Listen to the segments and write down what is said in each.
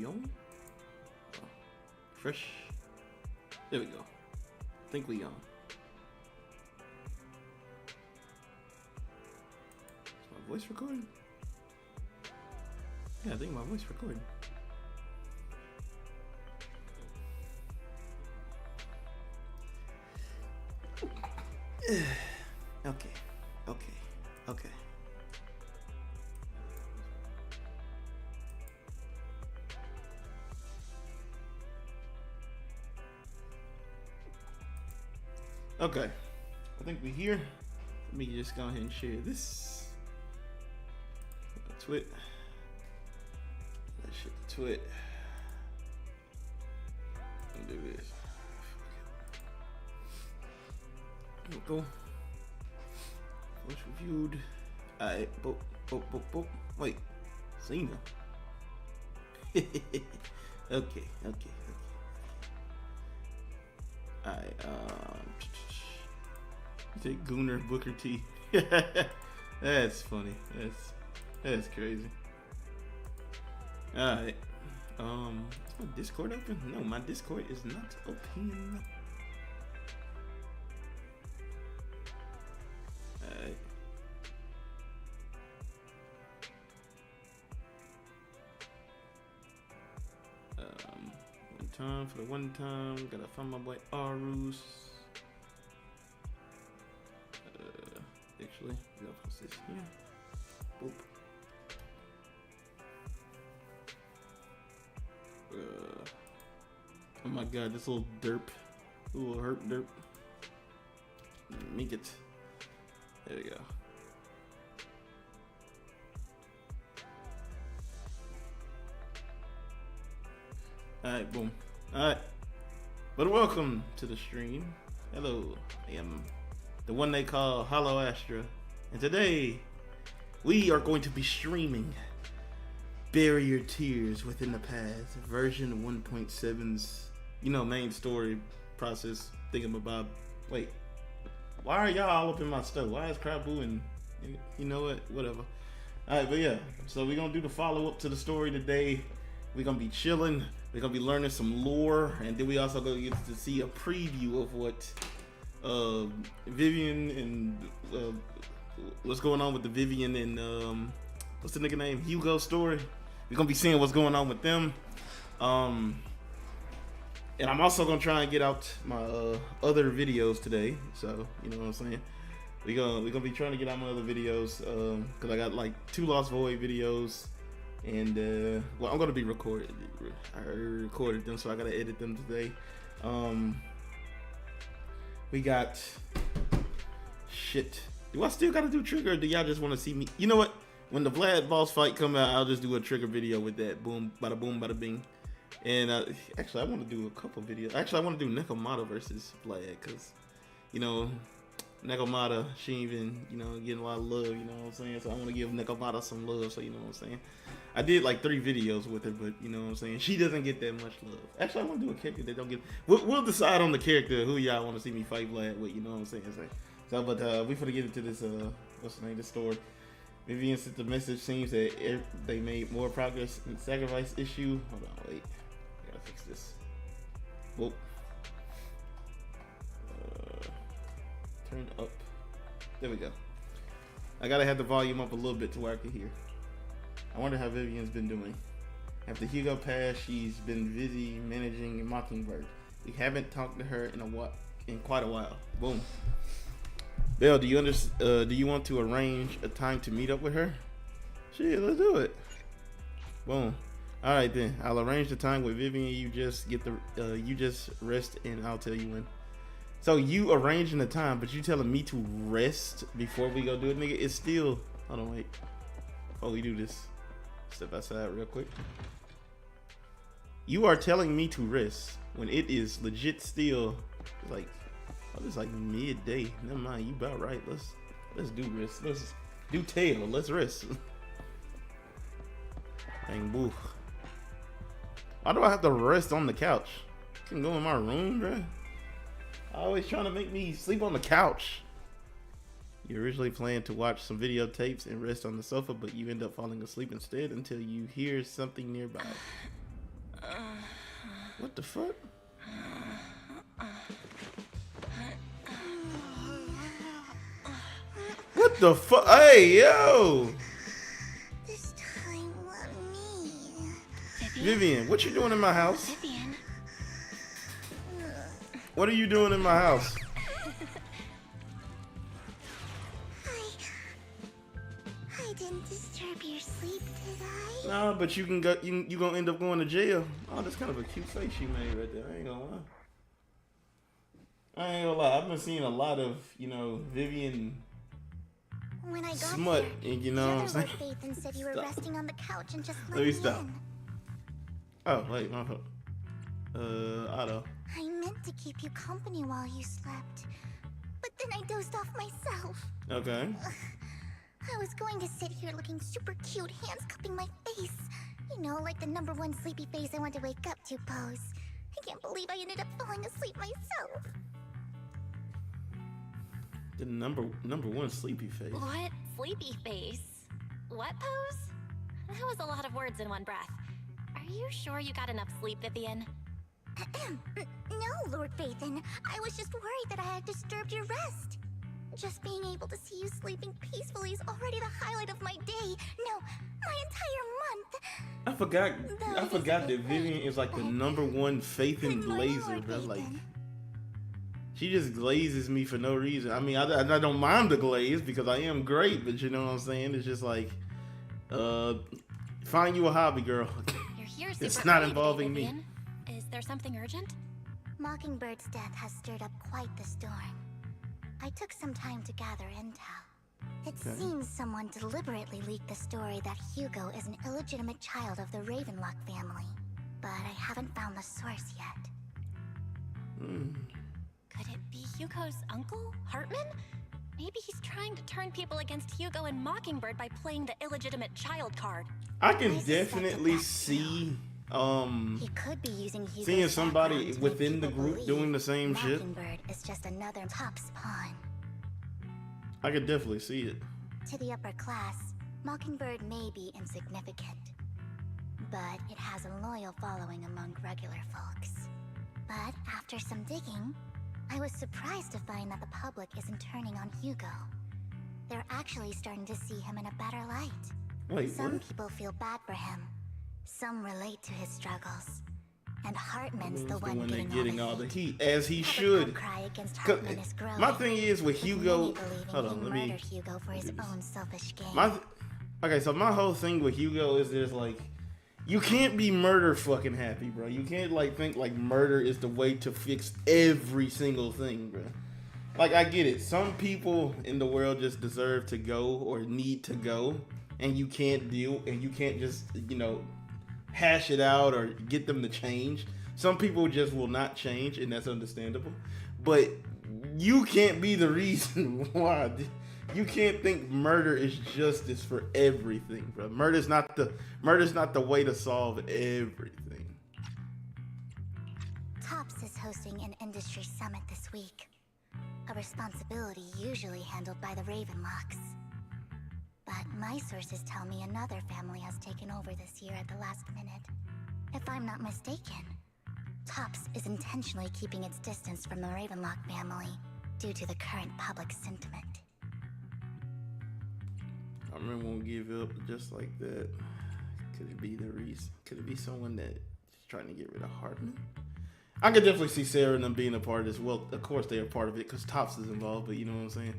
we on? Oh, fresh. There we go. I think we on. Is my voice recording? Yeah, I think my voice recording. Okay. Okay, I think we're here. Let me just go ahead and share this. Twit. That shit to Twit. And do this. There we go. Voice reviewed. Alright, boop. Wait, Cena. Okay. Alright, take Gooner Booker T. That's funny. That's crazy. Alright. Is my Discord open? No, my Discord is not open. Alright. One time for the one time. Gotta find my boy Arus. Actually, we gotta post this here. Boop. Oh my god, this little derp. Little herp derp. Make it. There we go. Alright, boom. Alright. But welcome to the stream. Hello. I am the one they call HYGRIMY, and today we are going to be streaming Bury Your Tears Within the Past, version 1.7's, main story process thingamabob. Wait, why are y'all all up in my stuff? Why is Krabu and, you know what, whatever. Alright, but yeah, so we're gonna do the follow-up to the story today. We're gonna be chilling, we're gonna be learning some lore, and then we also gonna get to see a preview of what Vivian and what's going on with the Vivian and what's the nigga name? Hugo story. We're gonna be seeing what's going on with them. And I'm also gonna try and get out my other videos today. So you know what I'm saying? We're gonna be trying to get out my other videos because I got like 2 Lost Void videos, and well, I'm gonna be recorded. I recorded them, so I gotta edit them today. We got shit. Do I still gotta do trigger, or do y'all just want to see me? You know what? When the Vlad boss fight come out, I'll just do a trigger video with that. Boom, bada bing. And actually, I want to do a couple videos. Actually, I want to do Nekomata versus Vlad, because Nekomata, she even getting a lot of love. You know what I'm saying? So I want to give Nekomata some love. So you know what I'm saying? I did like 3 videos with her, but you know what I'm saying? She doesn't get that much love. Actually, I want to do a character that don't get. We'll decide on the character who y'all want to see me fight Vlad with. You know what I'm saying? So, but we finna get into this. What's the name? This story. Vivian sent the message. Seems that they made more progress in the sacrifice issue. Hold on, wait. I gotta fix this. Whoa. Turn up. There we go. I gotta have the volume up a little bit to where I can hear. I wonder how Vivian's been doing. After Hugo passed, she's been busy managing Mockingbird. We haven't talked to her in quite a while. Boom. Belle, do you want to arrange a time to meet up with her? Shit, let's do it. Boom. All right then. I'll arrange the time with Vivian. You just rest, and I'll tell you when. So you arranging the time, but you telling me to rest before we go do it, nigga? It's still. Hold on, wait. Before we do this, step outside real quick. You are telling me to rest when it is legit still like. Oh, it's like midday. Never mind, you about right. Let's do rest. Let's do tail. Let's rest. Dang boo. Why do I have to rest on the couch? I can go in my room, bruh. Always trying to make me sleep on the couch. You originally planned to watch some videotapes and rest on the sofa, but you end up falling asleep instead until you hear something nearby. What the fuck? What the fuck? Hey, yo! This time, let me. Vivian, what you doing in my house? Vivian. What are you doing in my house? I didn't disturb your sleep, did I? No, but you can go. You gonna end up going to jail. Oh, that's kind of a cute face she made right there. I ain't gonna lie. I've been seeing a lot of, you know, Vivian When I got smut, there, and you know what I'm saying. Lord Phaethon said you were resting on the couch and just Let me me stop. in. Oh wait, my fault. Otto. I meant to keep you company while you slept, but then I dozed off myself. Okay. I was going to sit here looking super cute, hands cupping my face. You know, like the #1 sleepy face I want to wake up to pose. I can't believe I ended up falling asleep myself. The number one sleepy face. What? Sleepy face? What pose? That was a lot of words in one breath. Are you sure you got enough sleep, Vivian? No, Lord Phaethon. I was just worried that I had disturbed your rest. Just being able to see you sleeping peacefully is already the highlight of my day. No, my entire month. I forgot that Vivian is like the #1 faith in glazer, bro. Like, she just glazes me for no reason. I mean, I don't mind the glaze because I am great, but you know what I'm saying? It's just like, find you a hobby, girl. You're here It's super not early involving today, me. Vivian. Is there something urgent? Mockingbird's death has stirred up quite the storm. I took some time to gather intel. It seems someone deliberately leaked the story that Hugo is an illegitimate child of the Ravenlock family, but I haven't found the source yet. Could it be Hugo's uncle, Hartman? Maybe he's trying to turn people against Hugo and Mockingbird by playing the illegitimate child card. I can definitely see He could be using Hugo's seeing somebody background to within make the people group believe doing the same shit. Mockingbird is just another Top's pawn. I could definitely see it. To the upper class, Mockingbird may be insignificant, but it has a loyal following among regular folks. But after some digging, I was surprised to find that the public isn't turning on Hugo. They're actually starting to see him in a better light. Wait, Some what? people feel bad for him. Some relate to his struggles. And Hartman's Who's the one that's getting all the heat. heat, as he Public should. outcry against 'Cause Hartman is growing. my thing is with with Hugo. many believing Hold on, he let me. murdered Hugo for his do this. own selfish gain. Okay, so my whole thing with Hugo is there's like, you can't be murder fucking happy, bro. You can't like think like murder is the way to fix every single thing, bro. Like, I get it. Some people in the world just deserve to go or need to go, and you can't just, you know, hash it out or get them to change. Some people just will not change, and that's understandable. But you can't be the reason why. You can't think murder is justice for everything, bro. Murder's not the way to solve everything. Tops is hosting an industry summit this week. A responsibility usually handled by the Ravenlocks. But my sources tell me another family has taken over this year at the last minute. If I'm not mistaken, Tops is intentionally keeping its distance from the Ravenlock family due to the current public sentiment. I remember won't give up just like that. Could it be the reason? Could it be someone that's trying to get rid of Hartman? I could definitely see Sarah and them being a part of this. Well, of course they are part of it because Tops is involved, but you know what I'm saying?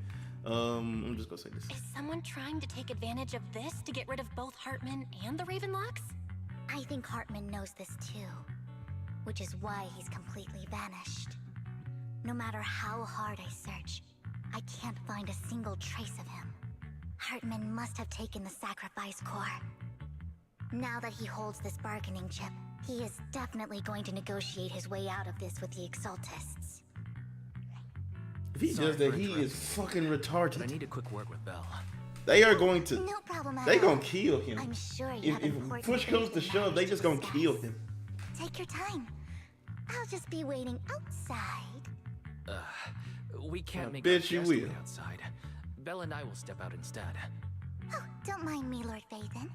I'm just gonna say this. Is someone trying to take advantage of this to get rid of both Hartman and the Ravenlocks? I think Hartman knows this too, which is why he's completely vanished. No matter how hard I search, I can't find a single trace of him. Hartman must have taken the sacrifice core. Now that he holds this bargaining chip, he is definitely going to negotiate his way out of this with the Exaltists. If he does that, he is fucking retarded. I need a quick word with Belle. They are going to. No problem at They all. gonna kill him. I'm sure you have If important push comes to things shove, they matters just to gonna kill discuss. him. Take your time. I'll just be waiting outside. We can't make bet our you guest will. wait outside. Belle and I will step out instead. Oh, don't mind me, Lord Phaethon.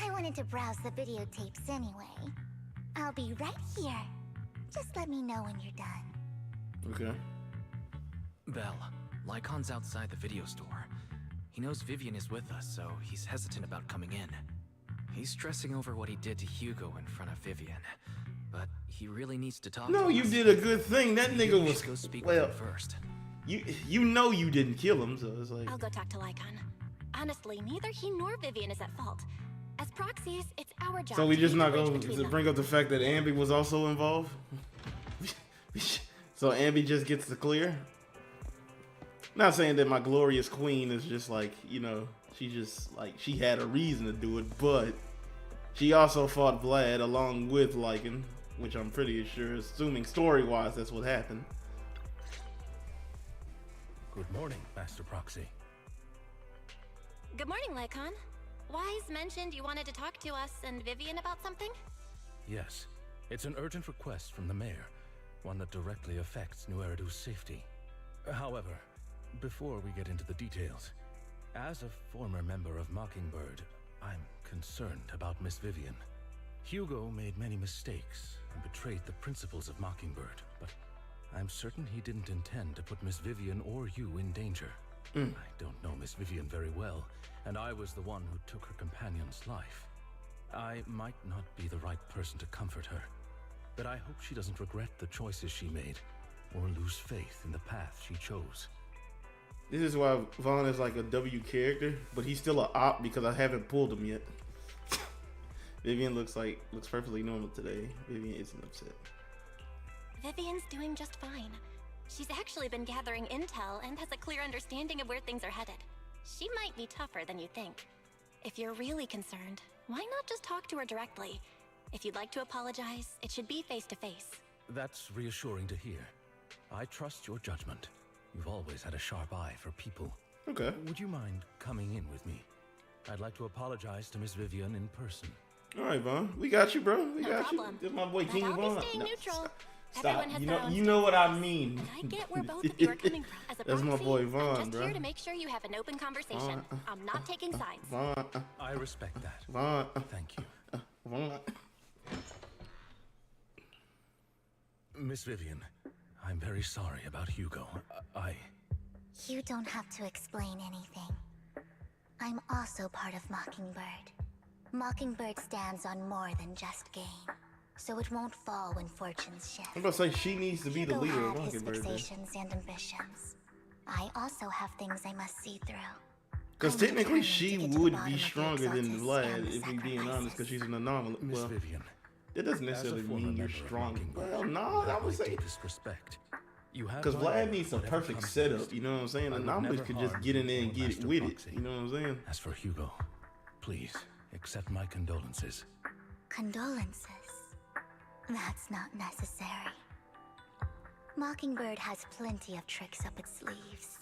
I wanted to browse the videotapes anyway. I'll be right here. Just let me know when you're done. Okay. Belle, Lycon's outside the video store. He knows Vivian is with us, so he's hesitant about coming in. He's stressing over what he did to Hugo in front of Vivian, but he really needs to talk No, to you us. did a good thing. That nigga was Go speak well. with him first. You know you didn't kill him, so it's like. I'll go talk to Lycon. Honestly, neither he nor Vivian is at fault. As proxies, it's our job. So we to just be not the bridge going between to them. bring up the fact that Ambi was also involved. So Ambi just gets the clear. Not saying that my glorious queen is just like, you know, she just like she had a reason to do it, but she also fought Vlad along with Lycan, which I'm pretty sure, assuming story-wise, that's what happened. Good morning, Master Proxy. Good morning, Lycon. Wise mentioned you wanted to talk to us and Vivian about something? Yes, it's an urgent request from the mayor, one that directly affects New Eridu's safety. However, before we get into the details, as a former member of Mockingbird, I'm concerned about Miss Vivian. Hugo made many mistakes and betrayed the principles of Mockingbird, but I'm certain he didn't intend to put Miss Vivian or you in danger. I don't know Miss Vivian very well, and I was the one who took her companion's life. I might not be the right person to comfort her, but I hope she doesn't regret the choices she made or lose faith in the path she chose. This is why Vaughn is like a W character, but he's still an op because I haven't pulled him yet. Vivian looks perfectly normal today. Vivian isn't upset. Vivian's doing just fine. She's actually been gathering intel and has a clear understanding of where things are headed. She might be tougher than you think. If you're really concerned, why not just talk to her directly? If you'd like to apologize, it should be face to face. That's reassuring to hear. I trust your judgment. You've always had a sharp eye for people. Okay. Would you mind coming in with me? I'd like to apologize to Miss Vivian in person. All right, Vaughn. We got you, bro. We No got problem. you. This my boy But King I'll Vaughn. be staying No, neutral. Stop. Everyone has their own You know what I stances, mean. And I get where both of you are coming from. As a That's my proxy, boy Vaughn, I'm just bro. here to make sure you have an open conversation. I'm not taking sides. Vaughn. I respect that. Vaughn. Thank you. Vaughn. Miss Vivian, I'm very sorry about Hugo. You don't have to explain anything. I'm also part of Mockingbird. Mockingbird stands on more than just gain, so it won't fall when fortunes shift. I'm about to say she needs to be the Hugo leader of had his Mockingbird. fixations and ambitions. I also have things I must see through. Because I'm technically determined she to get to the would bottom be of the stronger than exalted Vlad, and if we being honest, because she's an anomaly. Miss Well, Vivian, that doesn't necessarily as a former mean you're member of strong. Mockingbird, Well, no, you I have would my say deepest respect. You have because my Vlad word, needs a whatever perfect comes setup. first. You know what I'm saying? I would Anomalies never could just harm get in you there and or get it Master with it. Proxy. You know what I'm saying? As for Hugo, please accept my condolences. Condolences? That's not necessary. Mockingbird has plenty of tricks up its sleeves.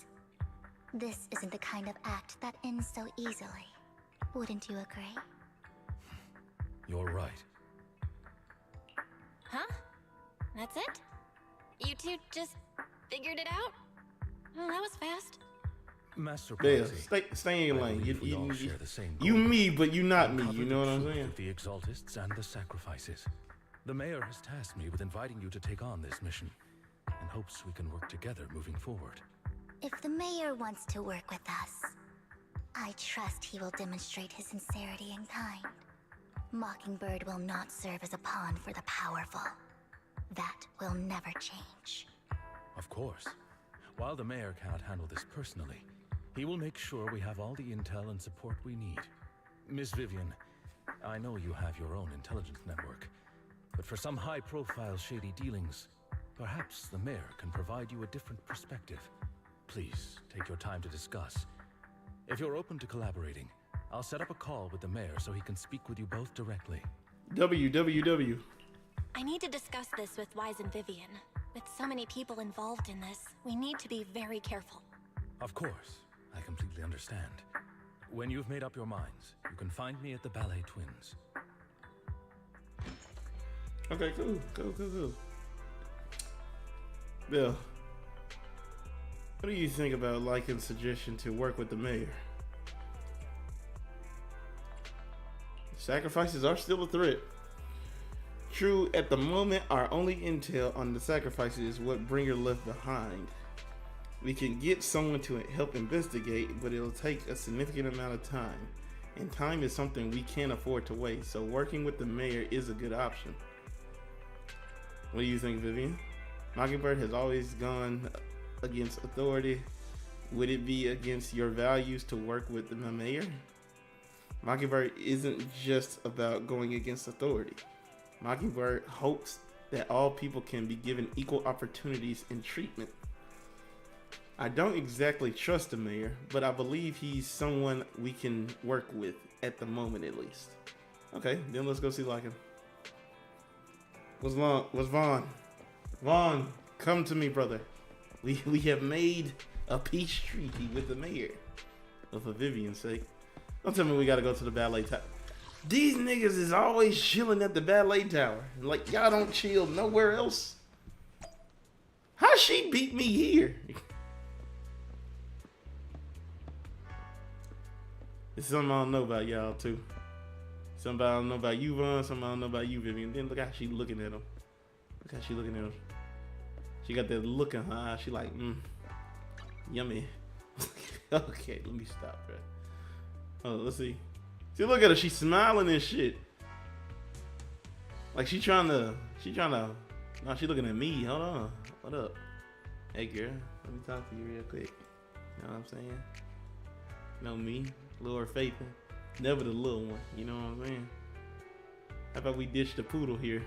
This isn't the kind of act that ends so easily. Wouldn't you agree? You're right. Huh? That's it? You two just figured it out? Oh, that was fast. Master Yeah, Proxy, stay in your I lane. believe we all share the same goal. You me, but you not me. Uncover You the know what I'm truth saying? of the Exaltists and the sacrifices. The mayor has tasked me with inviting you to take on this mission, in hopes we can work together moving forward. If the mayor wants to work with us, I trust he will demonstrate his sincerity in kind. Mockingbird will not serve as a pawn for the powerful. That will never change. Of course. While the mayor cannot handle this personally, he will make sure we have all the intel and support we need. Miss Vivian, I know you have your own intelligence network, but for some high-profile shady dealings, perhaps the mayor can provide you a different perspective. Please, take your time to discuss. If you're open to collaborating, I'll set up a call with the mayor so he can speak with you both directly. WWW. I need to discuss this with Wise and Vivian. With so many people involved in this, we need to be very careful. Of course, I completely understand. When you've made up your minds, you can find me at the Ballet Twins. Okay, cool. Bill, what do you think about Lycan's suggestion to work with the mayor? Sacrifices are still a threat. True, at the moment, our only intel on the sacrifices is what Bringer left behind. We can get someone to help investigate, but it'll take a significant amount of time. And time is something we can't afford to waste, so working with the mayor is a good option. What do you think, Vivian? Mockingbird has always gone against authority. Would it be against your values to work with the mayor? Mockingbird isn't just about going against authority. Mockingbird hopes that all people can be given equal opportunities and treatment. I don't exactly trust the mayor, but I believe he's someone we can work with, at the moment at least. Okay, then let's go see Lycan. What's Vaughn? Vaughn, come to me, brother. We have made a peace treaty with the mayor. But for Vivian's sake. Don't tell me we gotta go to the ballet tower. These niggas is always chilling at the ballet tower. Like, y'all don't chill nowhere else. How she beat me here? It's something I don't know about y'all too. Something I don't know about you, Vaughn. Something I don't know about you, Vivian. Then look how she looking at him. Look how she looking at him. She got that look in her eye. She like, yummy. Okay, let me stop, bro. Oh, let's see. See, look at her. She's smiling and shit. Like she trying to. No, she looking at me. Hold on. What up? Hey, girl. Let me talk to you real quick. You know what I'm saying? Know me, Lord Faith, never the little one. You know what I'm saying? How about we ditch the poodle here?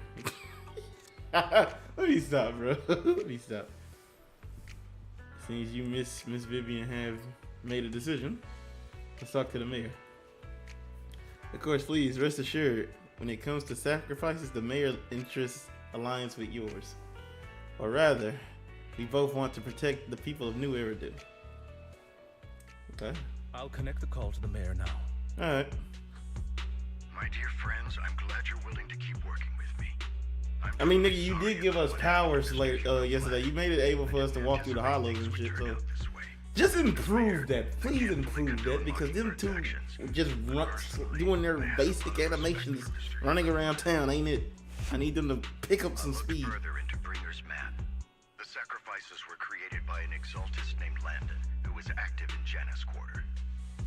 Let me stop, bro. Let me stop. Since you, Miss Vivian, have made a decision, let's talk to the mayor. Of course, please rest assured, when it comes to sacrifices, the mayor interests aligns with yours. Or rather, we both want to protect the people of New Eridu. Okay. I'll connect the call to the mayor now. Alright. My dear friends, I'm glad you're willing to keep working with me. I mean, nigga, you did give us powers yesterday. You made it able for us to walk through the hollows and shit, so just improve that. Please improve that, because them two just doing their basic animations, running around town, ain't it? I need them to pick up some speed. Further into Bringer's map. The sacrifices were created by an exaltist named Landon, who was active in Janus Quarter.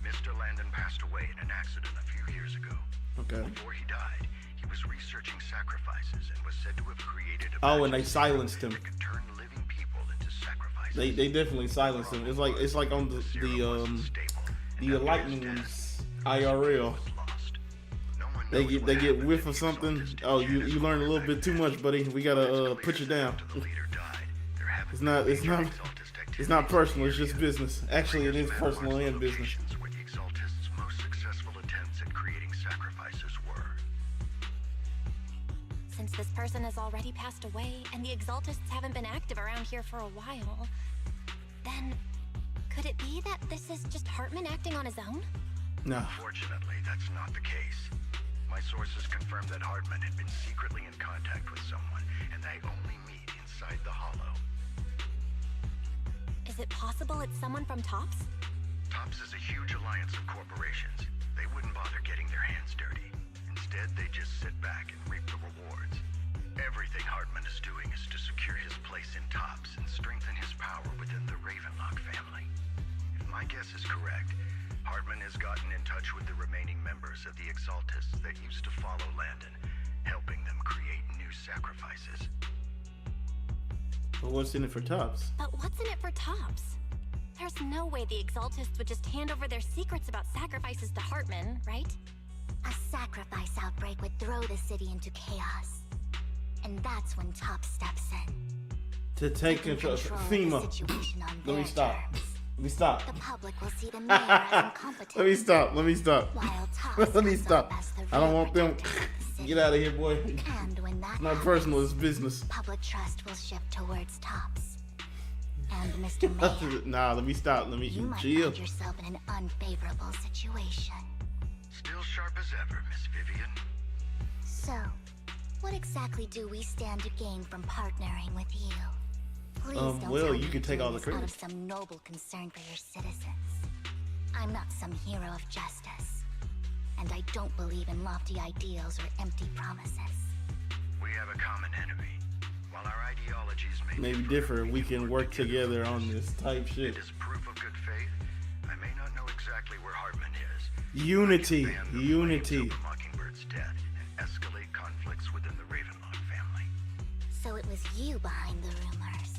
Mr. Landon passed away in an accident a few years ago. Okay. Before he died, he was researching sacrifices and was said to have created a Oh, and they silenced him. that could turn living people into sacrifices. They definitely silenced him. It's like on the enlightened ones IRL. They get whiff of something. Oh, you learned a little bit too much, buddy. We gotta put you down. It's not personal. It's just business. Actually, it is personal and business. Where the exaltists' most successful attempts at creating sacrifices were. Since this person has already passed away and the exaltists haven't been active around here for a while, then could it be that this is just Hartman acting on his own? No. Fortunately, that's not the case. My sources confirmed that Hartman had been secretly in contact with someone, and they only meet inside the Hollow. Is it possible it's someone from TOPS? TOPS is a huge alliance of corporations. They wouldn't bother getting their hands dirty. Instead, they just sit back and reap the rewards. Everything Hartman is doing is to secure his place in TOPS and strengthen his power within the Ravenlock family. If my guess is correct, Hartman has gotten in touch with the remaining members of the Exaltists that used to follow Landon, helping them create new sacrifices. But what's in it for TOPS? But what's in it for TOPS? There's no way the Exaltists would just hand over their secrets about sacrifices to Hartman, right? A sacrifice outbreak would throw the city into chaos. And that's when TOPS steps in. To take control. FEMA. Let me stop. Let me stop. The public will see the mayor as incompetent. Let me stop. While TOPS Let me comes stop. up as the I don't real want them. protector of the city. Get out of here, boy. And when that It's not happens, personal. It's business. public trust will shift towards TOPS. And Mr. Mayor, Nah, let me stop. Let me you might chill. find yourself in an unfavorable situation. Still sharp as ever, Miss Vivian. So, what exactly do we stand to gain from partnering with you? Please don't well, tell you me can take you're all the doing this credit. out of some noble concern for your citizens. I'm not some hero of justice, and I don't believe in lofty ideals or empty promises. We have a common enemy. While our ideologies may maybe differ, we can work together on this type shit. It is proof of good faith. I may not know exactly where Hartman is. Unity, I can fan the unity. flames over Mockingbird's death and escalate conflicts within the Ravenlock family. So it was you behind the rumors.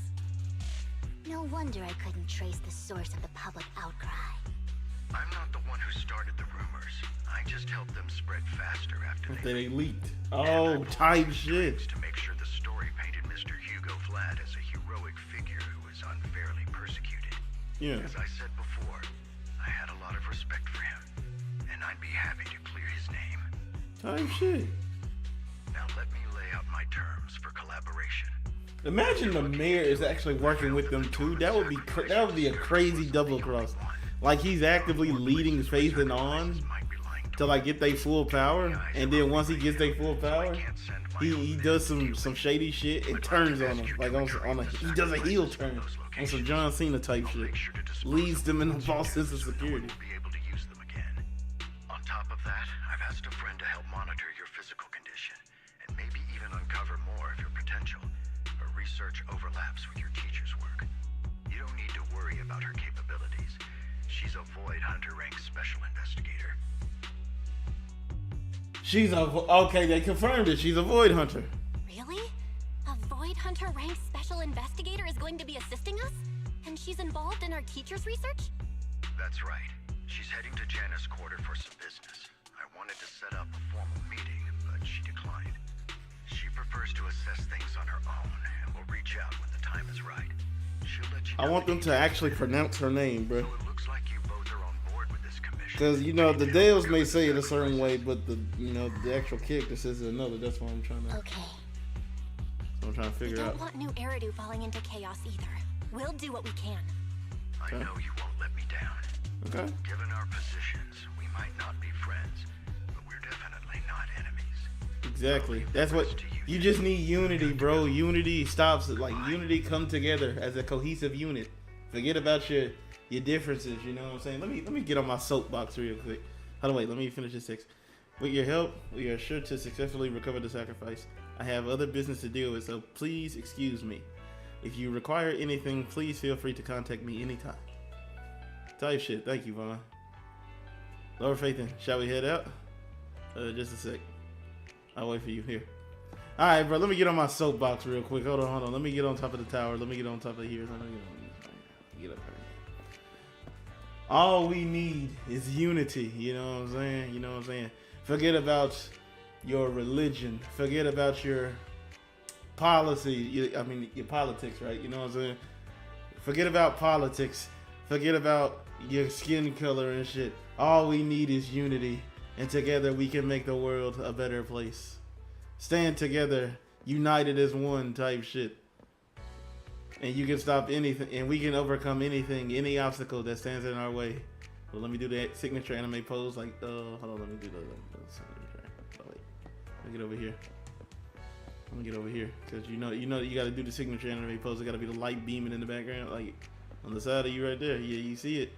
No wonder I couldn't trace the source of the public outcry. I'm not the one who started the rumors. I just helped them spread faster after They leaked. Oh, type shit. to make sure the story painted Mr. Hugo Vlad as a heroic figure who was unfairly persecuted. Yeah. As I said before, I had a lot of respect for him, and I'd be happy to clear his name. Type shit. Now let me lay out my terms for collaboration. Imagine the mayor is actually working with them too. That would be a crazy double cross. Like he's actively leading Faith and On to like get their full power, and then once he gets their full power, he does some shady shit and turns on them like on a he does a heel turn on some John Cena type shit, leads them in a false sense of security. Be able to use them again. On top of that, I've asked a friend to help monitor your physical condition and maybe even uncover more of your potential. Her research overlaps with your teacher's work. You don't need to worry about her capabilities. She's a Void Hunter rank special investigator. Okay, they confirmed it. She's a Void Hunter. Really? A Void Hunter ranked special investigator is going to be assisting us? And she's involved in our teacher's research? That's right. She's heading to Janus Quarter for some business. I wanted to set up a formal meeting, but she declined. She prefers to assess things on her own and will reach out when the time is right. She'll let you know. I want them to actually pronounce her name, bro. So it looks like you both are on board with this commission. Because you know the Dales may say it a certain way, but the actual character says it another. That's what I'm trying to. Okay. I'm trying to We figure don't out. want new Eridu falling into chaos either. We'll do what we can. I know you won't let me down. Okay. Given our positions, we might not be friends, but we're definitely not enemies. Exactly. That's what you just need. Unity, bro. Unity stops it. Like unity come together as a cohesive unit. Forget about your differences. You know what I'm saying? Let me get on my soapbox real quick. Hold on, wait. Let me finish this text. With your help, we are sure to successfully recover the sacrifice. I have other business to deal with, so please excuse me. If you require anything, please feel free to contact me anytime. Type shit. Thank you, Vaughn. Lower Faith in. Shall we head out? Just a sec. I'll wait for you here. Alright, bro. Let me get on my soapbox real quick. Hold on. Let me get on top of the tower. Let me get on top of here. Get up here. All we need is unity. You know what I'm saying? Forget about your religion. Forget about your policy. Your politics, right? You know what I'm saying? Forget about politics. Forget about your skin color and shit. All we need is unity. And together we can make the world a better place. Stand together, united as one type shit. And you can stop anything, and we can overcome anything, any obstacle that stands in our way. Well, let me do that signature anime pose. Like, hold on, let me do the signature. Oh, wait. Let me get over here. Let me get over here, cause you know, you got to do the signature anime pose. It got to be the light beaming in the background, like on the side of you right there. Yeah, you see it.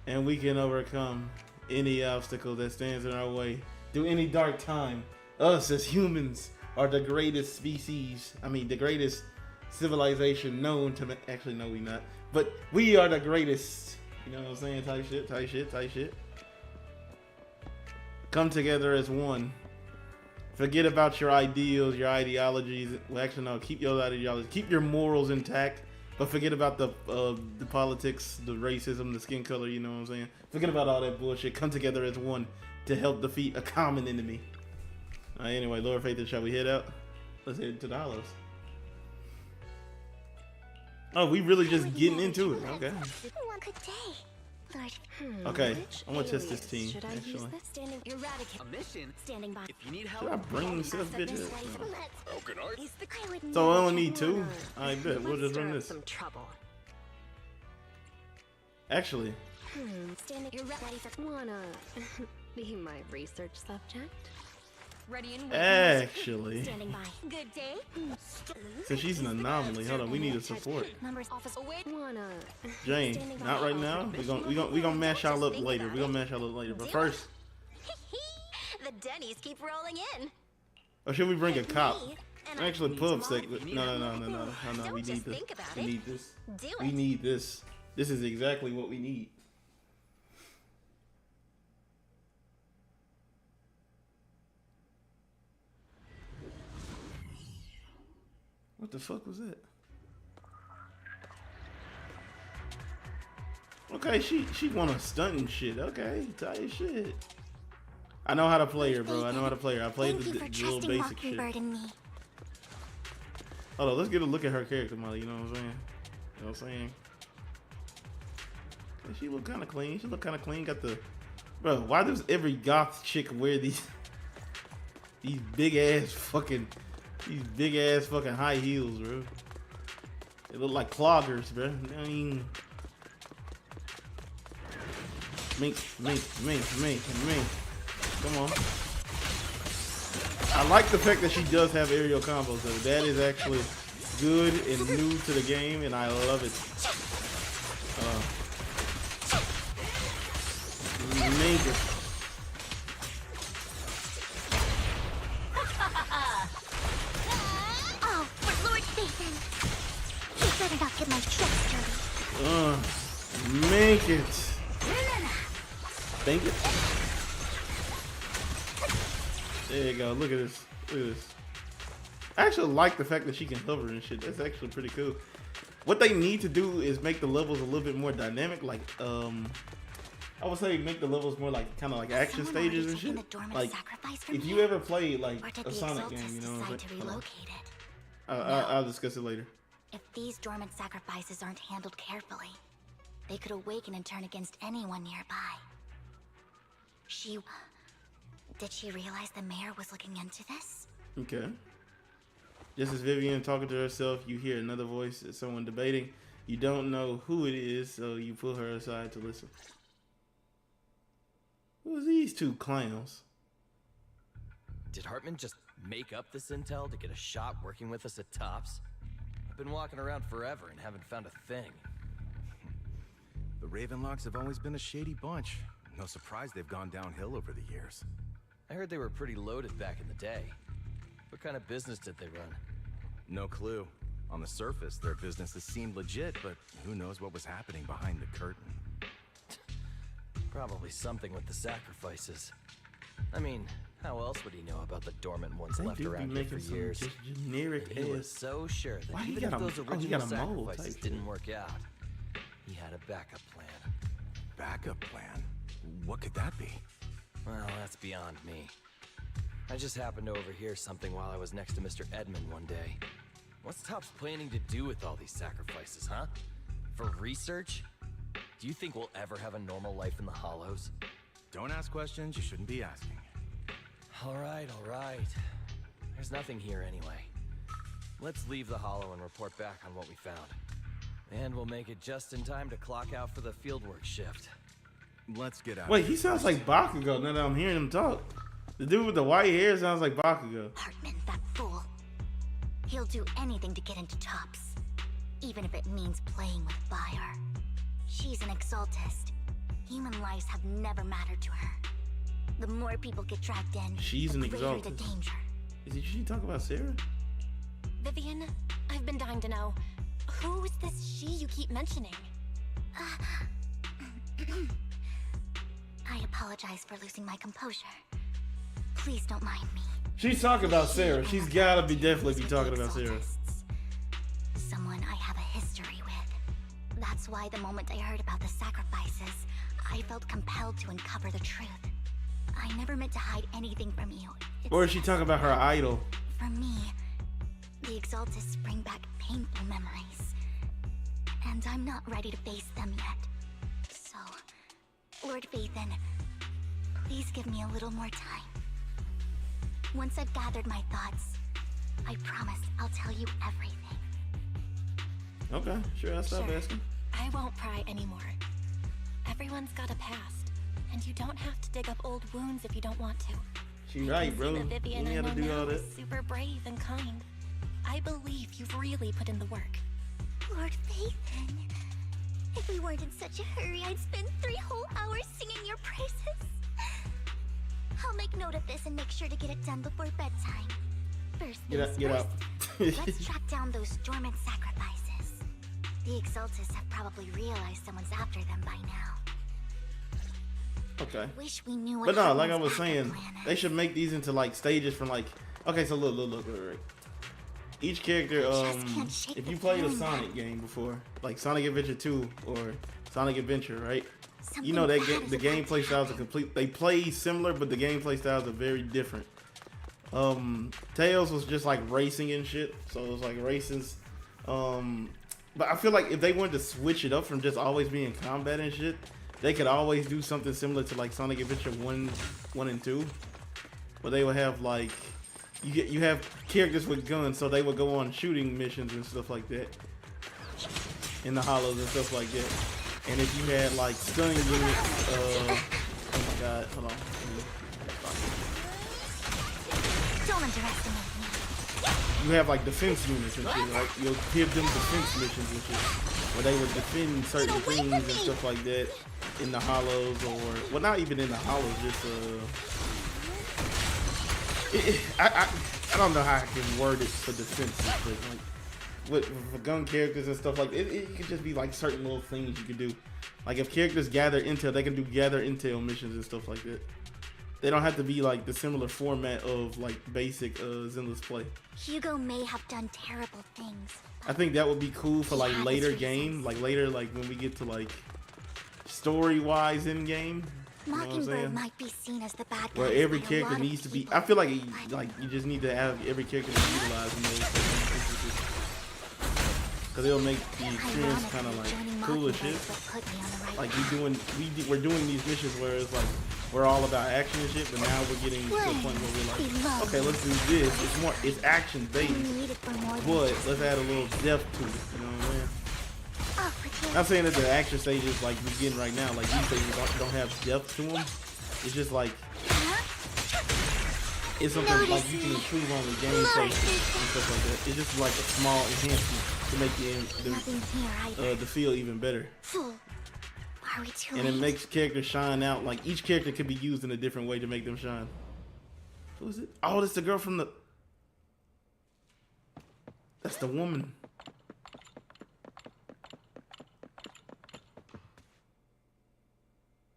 And we can overcome any obstacle that stands in our way through any dark time. Us as humans are the greatest species. The greatest civilization known to. Actually, no, we not. But we are the greatest. You know what I'm saying? Type shit. Come together as one. Forget about your ideals, your ideologies. Well, actually, no. Keep your ideologies. Keep your morals intact. But forget about the politics, the racism, the skin color. You know what I'm saying? Forget about all that bullshit. Come together as one to help defeat a common enemy. Anyway, Lower Faith, shall we head out? Let's head to the Hollows. Oh, we really just getting into it. Okay. Good day, Lord. Okay, I'm gonna test this team. Actually, A mission? Standing by. If you need should help, I bring this bitch? broken art. So I only need 2. I bet we'll just run this. Some trouble. Actually, You're ready for. Wanna be my research subject? Ready and actually, Standing by. Good day. since she's an anomaly, hold on, we need a support. Members office. Await. Wanna Jane, not right now. We gonna mash y'all up later. But first, The Denny's keep rolling in. Or should we bring a cop? Me, and Actually, I pull up need sec. to No. Don't We need just this. think about We it. need this. Do We it. need this. This is exactly what we need. What the fuck was that? Okay, she wanna stunt and shit. Okay, tight shit. I know how to play her, bro. I know how to play her. I played Thank you for the little trusting basic shit. Mockingbird and me. Hold on, let's get a look at her character model. You know what I'm saying? You know what I'm saying? Yeah, she look kind of clean. She look kind of clean. Got the, bro. Why does every goth chick wear these big ass fucking high heels, bro? They look like cloggers, bro. I mean, mink. Come on. I like the fact that she does have aerial combos though. That is actually good and new to the game, and I love it. Make it. Oh, for Lord Nathan! You better not get my tricks dirty. Make it. Thank it. There you go. Look at this. Look at this. I actually like the fact that she can hover and shit. That's actually pretty cool. What they need to do is make the levels a little bit more dynamic. Like, I would say make the levels more like kind of like action stages and shit. Like, if you ever played like a Sonic game, you know what I'm saying? I'll discuss it later. If these dormant sacrifices aren't handled carefully, they could awaken and turn against anyone nearby. Did she realize the mayor was looking into this? Okay. Just as Vivian talking to herself, you hear another voice, someone debating. You don't know who it is, so you pull her aside to listen. Who are these two clowns? Did Hartman just make up this intel to get a shot working with us at Tops? I've been walking around forever and haven't found a thing. The Ravenlocks have always been a shady bunch. No surprise they've gone downhill over the years. I heard they were pretty loaded back in the day. What kind of business did they run? No clue. On the surface, their businesses seemed legit, but who knows what was happening behind the curtain. Probably something with the sacrifices. I mean, how else would he know about the dormant ones They left do be around here making for some years? just generic And he was ass. so sure that Why he even if got a- those oh, he original got a mole sacrifices type didn't shit. work out, he had a backup plan. Backup plan? What could that be? Well, that's beyond me. I just happened to overhear something while I was next to Mr. Edmund one day. What's Tops planning to do with all these sacrifices, huh? For research? Do you think we'll ever have a normal life in the Hollows? Don't ask questions you shouldn't be asking. All right. There's nothing here anyway. Let's leave the Hollow and report back on what we found. And we'll make it just in time to clock out for the fieldwork shift. Let's get out. Wait, he sounds like Bakugo now that I'm hearing him talk. The dude with the white hair sounds like Bakugo. Hartman, that fool. He'll do anything to get into Tops, even if it means playing with fire. She's an exaltist. Human lives have never mattered to her. The more people get dragged in, She's the an greater the exaltist. danger. Did she talk about Sarah? Vivian, I've been dying to know. Who is this she you keep mentioning? I apologize for losing my composure. Please don't mind me. She's talking about Sarah. She's gotta be definitely be talking about Sarah. Someone I have a history with. That's why the moment I heard about the sacrifices, I felt compelled to uncover the truth. I never meant to hide anything from you. Or is she talking about her idol? For me, the Exaltists bring back painful memories. And I'm not ready to face them yet. So, Lord Vathan, please give me a little more time. Once I've gathered my thoughts, I promise I'll tell you everything. Okay, sure, I'll stop Sure. asking. I won't pry anymore. Everyone's got a past, and you don't have to dig up old wounds if you don't want to. She right, bro. The You Vivian ain't I gotta know do all now that. is super brave and kind. I believe you've really put in the work. Lord Vathan, if we weren't in such a hurry, I'd spend 3 whole hours singing your praises. I'll make note of this and make sure to get it done before bedtime. First Get out, things get out. first, let's track down those dormant sacrifices. The Exaltists have probably realized someone's after them by now. Okay. Wish we knew what But no, like I Hartman's was backup saying, plan is. they should make these into like stages from like. Okay, so look. Each character, if you played a Sonic game before, like Sonic Adventure 2 or Sonic Adventure, right? Something You know that bad is the about to gameplay styles are happen. complete. They play similar, but the gameplay styles are very different. Tails was just like racing and shit, so it was like races. But I feel like if they wanted to switch it up from just always being combat and shit, they could always do something similar to like Sonic Adventure 1 and 2, where they would have like you have characters with guns, so they would go on shooting missions and stuff like that in the hollows and stuff like that. And if you had like stunning units, oh my god, hold on. Don't underestimate me. You have like defense units and shit, right? You'll give them defense missions and shit, where they would defend certain things and stuff like that in the hollows, or well, not even in the hollows, just I don't know how I can word it for defenses, but like with gun characters and stuff like that, it could just be like certain little things you could do. Like if characters gather intel, they can do gather intel missions and stuff like that. They don't have to be like the similar format of like basic Zenless play. Hugo may have done terrible things. I think that would be cool for like Yeah, later his game, like later, like when we get to like story-wise in game. You know what I'm Mockingbird saying? might be seen as the bad guy. Where every by a character lot of needs to be. people. I feel like you just need to have every character to utilize in those instances. Cause it'll make the experience kind of like cool as shit. Like we're doing these missions where it's like we're all about action and shit, but now we're getting to the point where we're like, okay, let's do this. It's action based, but let's add a little depth to it. You know what I'm saying? I'm saying that the action stages like we're getting right now, like these stages don't have depth to them. It's just like it's something like you can improve on the gameplay and stuff like that. It's just like a small enhancement to make the feel even better. Are we too And it late? makes characters shine out. Like each character could be used in a different way to make them shine. Who is it? Oh, that's the girl from the. That's the woman.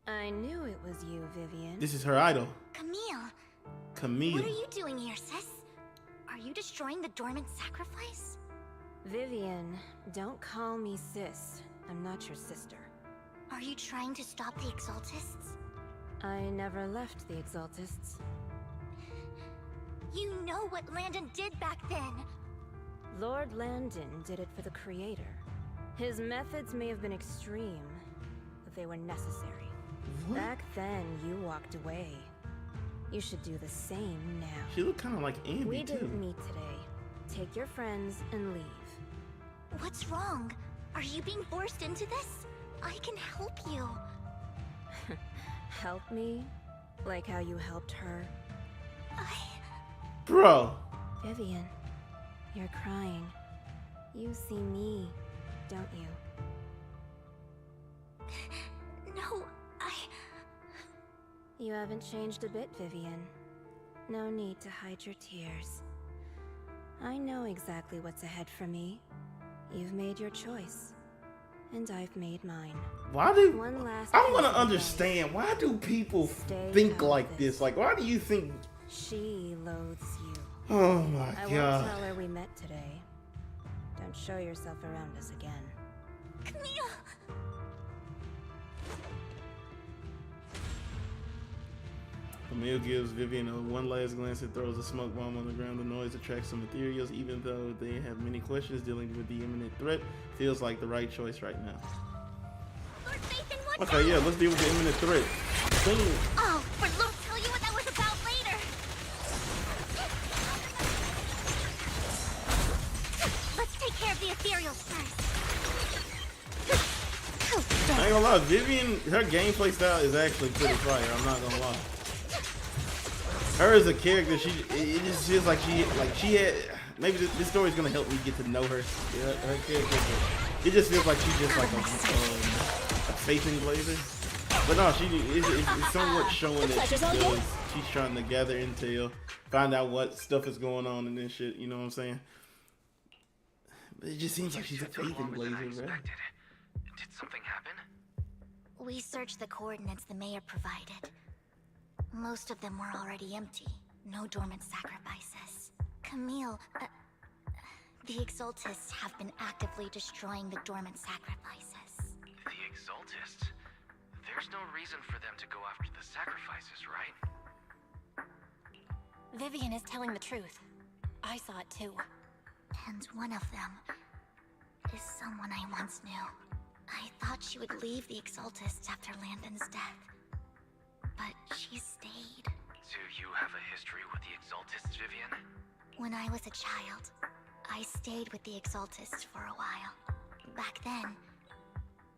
I knew it was you, Vivian. This is her idol. Camille, what are you doing here, sis? Are you destroying the dormant sacrifice? Vivian, don't call me sis. I'm not your sister. Are you trying to stop the Exaltists? I never left the Exaltists. You know what Landon did back then. Lord Landon did it for the Creator. His methods may have been extreme, but they were necessary. What? Back then, you walked away. You should do the same now. She looked kind of like Andy We too. didn't meet today. Take your friends and leave. What's wrong? Are you being forced into this? I can help you. Help me? Like how you helped her? Bro. Vivian, you're crying. You see me, don't you? No, You haven't changed a bit, Vivian. No need to hide your tears. I know exactly what's ahead for me. You've made your choice, and I've made mine. Why do One last I want piece to of understand? Why do people Stay think out like of this? Like, why do you think? She loathes you. Oh my I god. won't tell her we met today. Don't show yourself around us again. Camille! Camille gives Vivian one last glance and throws a smoke bomb on the ground. The noise attracts some ethereals, even though they have many questions dealing with the imminent threat. Feels like the right choice right now. Okay, yeah, let's deal with the imminent threat. Boom. Oh, but I'll tell you what that was about later. Let's take care of the ethereals first. I ain't gonna lie, Vivian, her gameplay style is actually pretty fire. I'm not gonna lie. Her as a character, it just feels like she had. Maybe this story is gonna help me get to know her. Yeah, her character. It just feels like she's just like a faith in Blazer. But no, it's somewhat showing that she's trying to gather intel, find out what stuff is going on and this shit. You know what I'm saying? But it just seems like she's a faith in Blazer, bro. Did something happen? We searched the coordinates the mayor provided. Most of them were already empty. No dormant sacrifices. Camille, the Exaltists have been actively destroying the dormant sacrifices. The Exaltists? There's no reason for them to go after the sacrifices, right? Vivian is telling the truth. I saw it too. And one of them is someone I once knew. I thought she would leave the Exaltists after Landon's death. But she stayed. Do you have a history with the Exaltists, Vivian? When I was a child, I stayed with the Exaltists for a while. Back then,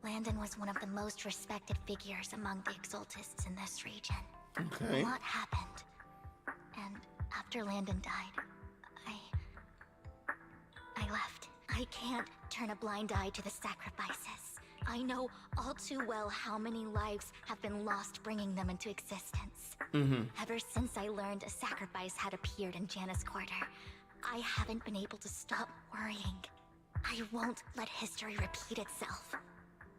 Landon was one of the most respected figures among the Exaltists in this region. Okay. A lot happened. And after Landon died, I left. I can't turn a blind eye to the sacrifices. I know all too well how many lives have been lost bringing them into existence. Ever since I learned a sacrifice had appeared in Janus Quarter, I haven't been able to stop worrying. I won't let history repeat itself.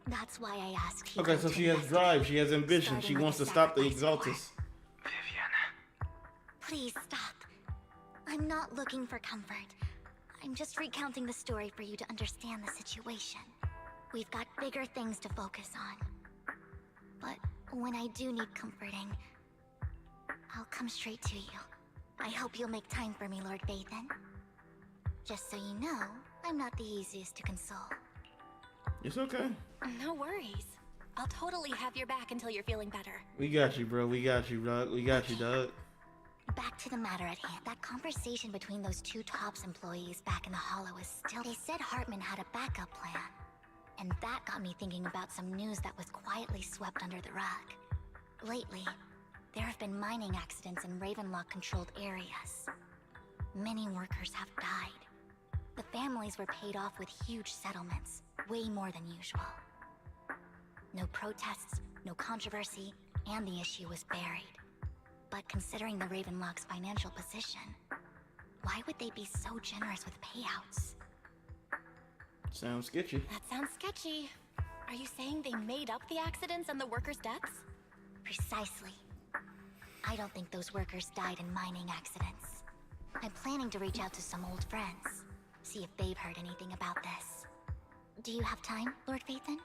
That's why I asked you. Okay, so she has drive, she has ambition, she wants to stop the Exaltists. Vivian. Please stop. I'm not looking for comfort. I'm just recounting the story for you to understand the situation. We've got bigger things to focus on. But when I do need comforting, I'll come straight to you. I hope you'll make time for me, Lord Vathan. Just so you know, I'm not the easiest to console. It's okay. No worries. I'll totally have your back until you're feeling better. We got you, bro. We got you, dog. We got you, dog. Back to the matter at hand. That conversation between those two TOPS employees back in the Hollow is still... They said Hartman had a backup plan. And that got me thinking about some news that was quietly swept under the rug. Lately, there have been mining accidents in Ravenlock-controlled areas. Many workers have died. The families were paid off with huge settlements, way more than usual. No protests, no controversy, and the issue was buried. But considering the Ravenlock's financial position, why would they be so generous with payouts? Sounds sketchy. That sounds sketchy. Are you saying they made up the accidents and the workers' deaths? Precisely. I don't think those workers died in mining accidents. I'm planning to reach out to some old friends, see if they've heard anything about this. Do you have time, Lord Vathan?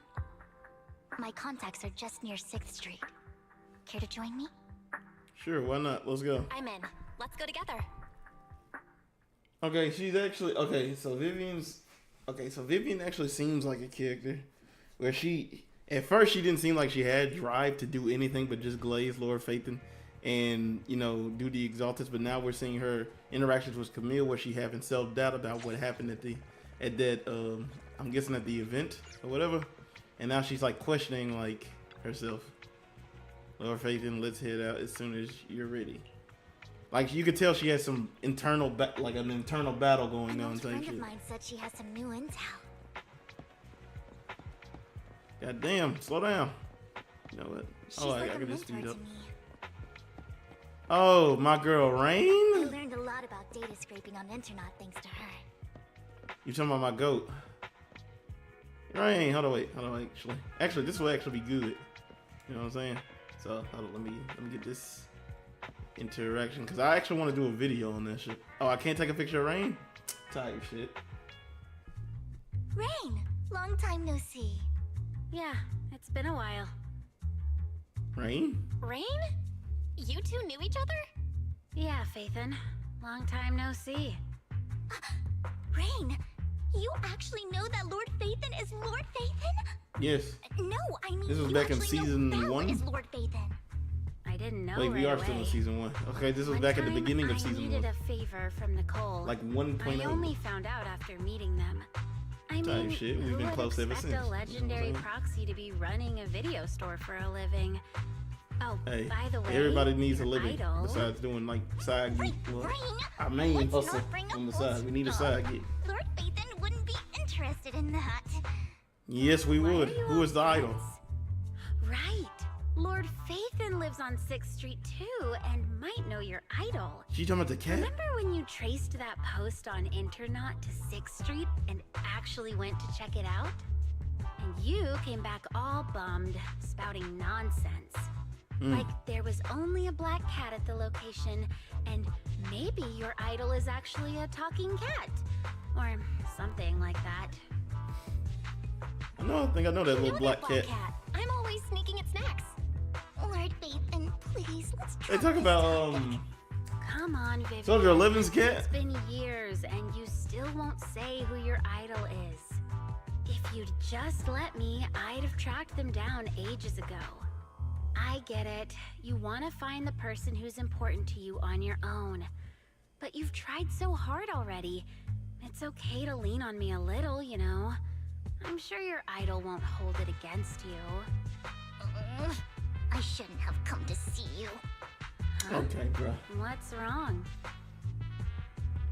My contacts are just near 6th Street. Care to join me? Sure, why not? Let's go. I'm in. Let's go together. Okay, she's actually... Okay, so Vivian actually seems like a character where she... At first, she didn't seem like she had drive to do anything but just glaze Lord Phaethon and, you know, do the Exaltists. But now we're seeing her interactions with Camille where she having self-doubt about what happened at that, I'm guessing at the event or whatever. And now she's like questioning like herself. Lord Phaethon, let's head out as soon as you're ready. Like you could tell she has some internal, an internal battle going on. An old friend of mine said she has some new intel. God damn, slow down. You know what? She's I like can a just speed mentor up. to me. Oh, my girl Rain? I learned a lot about data scraping on Internet thanks to her. You talking about my goat? Rain, hold on, wait. Actually, this will actually be good. You know what I'm saying? So hold on, let me get this interaction because I actually want to do a video on that shit. Oh, I can't take a picture of Rain? Type shit. Rain, long time no see. Yeah, it's been a while. Rain? Rain? You two knew each other? Yeah, Phaethon. Long time no see. Rain, you actually know that Lord Phaethon is Lord Phaethon? Yes. No, I mean this was you back in actually know season Bella 1. Is Lord Phaethon. I didn't know Wait, we right are away. still in season 1. Okay, this was back at the beginning of season 1. I needed a favor from Nicole. Like 1.0. I only found out after meeting them. I mean, shit. We've been close ever since. a legendary proxy to be running a video store for a living. Oh, hey, by the way, everybody needs a living idol. besides doing like side gig. Well, Rain, our main let's hustle not bring up on the old side. We need a side gig. Lord Phaethon wouldn't be interested in that. Yes, we would. Who is the idol? Right. Lord Phaethon lives on 6th Street too, and might know your idol. She talking about the cat? Remember when you traced that post on Internet to 6th Street and actually went to check it out? And you came back all bummed, spouting nonsense. Like there was only a black cat at the location, and maybe your idol is actually a talking cat. Or something like that. I think I know that little black cat. I'm always sneaking at snacks. Lord Phaethon, please, let's try They talk about Come on, Vivian. Soldier 11's cat. It's been years, and you still won't say who your idol is. If you'd just let me, I'd have tracked them down ages ago. I get it. You want to find the person who's important to you on your own. But you've tried so hard already. It's okay to lean on me a little, you know. I'm sure your idol won't hold it against you. I shouldn't have come to see you. Huh? Okay, bro. What's wrong?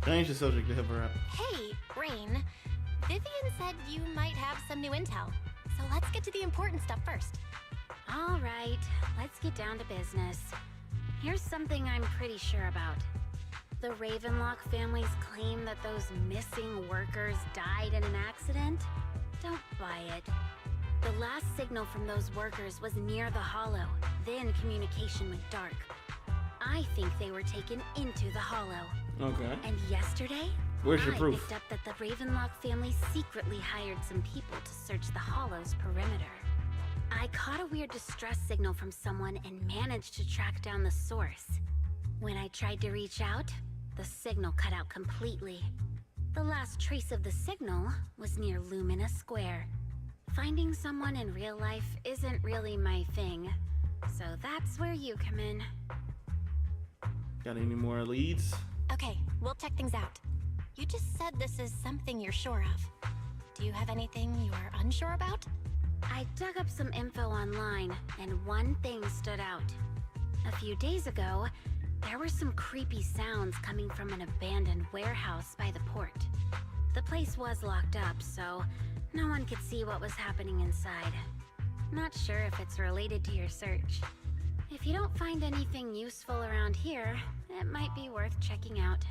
Change the subject to help her out. Hey, Rain. Vivian said you might have some new intel. So let's get to the important stuff first. All right, let's get down to business. Here's something I'm pretty sure about. The Ravenlock family's claim that those missing workers died in an accident? Don't buy it. The last signal from those workers was near the Hollow. Then communication went dark. I think they were taken into the Hollow. Okay. And yesterday, Where's your I proof? picked up that the Ravenlock family secretly hired some people to search the Hollow's perimeter. I caught a weird distress signal from someone and managed to track down the source. When I tried to reach out, the signal cut out completely. The last trace of the signal was near Lumina Square. Finding someone in real life isn't really my thing, so that's where you come in. Got any more leads? Okay, we'll check things out. You just said this is something you're sure of. Do you have anything you're unsure about? I dug up some info online, and one thing stood out. A few days ago, there were some creepy sounds coming from an abandoned warehouse by the port. The place was locked up, so no one could see what was happening inside. Not sure if it's related to your search. If you don't find anything useful around here, it might be worth checking out.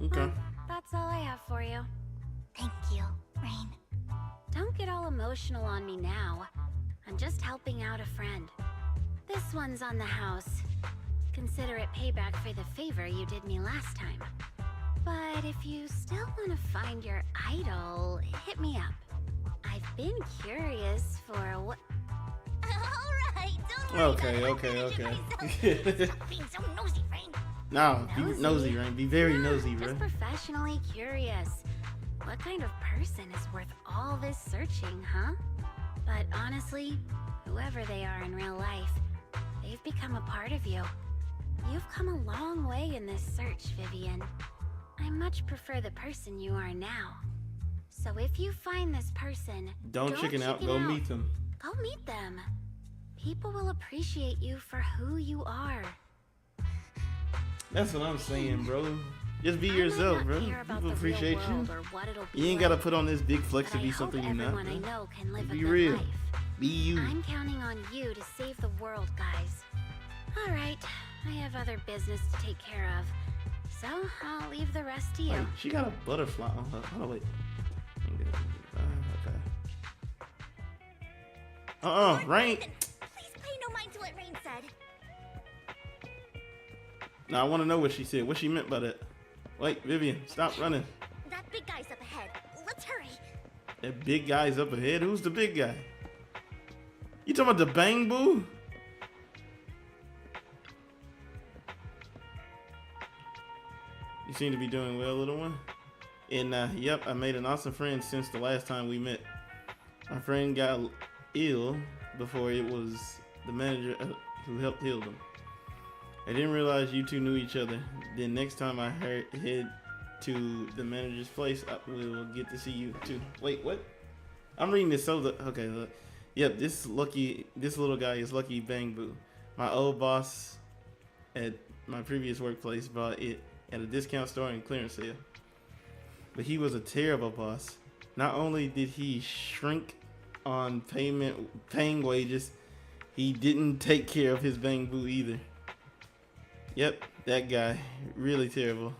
Okay. Well, that's all I have for you. Thank you, Rain. Don't get all emotional on me now. I'm just helping out a friend. This one's on the house. Consider it payback for the favor you did me last time. But if you still want to find your idol, hit me up. I've been curious for what... Alright, don't worry. Okay. Stop being so nosy, Rain. No, be nosy, Rain. Be very nosy, Just bro. professionally curious. What kind of person is worth all this searching, huh? But honestly, whoever they are in real life, they've become a part of you. You've come a long way in this search, Vivian. I much prefer the person you are now. So if you find this person, Don't chicken out. Go meet them. Go meet them. People will appreciate you for who you are. That's what I'm saying, bro. Just be yourself, bro. People appreciate you. You ain't gotta put on this big flex to be something you're not. Everyone I know can live a Be good real. life. Be you. I'm counting on you to save the world, guys. All right, I have other business to take care of, so I'll leave the rest to you. Wait, she got a butterfly on her. Oh wait. Okay. Rain. Please pay no mind to what Rain said. Now I want to know what she said. What she meant by that. Wait, Vivian, stop running. That big guy's up ahead. Let's hurry. That big guy's up ahead. Who's the big guy? You talking about the Bang Boo? You seem to be doing well, little one. And yep, I made an awesome friend since the last time we met. My friend got ill before it was the manager who helped heal them. I didn't realize you two knew each other. Then next time I head to the manager's place, I will get to see you too. Wait, what? I'm reading this so that, okay, look. Yep, this little guy is Lucky Bang Boo. My old boss at my previous workplace bought it at a discount store and clearance sale. But he was a terrible boss. Not only did he shrink on paying wages, He didn't take care of his Bang Boo either. Yep, that guy. Really terrible.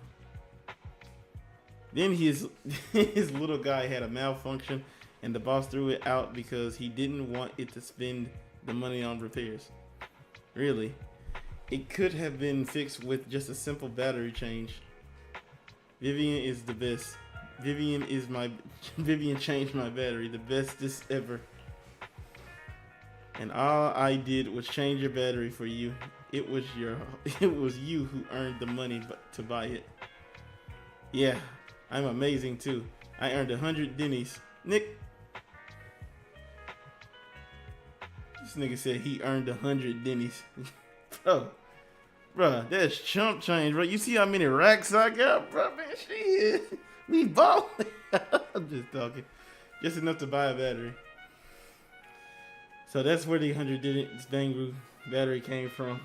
Then his little guy had a malfunction and the boss threw it out because he didn't want it to spend the money on repairs. Really. It could have been fixed with just a simple battery change. Vivian is the best. Vivian changed my battery. The bestest ever. And all I did was change your battery for you. It was you who earned the money to buy it. Yeah, I'm amazing too. I earned 100 Denny's. Nick. This nigga said he earned 100 Denny's. Bro, that's chump change, bro. You see how many racks I got, bro? Man, shit. We balling. I'm just talking. Just enough to buy a battery. So that's where the 100 Denny's Bang Boo battery came from.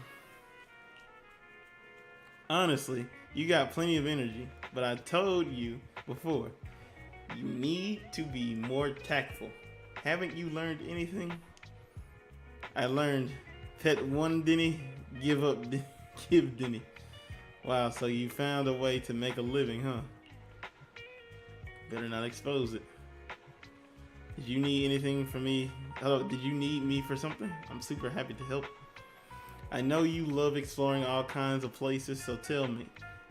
Honestly, you got plenty of energy, but I told you before, you need to be more tactful. Haven't you learned anything? I learned pet one Denny, give Denny. Wow, so you found a way to make a living, huh? Better not expose it. Did you need anything from me? Hello, did you need me for something? I'm super happy to help. I know you love exploring all kinds of places, so tell me,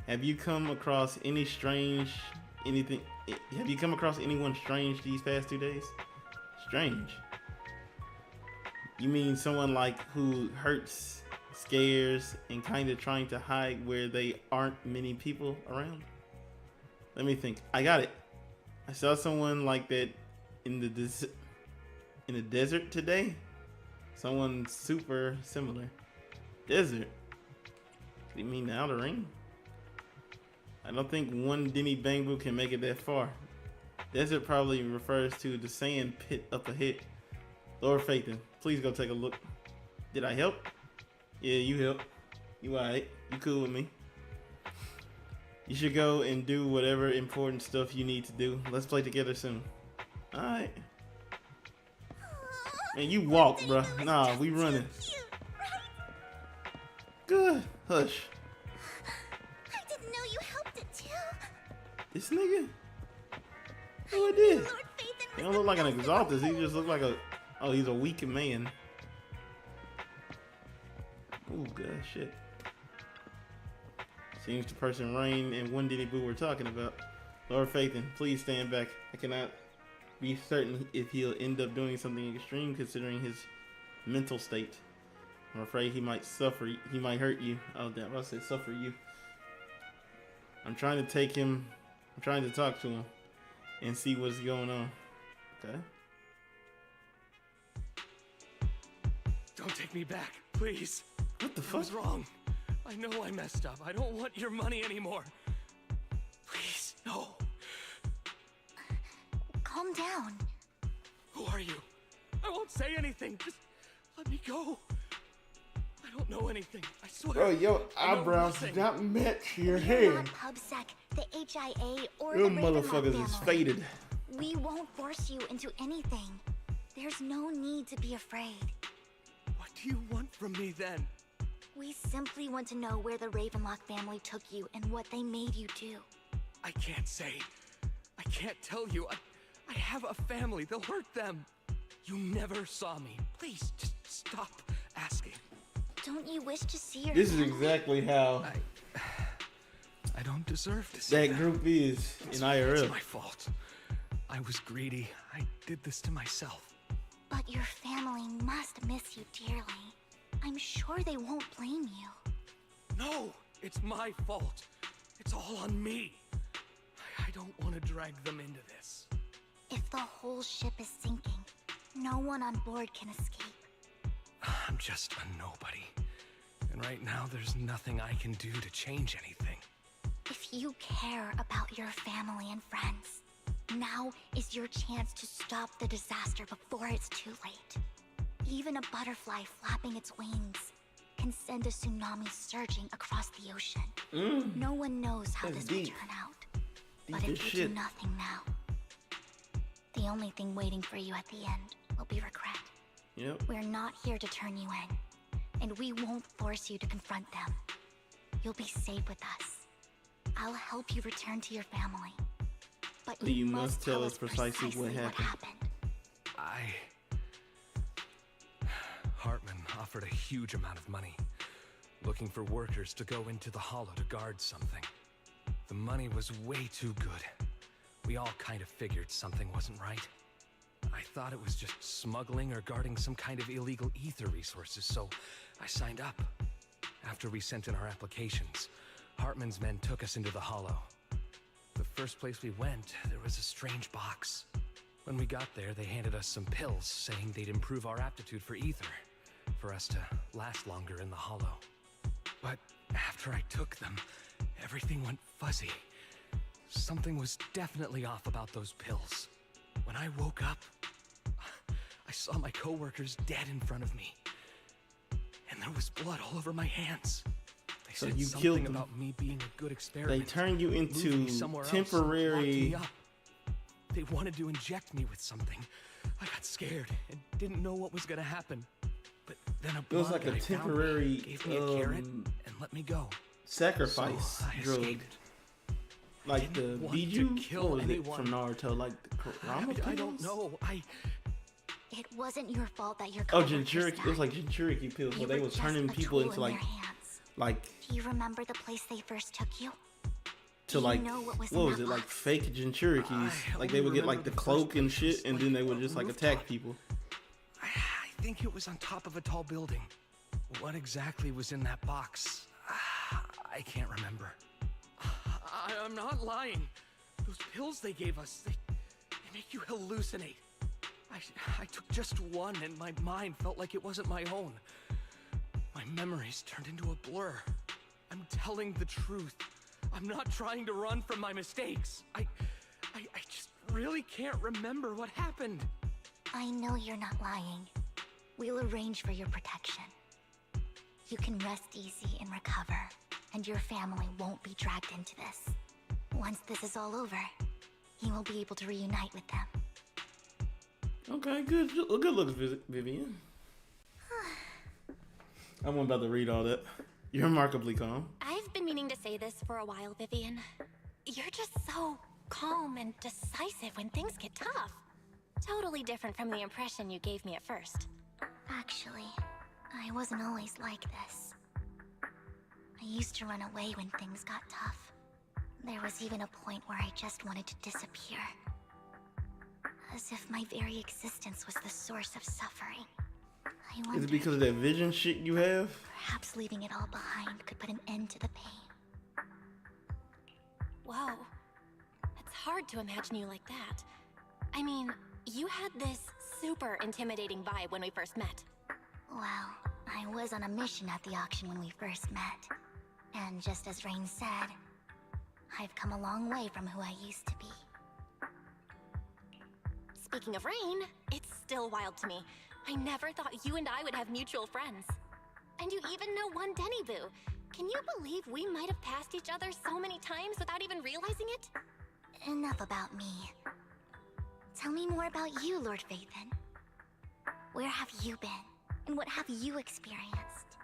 have you come across anyone strange these past 2 days? Strange? You mean someone like who hurts, scares, and kind of trying to hide where they aren't many people around? Let me think. I got it. I saw someone like that in the desert today. Someone super similar. Desert? You mean the outer ring? I don't think one Denny Bang Boo can make it that far. Desert probably refers to the sand pit up ahead. Lord Phaethon, please go take a look. Did I help? Yeah, you helped. You alright. You cool with me. You should go and do whatever important stuff you need to do. Let's play together soon. Alright. Man, you walk, bro. Nah, we running. Good. Hush. I didn't know you helped it too. This nigga? Who it is? He don't look like an exalted. He just look like a... Oh, he's a weak man. Oh, good shit. Seems the person Rain and one Denny Boo were talking about. Lord Phaethon, please stand back. I cannot be certain if he'll end up doing something extreme considering his mental state. I'm afraid he might suffer. He might hurt you. Oh damn! I said suffer you. I'm trying to take him. I'm trying to talk to him and see what's going on. Okay. Don't take me back, please. What the fuck? I was wrong. I know I messed up. I don't want your money anymore. Please, no. Calm down. Who are you? I won't say anything. Just let me go. I don't know anything. I swear. Bro, your eyebrows do not match your hair. You're not PubSec, the HIA, or Your the motherfuckers Ravenlock is family. faded. We won't force you into anything. There's no need to be afraid. What do you want from me then? We simply want to know where the Ravenlock family took you and what they made you do. I can't say. I can't tell you. I have a family. They'll hurt them. You never saw me. Please, just stop asking. Don't you wish to see your This is family? exactly how I don't deserve to see that group is in IRL. It's my fault. I was greedy. I did this to myself. But your family must miss you dearly. I'm sure they won't blame you. No, it's my fault. It's all on me. I don't want to drag them into this. If the whole ship is sinking, no one on board can escape. I'm just a nobody. And right now, there's nothing I can do to change anything. If you care about your family and friends, now is your chance to stop the disaster before it's too late. Even a butterfly flapping its wings can send a tsunami surging across the ocean. No one knows how That's this will deep. turn out, but it Deep as will shit. do nothing now. The only thing waiting for you at the end will be regret. Yep. We're not here to turn you in, and we won't force you to confront them. You'll be safe with us. I'll help you return to your family. But you must tell us precisely what happened. Hartman offered a huge amount of money, looking for workers to go into the hollow to guard something. The money was way too good. We all kind of figured something wasn't right. I thought it was just smuggling or guarding some kind of illegal ether resources, so I signed up. After we sent in our applications, Hartman's men took us into the hollow. The first place we went, there was a strange box. When we got there, they handed us some pills, saying they'd improve our aptitude for ether, for us to last longer in the hollow. But after I took them, everything went fuzzy. Something was definitely off about those pills. When I woke up, I saw my coworkers dead in front of me. And there was blood all over my hands. They So said you something killed them. about me being a good experiment. They turned you moved into me somewhere else and temporary. locked me up. They wanted to inject me with something. I got scared and didn't know what was gonna happen. But then a It was blonde like a guy found me, temporary gave me a carrot and let me go. sacrifice So I drug. escaped. Like the Didn't want to Biju? kill What was it anyone. from Naruto? Like the Kurama I don't pills? know. It wasn't your fault that your Oh, coworkers Jinchuriki. It was died. like Jinchuriki pills You where they were was just turning a people tool into in like, their hands. like Do you remember the place they first took you? to Do you like know what was what in was that it like box? fake Jinchurikis? Like they would get like the cloak and shit, and then they would just like attack people. I think it was on top of a tall building. What exactly was in that box? I can't remember. I'm not lying. Those pills they gave us, they make you hallucinate. I took just one and my mind felt like it wasn't my own. My memories turned into a blur. I'm telling the truth. I'm not trying to run from my mistakes. I just really can't remember what happened. I know you're not lying. We'll arrange for your protection. You can rest easy and recover, and your family won't be dragged into this. Once this is all over, you will be able to reunite with them. Okay, good look, Vivian. I'm about to read all that. You're remarkably calm. I've been meaning to say this for a while, Vivian. You're just so calm and decisive when things get tough. Totally different from the impression you gave me at first. Actually, I wasn't always like this. I used to run away when things got tough. There was even a point where I just wanted to disappear. As if my very existence was the source of suffering. I Is wondered, it because of that vision shit you have? perhaps leaving it all behind could put an end to the pain. Whoa. It's hard to imagine you like that. I mean, you had this super intimidating vibe when we first met. Well, I was on a mission at the auction when we first met. And just as Rain said, I've come a long way from who I used to be. Speaking of Rain, it's still wild to me. I never thought you and I would have mutual friends. And you even know one Denny Boo. Can you believe we might have passed each other so many times without even realizing it? Enough about me. Tell me more about you, Lord Phaethon. Where have you been? And what have you experienced?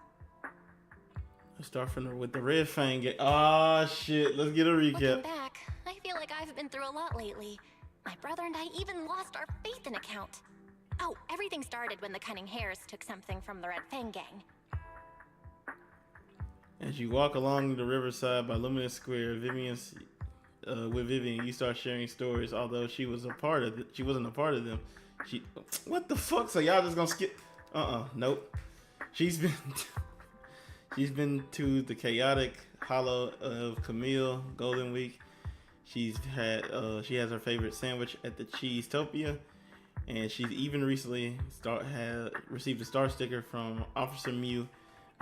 Let's start with the Red Fang. Ah, shit. Let's get a recap. Looking back, I feel like I've been through a lot lately. My brother and I even lost our Phaethon account. Oh, everything started when the Cunning Hares took something from the Red Fang gang. As you walk along the riverside by Luminous Square, with Vivian, you start sharing stories. Although she wasn't a part of them. What the fuck? So y'all just gonna skip? Nope. She's been to the chaotic hollow of Camille Golden Week. She has her favorite sandwich at the Cheesetopia, and she's even recently received a star sticker from Officer Mew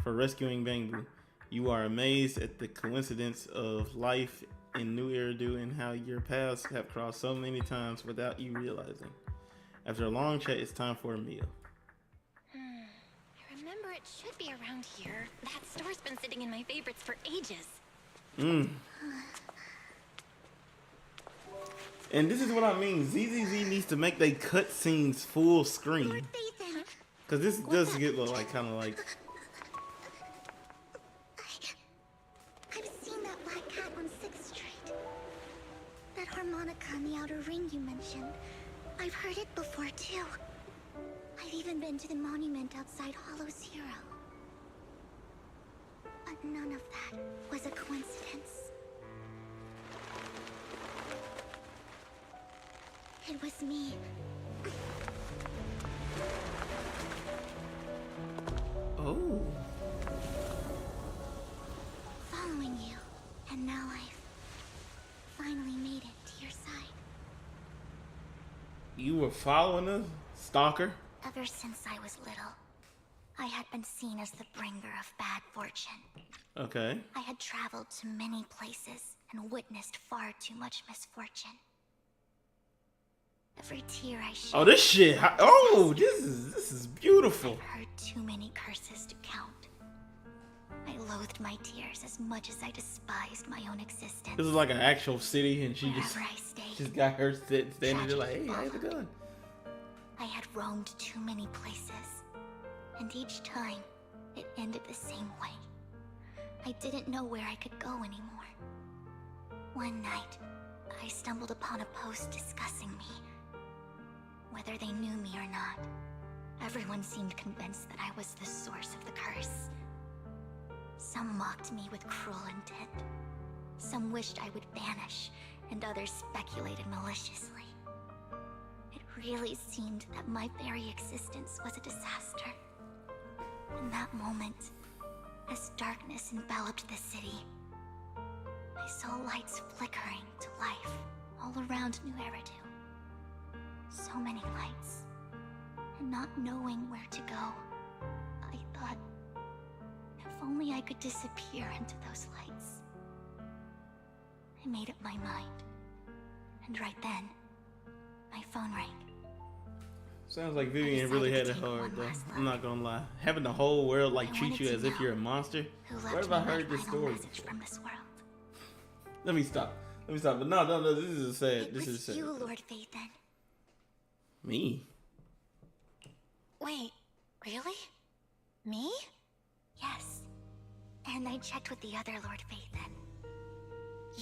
for rescuing Bangbu. You are amazed at the coincidence of life in New Eridu and how your paths have crossed so many times without you realizing. After a long chat, it's time for a meal. I remember it should be around here. That store's been sitting in my favorites for ages. And this is what I mean. ZZZ needs to make their cutscenes full screen. Cause this does get like kind of like. I've seen that black cat on 6th Street. That harmonica in the outer ring you mentioned. I've heard it before too. I've even been to the monument outside Hollow's Hero. But none of that was a coincidence. It was me. Oh. Following you, and now I've finally made it to your side. You were following us, stalker? Ever since I was little, I had been seen as the bringer of bad fortune. Okay. I had traveled to many places and witnessed far too much misfortune. Every tear I shed. Oh, this shit. Oh, this is beautiful. I've heard too many curses to count. I loathed my tears as much as I despised my own existence. This is like an actual city, and she Wherever just got her standing there like, hey, I have a gun. I had roamed too many places, and each time it ended the same way. I didn't know where I could go anymore. One night, I stumbled upon a post discussing me. Whether they knew me or not, everyone seemed convinced that I was the source of the curse. Some mocked me with cruel intent. Some wished I would vanish, and others speculated maliciously. It really seemed that my very existence was a disaster. In that moment, as darkness enveloped the city, I saw lights flickering to life all around New Eridu. So many lights, and not knowing where to go, I thought, if only I could disappear into those lights. I made up my mind, and right then, my phone rang. Sounds like Vivian really had it hard, though. I'm not gonna lie. Having the whole world like treat you as if you're a monster. Where have I heard this story before? Let me stop. But no. This is sad. This is sad. You, Lord Vathan. Me? Wait, really? Me? Yes. And I checked with the other Lord Vathan.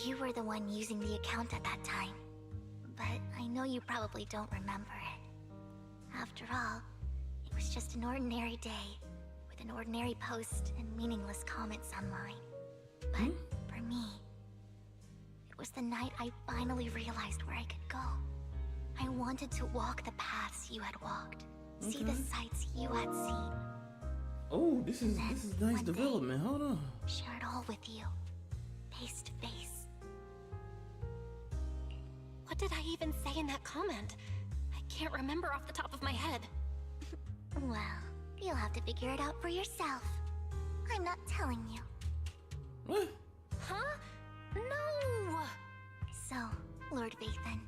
You were the one using the account at that time. But I know you probably don't remember it. After all, it was just an ordinary day, with an ordinary post and meaningless comments online. But for me, it was the night I finally realized where I could go. I wanted to walk the paths you had walked, see the sights you had seen. Oh, this is nice development. Hold on. Share it all with you, face to face. What did I even say in that comment? I can't remember off the top of my head. Well, you'll have to figure it out for yourself. I'm not telling you. What? Huh? No! So, Lord Vathan,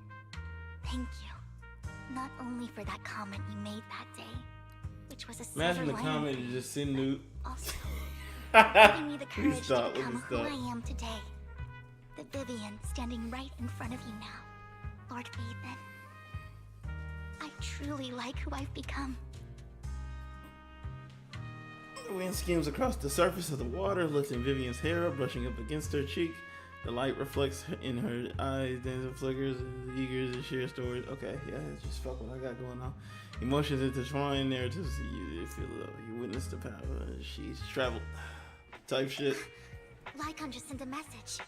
thank you. Not only for that comment you made that day, which was a imagine the comment is just sitting nude. Also, giving me the courage to become who I am today. The Vivian standing right in front of you now, Lord Vathan. I truly like who I've become. The wind skims across the surface of the water, lifting Vivian's hair up, brushing up against her cheek. The light reflects in her eyes, dancing flickers, eager to share stories. Okay, yeah, it's just fuck what I got going on. Emotions intertwine narratives. You feel love. You witness the power. She's traveled. Type shit. Lycon just sent a message.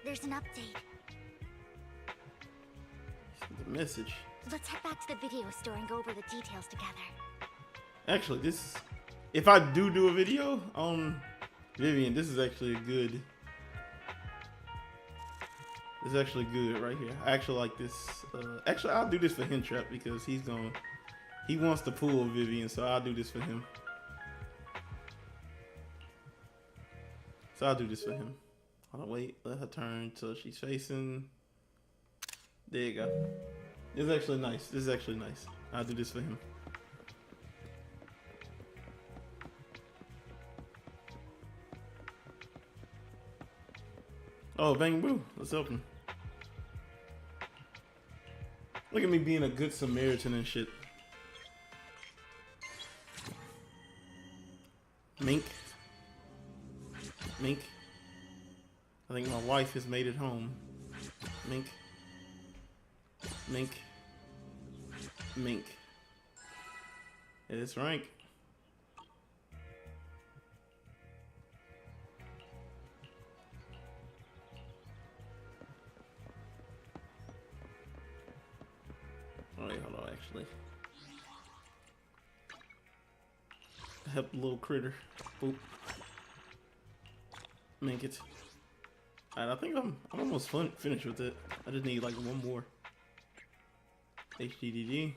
There's an update. The message. Let's head back to the video store and go over the details together. Actually, this, if I do a video on Vivian, this is actually a good. This is actually good right here. I actually like this. Actually, I'll do this for Hintrap because he wants to pull Vivian, so I'll do this for him. So I'll do this for him. Hold on, wait. Let her turn till she's facing. There you go. This is actually nice. This is actually nice. I'll do this for him. Oh, bang boo. Let's help him. Look at me being a good Samaritan and shit. Mink. Mink. I think my wife has made it home. Mink. Mink. Mink. It is rank. Oh wait, hold on, actually. Help the little critter. Boop. Make it. Alright, I think I'm almost finished with it. I just need like one more. HDDD.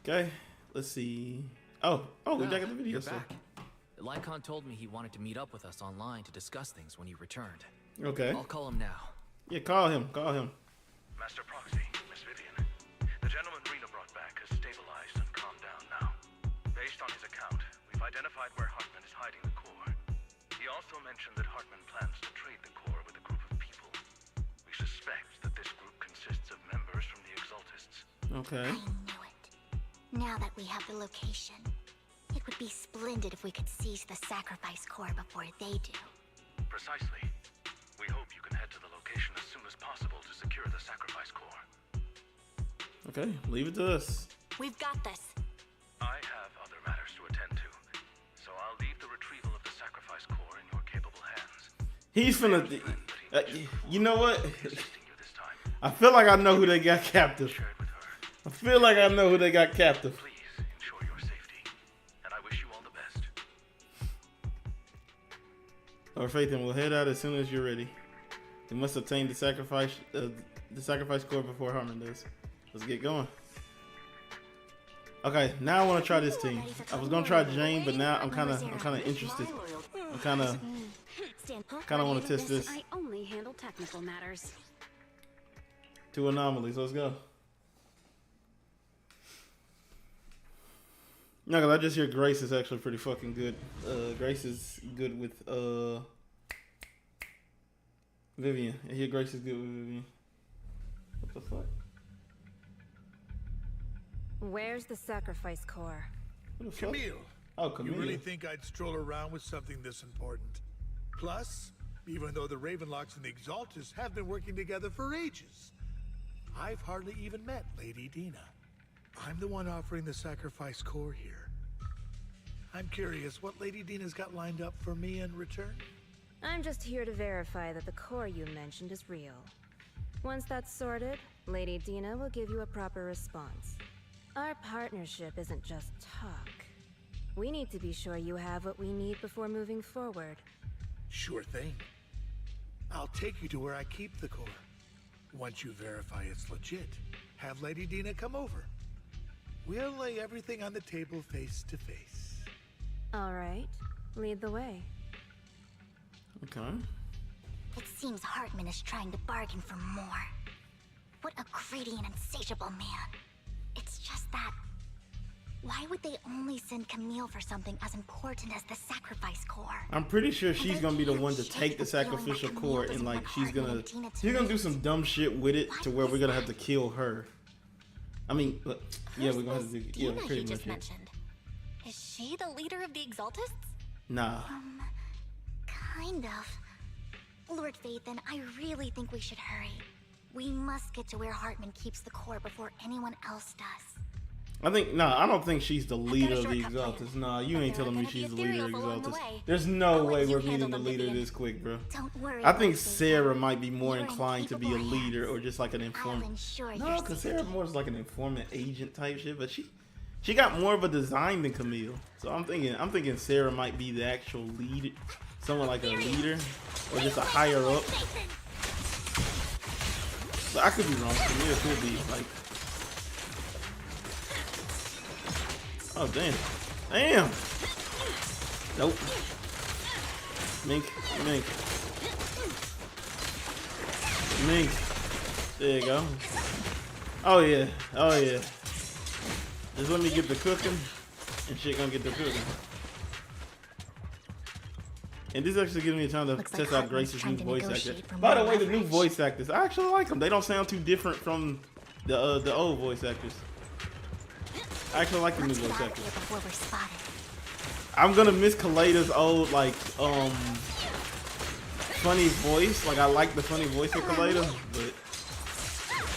Okay, let's see. Oh, we're back at the video. You're back. Lycon told me he wanted to meet up with us online to discuss things when he returned. Okay. I'll call him now. Yeah, call him. Call him. Master Proxy, Miss Vivian. The gentleman Rena brought back has stabilized and calmed down now. Based on his account, we've identified where Hartman is hiding the core. He also mentioned that Hartman plans to trade the core with a group of people. We suspect that this group consists of members from the Exaltists. Okay. I knew it. Now that we have the location, it would be splendid if we could seize the sacrifice core before they do. Precisely. We hope you can head to the location as soon as possible to secure the sacrifice core. Okay, leave it to us. We've got this. I have other matters to attend to, so I'll leave the retrieval of the sacrifice core in your capable hands. He's finna. You know what? I feel like I know who they got captive. I feel like I know who they got captive. Please ensure your safety, and I wish you all the best. Our faith, and we'll head out as soon as you're ready. We must obtain the sacrifice core before Hartman does. Let's get going. Okay, now I want to try this team. I was gonna try Jane, but now I'm kind of interested. I'm kind of want to test this. I only handle technical matters. 2 anomalies. Let's go. No, cause I just hear Grace is actually pretty fucking good. Grace is good with Vivian. I hear Grace is good with Vivian. What the fuck? Where's the sacrifice core? What the fuck? Camille. Oh, Camille. You really think I'd stroll around with something this important? Plus, even though the Ravenlocks and the Exaltists have been working together for ages, I've hardly even met Lady Dina. I'm the one offering the sacrifice core here. I'm curious what Lady Dina's got lined up for me in return? I'm just here to verify that the core you mentioned is real. Once that's sorted, Lady Dina will give you a proper response. Our partnership isn't just talk. We need to be sure you have what we need before moving forward. Sure thing. I'll take you to where I keep the core. Once you verify it's legit, have Lady Dina come over. We'll lay everything on the table face to face. All right, lead the way. Okay. It seems Hartman is trying to bargain for more. What a greedy and insatiable man. It's just that... Why would they only send Camille for something as important as the sacrifice core? I'm pretty sure she's gonna be the one to take the sacrificial core and like she's gonna do some dumb shit with it to where we're gonna have to kill her. I mean, yeah, we're gonna have to do Dina pretty he just much. mentioned. Is she the leader of the Exaltists? Nah. Kind of. Lord Phaethon, I really think we should hurry. We must get to where Hartman keeps the core before anyone else does. I don't think she's the leader of the Exaltists. Nah, you ain't telling me she's the leader of the Exaltists. There's no way we're meeting the leader this quick, bro. Don't worry. I think Sarah might be more inclined to be a leader or just like an informant. No, because Sarah more is like an informant agent type shit, but she got more of a design than Camille. So I'm thinking Sarah might be the actual leader, someone like a leader or just a higher up. But I could be wrong. Camille could be like. Oh damn! Damn! Nope. Mink. There you go. Oh yeah. Just let me get the cooking, and shit gonna get the cooking. And this actually gives me a time to test out Grace's new voice actor. By the way, the new voice actors, I actually like them. They don't sound too different from the old voice actors. I actually like the new Let's voice get out of actor. here before we're spotted. I'm gonna miss Kaleda's old like funny voice. Like I like the funny voice of Kaleda, but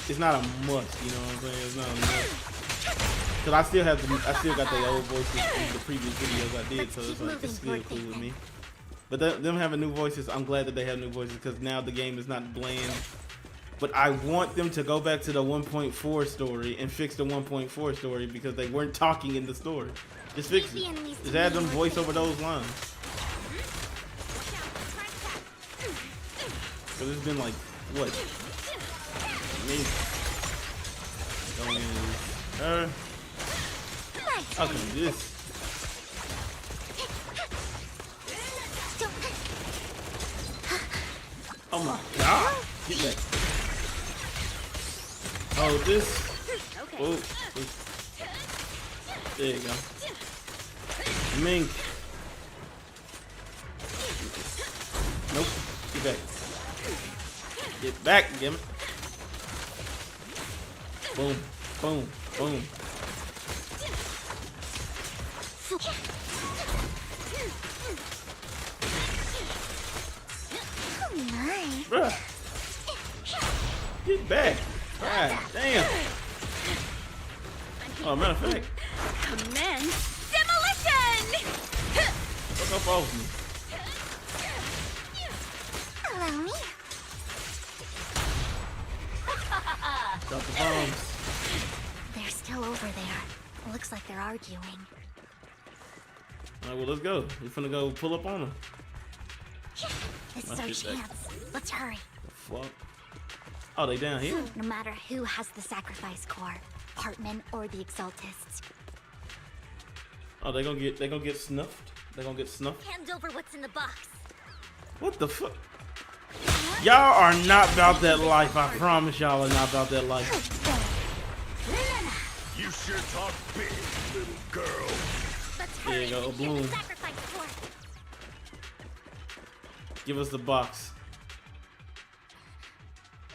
it's not a must. You know what I'm saying? It's not a must. Cause I still got the old voices from the previous videos I did, so it's like it's still cool with me. But them having new voices, I'm glad that they have new voices because now the game is not bland. But I want them to go back to the 1.4 story and fix the 1.4 story because they weren't talking in the story. Just fix it. Just add them voice over those lines. Cause it's been like what? Me. Going in her. Okay, this. Oh my god! Get back. Oh, this. Oh, there you go. Mink. Nope. Get back. Get back, damn it. Boom, boom, boom. Bruh. Get back. God damn. Oh, matter of fact. Commence demolition! Fuck up off me. Allow me. Drop the bombs. They're still over there. Looks like they're arguing. Alright, well, let's go. We're finna go pull up on them. This is our chance. Let's hurry. Fuck. Oh, they down here? No matter who has the sacrifice core, Hartman or the Exaltists. Oh, they gonna get snuffed. They gonna get snuffed. Hand over what's in the box. What the fuck? Y'all are not about that life. I promise y'all are not about that life. You sure talk big, little girl. There you go, Bloom. Give us the box.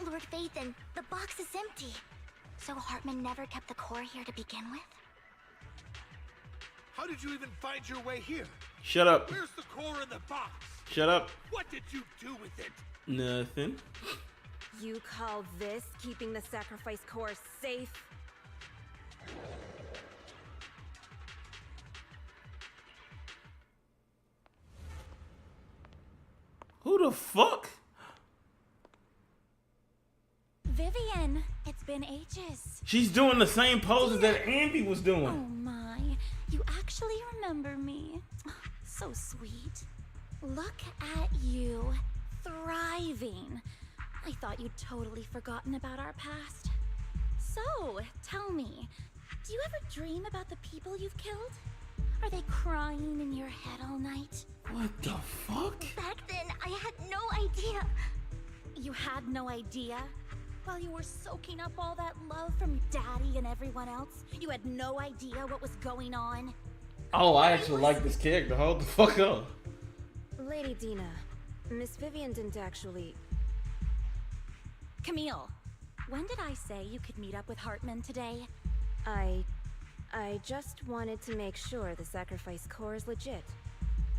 Lord Phaethon, the box is empty. So Hartman never kept the core here to begin with? How did you even find your way here? Shut up. Where's the core in the box? Shut up. What did you do with it? Nothing. You call this keeping the sacrifice core safe? Who the fuck? Vivian, it's been ages. She's doing the same poses that Andy was doing. Oh my, you actually remember me. So sweet. Look at you, thriving. I thought you'd totally forgotten about our past. So, tell me, do you ever dream about the people you've killed? Are they crying in your head all night? What the fuck? Back then, I had no idea. You had no idea? While you were soaking up all that love from Daddy and everyone else, you had no idea what was going on? Oh, I actually like this character. Hold the fuck up. Lady Dina, Miss Vivian didn't actually... Camille, when did I say you could meet up with Hartman today? I just wanted to make sure the sacrifice core is legit.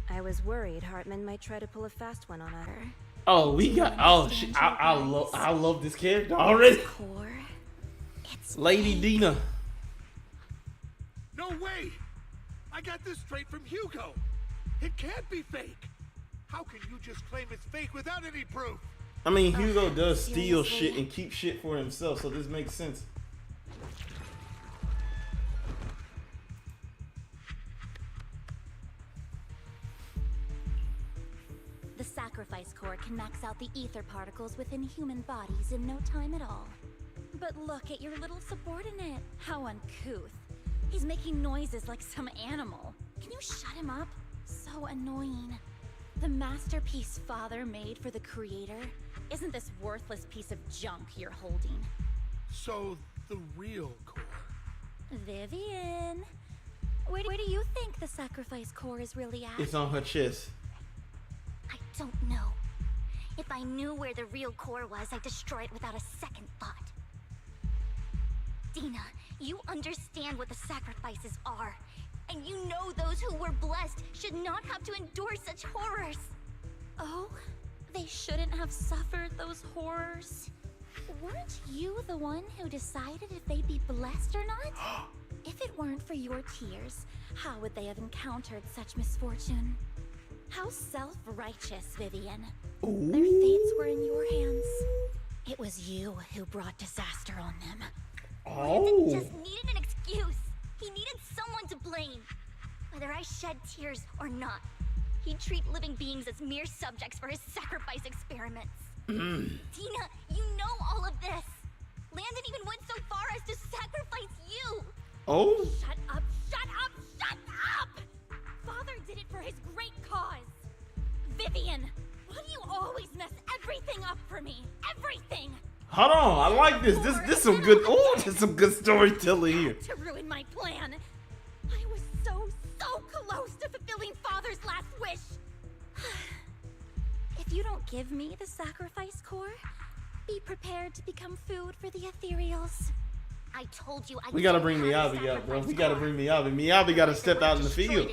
I was worried Hartman might try to pull a fast one on her. Oh, we got. Oh, shit. I love this character already. Core, it's Lady Dina. No way! I got this straight from Hugo. It can't be fake. How can you just claim it's fake without any proof? I mean, Hugo does steal shit and keep shit for himself, so this makes sense. The sacrifice core can max out the ether particles within human bodies in no time at all. But look at your little subordinate. How uncouth. He's making noises like some animal. Can you shut him up? So annoying. The masterpiece Father made for the Creator isn't this worthless piece of junk you're holding. So, the real core. Vivian, where do you think the sacrifice core is really at? It's on her chest. I don't know. If I knew where the real core was, I'd destroy it without a second thought. Dina, You understand what the sacrifices are. And you know those who were blessed should not have to endure such horrors. Oh? They shouldn't have suffered those horrors? Weren't you the one who decided if they'd be blessed or not? If it weren't for your tears, how would they have encountered such misfortune? How self-righteous, Vivian. Ooh. Their fates were in your hands. It was you who brought disaster on them. Brandon just needed an excuse. He needed someone to blame. Whether I shed tears or not, he'd treat living beings as mere subjects for his sacrifice experiments. Dina, you know all of this. Landon even went so far as to sacrifice you. Oh? Shut up, shut up, shut up! Father did it for his great cause. Vivian, why do you always mess everything up for me? Everything! Hold on, I like this. This some good. Oh, this some good storytelling here. To ruin my plan. I was so close to fulfilling Father's last wish. If you don't give me the sacrifice core, be prepared to become food for the ethereals. I told you I We gotta bring Miyabi out, bro. We gotta bring Miyabi. Miyabi gotta step out in the field.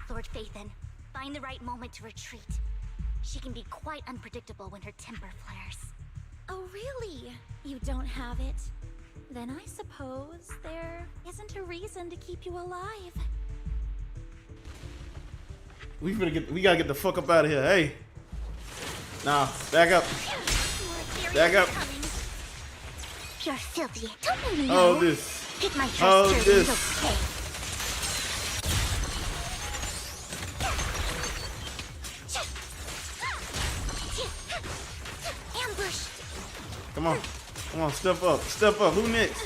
Lord Phaethon, find the right moment to retreat. She can be quite unpredictable when her temper flares. Oh, really? You don't have it? Then I suppose there isn't a reason to keep you alive. We gotta get the fuck up out of here. Hey. Nah, back up. Back up. You're filthy. Don't make me know. Oh, this. Pick my trust Oh, here, this. okay. Ambush. Come on. Come on, step up. Step up. Who next?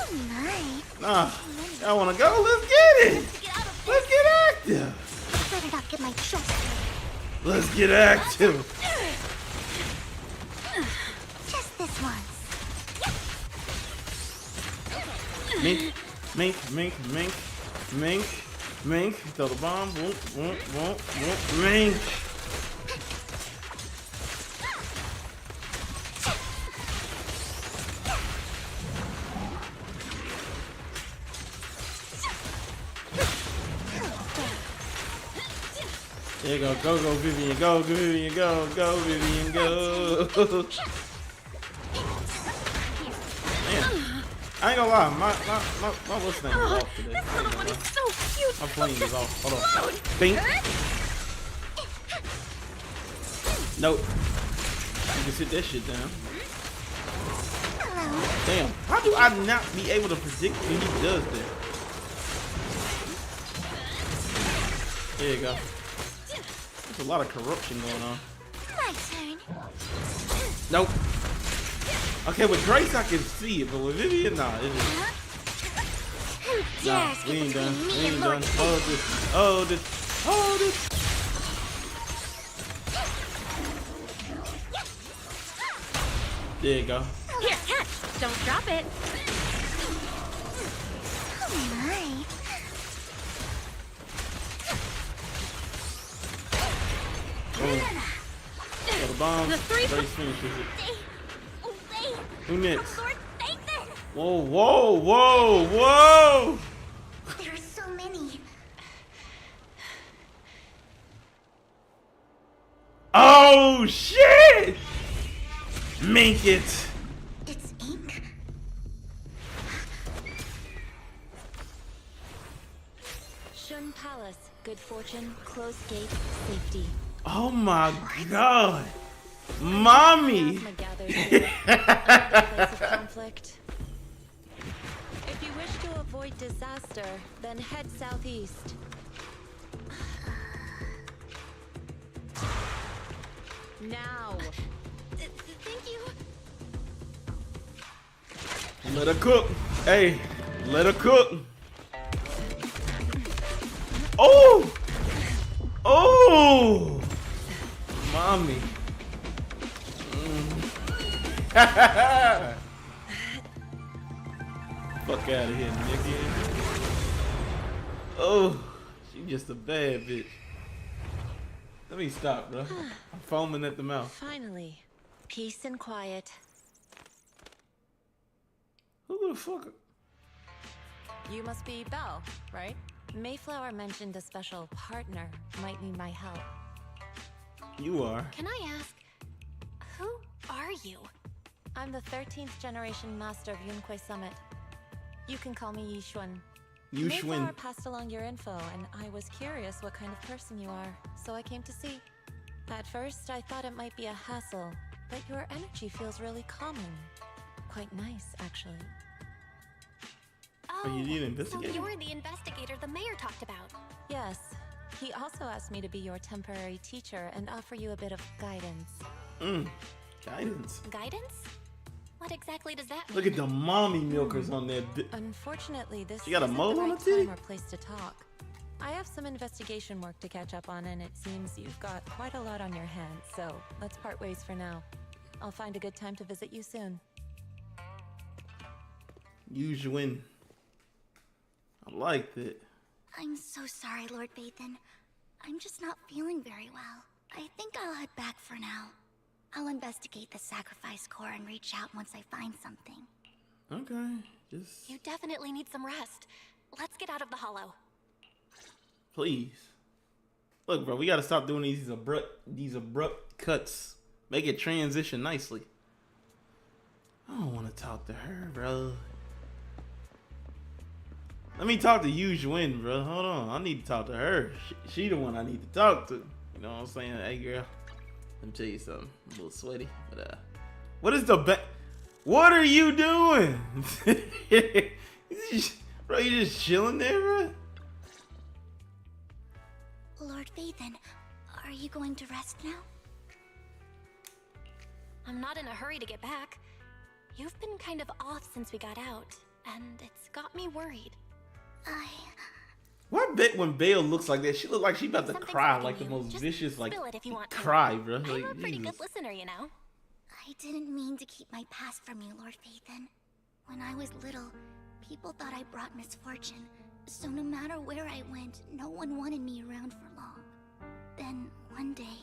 Oh my. Nah. Y'all wanna go? Let's get it. Let's get active. Better not get my trust here. Let's get active. Just this once. Mink, mink, mink, mink, mink, mink. Throw the bomb. Whoop, whoop, whoop, whoop. Mink. There you go. Go, go, Vivian. Go, Vivian. Go, go, Vivian. Go. Man, I ain't gonna lie. My what's name is off today. This little one is so cute. My plane is off. Hold on. Bink. Nope. You can sit that shit down. Damn. How do I not be able to predict when he does that? There you go. There's a lot of corruption going on. My turn. Nope. Okay, with Grace I can see it, but with Vivian, nah, it is. Nah, we ain't done. We ain't done. Hold this. Hold this. Hold this. There you go. Here, catch. Don't drop it. Oh my. Boom. Got a bomb. The three Grace finishes it. Obey. Who next? Lord Phaethon. Whoa, whoa, whoa, whoa! There are so many. Oh shit! Mink it. It's ink. Shun Palace. Good fortune. Closed gate. Safety. Oh my god. Mommy! Plasma gathered here. Another place of conflict. If you wish to avoid disaster, then head southeast. Now. Thank you. Let her cook. Hey, let her cook. Oh! Oh! Mommy. Fuck out of here, nigga. Oh, she just a bad bitch. Let me stop, bro. I'm foaming at the mouth. Finally, peace and quiet. Who the fuck? You must be Belle, right? Mayflower mentioned a special partner might need my help. You are. Can I ask, who are you? I'm the 13th generation master of Yunquei Summit. You can call me Yixuan. Mayflower passed along your info, and I was curious what kind of person you are, so I came to see. At first, I thought it might be a hassle, but your energy feels really calming. Quite nice, actually. Oh, you need an investigator? So you're the investigator the mayor talked about. Yes. He also asked me to be your temporary teacher and offer you a bit of guidance. Guidance? Guidance? What exactly does that mean? Look at the mommy milkers on that. Unfortunately, this you got a isn't mole the on right the titty? time or place to talk. I have some investigation work to catch up on, and it seems you've got quite a lot on your hands, so let's part ways for now. I'll find a good time to visit you soon. Yixuan. I like that. I'm so sorry, Lord Vathan. I'm just not feeling very well. I think I'll head back for now. I'll investigate the sacrifice core and reach out once I find something. Okay, just... You definitely need some rest. Let's get out of the hollow. Please. Look, bro, we gotta stop doing these abrupt cuts. Make it transition nicely. I don't want to talk to her, bro. Let me talk to Yixuan, bro. Hold on, I need to talk to her. She the one I need to talk to. You know what I'm saying? Hey, girl. Let me tell you something. I'm a little sweaty, but what is the what are you doing? Bro, you just chilling there, bro? Lord Vathan, are you going to rest now? I'm not in a hurry to get back. You've been kind of off since we got out, and it's got me worried. Why bet when Belle looks like that, she look like she about to cry, like the most vicious, like, cry, bro. I'm like, a pretty Jesus. good listener, you know. I didn't mean to keep my past from you, Lord Vathan. When I was little, people thought I brought misfortune, so no matter where I went, no one wanted me around for long. Then, one day,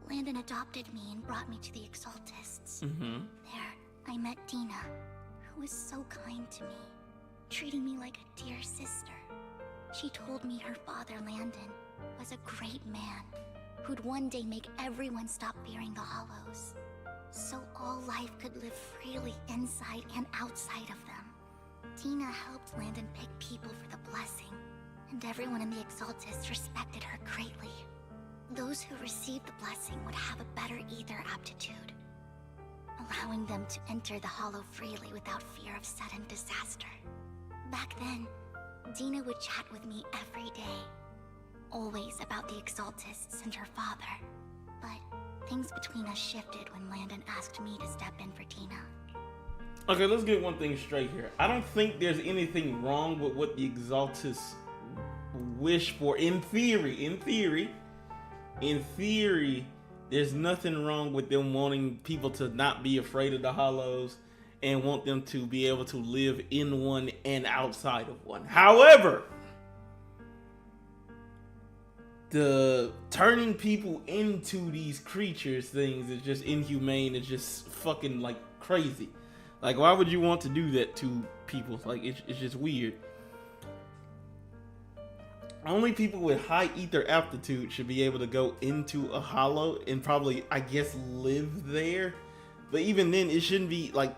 Landon adopted me and brought me to the Exaltists. There, I met Dina, who was so kind to me, treating me like a dear sister. She told me her father, Landon, was a great man who'd one day make everyone stop fearing the Hollows, so all life could live freely inside and outside of them. Dina helped Landon pick people for the blessing, and everyone in the Exaltists respected her greatly. Those who received the blessing would have a better ether aptitude, allowing them to enter the Hollow freely without fear of sudden disaster. Back then, Dina would chat with me every day, always about the Exaltists and her father. But things between us shifted when Landon asked me to step in for Dina. Okay, let's get one thing straight here. I don't think there's anything wrong with what the Exaltists wish for in theory. In theory, there's nothing wrong with them wanting people to not be afraid of the Hollows and want them to be able to live in one and outside of one. However, the turning people into these creatures things is just inhumane. It's just fucking like crazy. Like, why would you want to do that to people? Like, it's just weird. Only people with high ether aptitude should be able to go into a hollow and probably, I guess, live there. But even then, it shouldn't be like...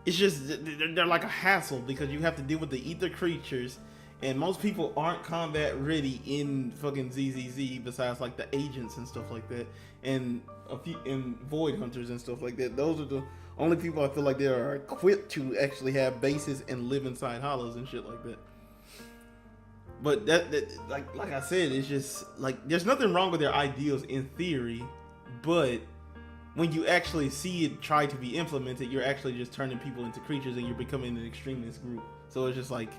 It's just, they're like a hassle because you have to deal with the ether creatures. And most people aren't combat ready in fucking ZZZ besides like the agents and stuff like that. And a few and void hunters and stuff like that. Those are the only people I feel like they are equipped to actually have bases and live inside hollows and shit like that. But that like I said, it's just like there's nothing wrong with their ideals in theory, but when you actually see it try to be implemented, you're actually just turning people into creatures and you're becoming an extremist group. So it's just like,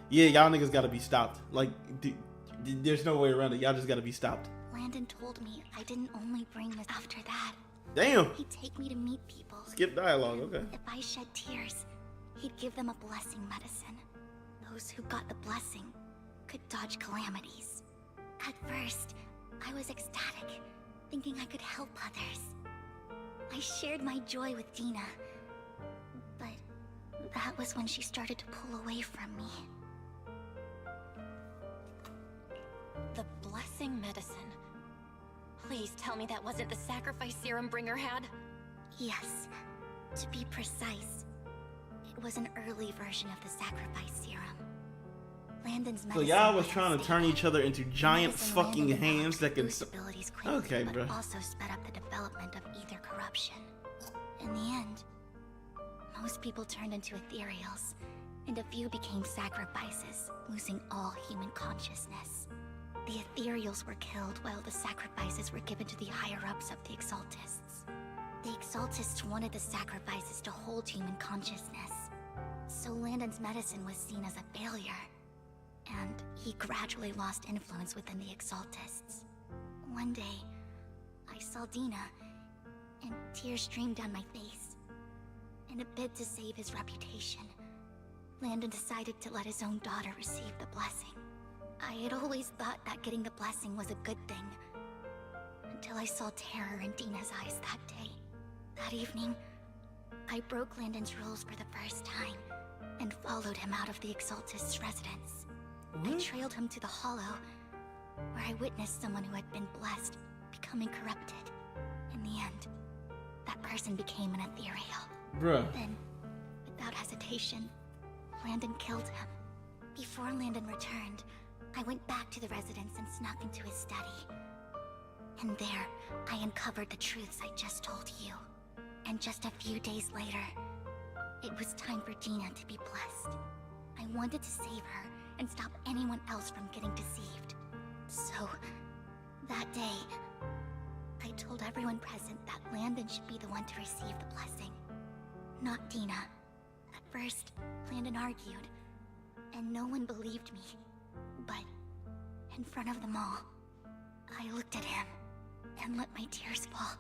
yeah, y'all niggas gotta be stopped. Like, there's no way around it. Y'all just gotta be stopped. Landon told me I didn't only bring this after that. Damn. He'd take me to meet people. Skip dialogue, okay. If I shed tears, he'd give them a blessing medicine. Those who got the blessing could dodge calamities. At first, I was ecstatic, thinking I could help others. I shared my joy with Dina, but that was when she started to pull away from me. The blessing medicine. Please tell me that wasn't the sacrifice serum Bringer had? Yes. To be precise, it was an early version of the sacrifice serum. Landon's medicine. So y'all was trying to turn each other into giant fucking hands that can. Abilities quickly, Okay, bro. but also sped up the development of ether corruption. In the end, most people turned into ethereals, and a few became sacrifices, losing all human consciousness. The ethereals were killed while the sacrifices were given to the higher-ups of the Exaltists. The Exaltists wanted the sacrifices to hold human consciousness, so Landon's medicine was seen as a failure, and he gradually lost influence within the Exaltists. One day, I saw Dina, and tears streamed down my face. In a bid to save his reputation, Landon decided to let his own daughter receive the blessing. I had always thought that getting the blessing was a good thing, until I saw terror in Dina's eyes that day. That evening, I broke Landon's rules for the first time, and followed him out of the Exaltist's residence. I trailed him to the Hollow, where I witnessed someone who had been blessed becoming corrupted. In the end, that person became an ethereal. Bruh. Then, without hesitation, Landon killed him. Before Landon returned, I went back to the residence and snuck into his study. And there, I uncovered the truths I just told you. And just a few days later, it was time for Dina to be blessed. I wanted to save her and stop anyone else from getting deceived. So, that day, I told everyone present that Landon should be the one to receive the blessing, not Dina. At first, Landon argued, and no one believed me. But, in front of them all, I looked at him and let my tears fall.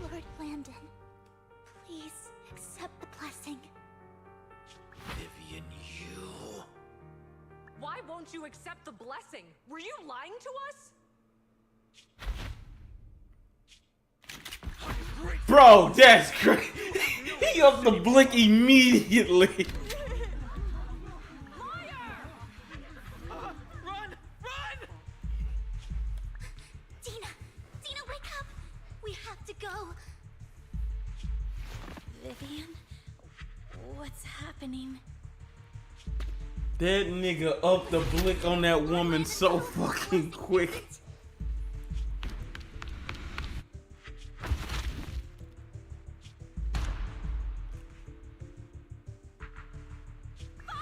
Lord Landon, please accept the blessing. Vivian, you... Why won't you accept the blessing? Were you lying to us? Bro, that's crazy. He up the blick immediately. Run! Run! Dina, wake up! We have to go. Vivian, what's happening? That nigga up the blick on that woman so fucking quick.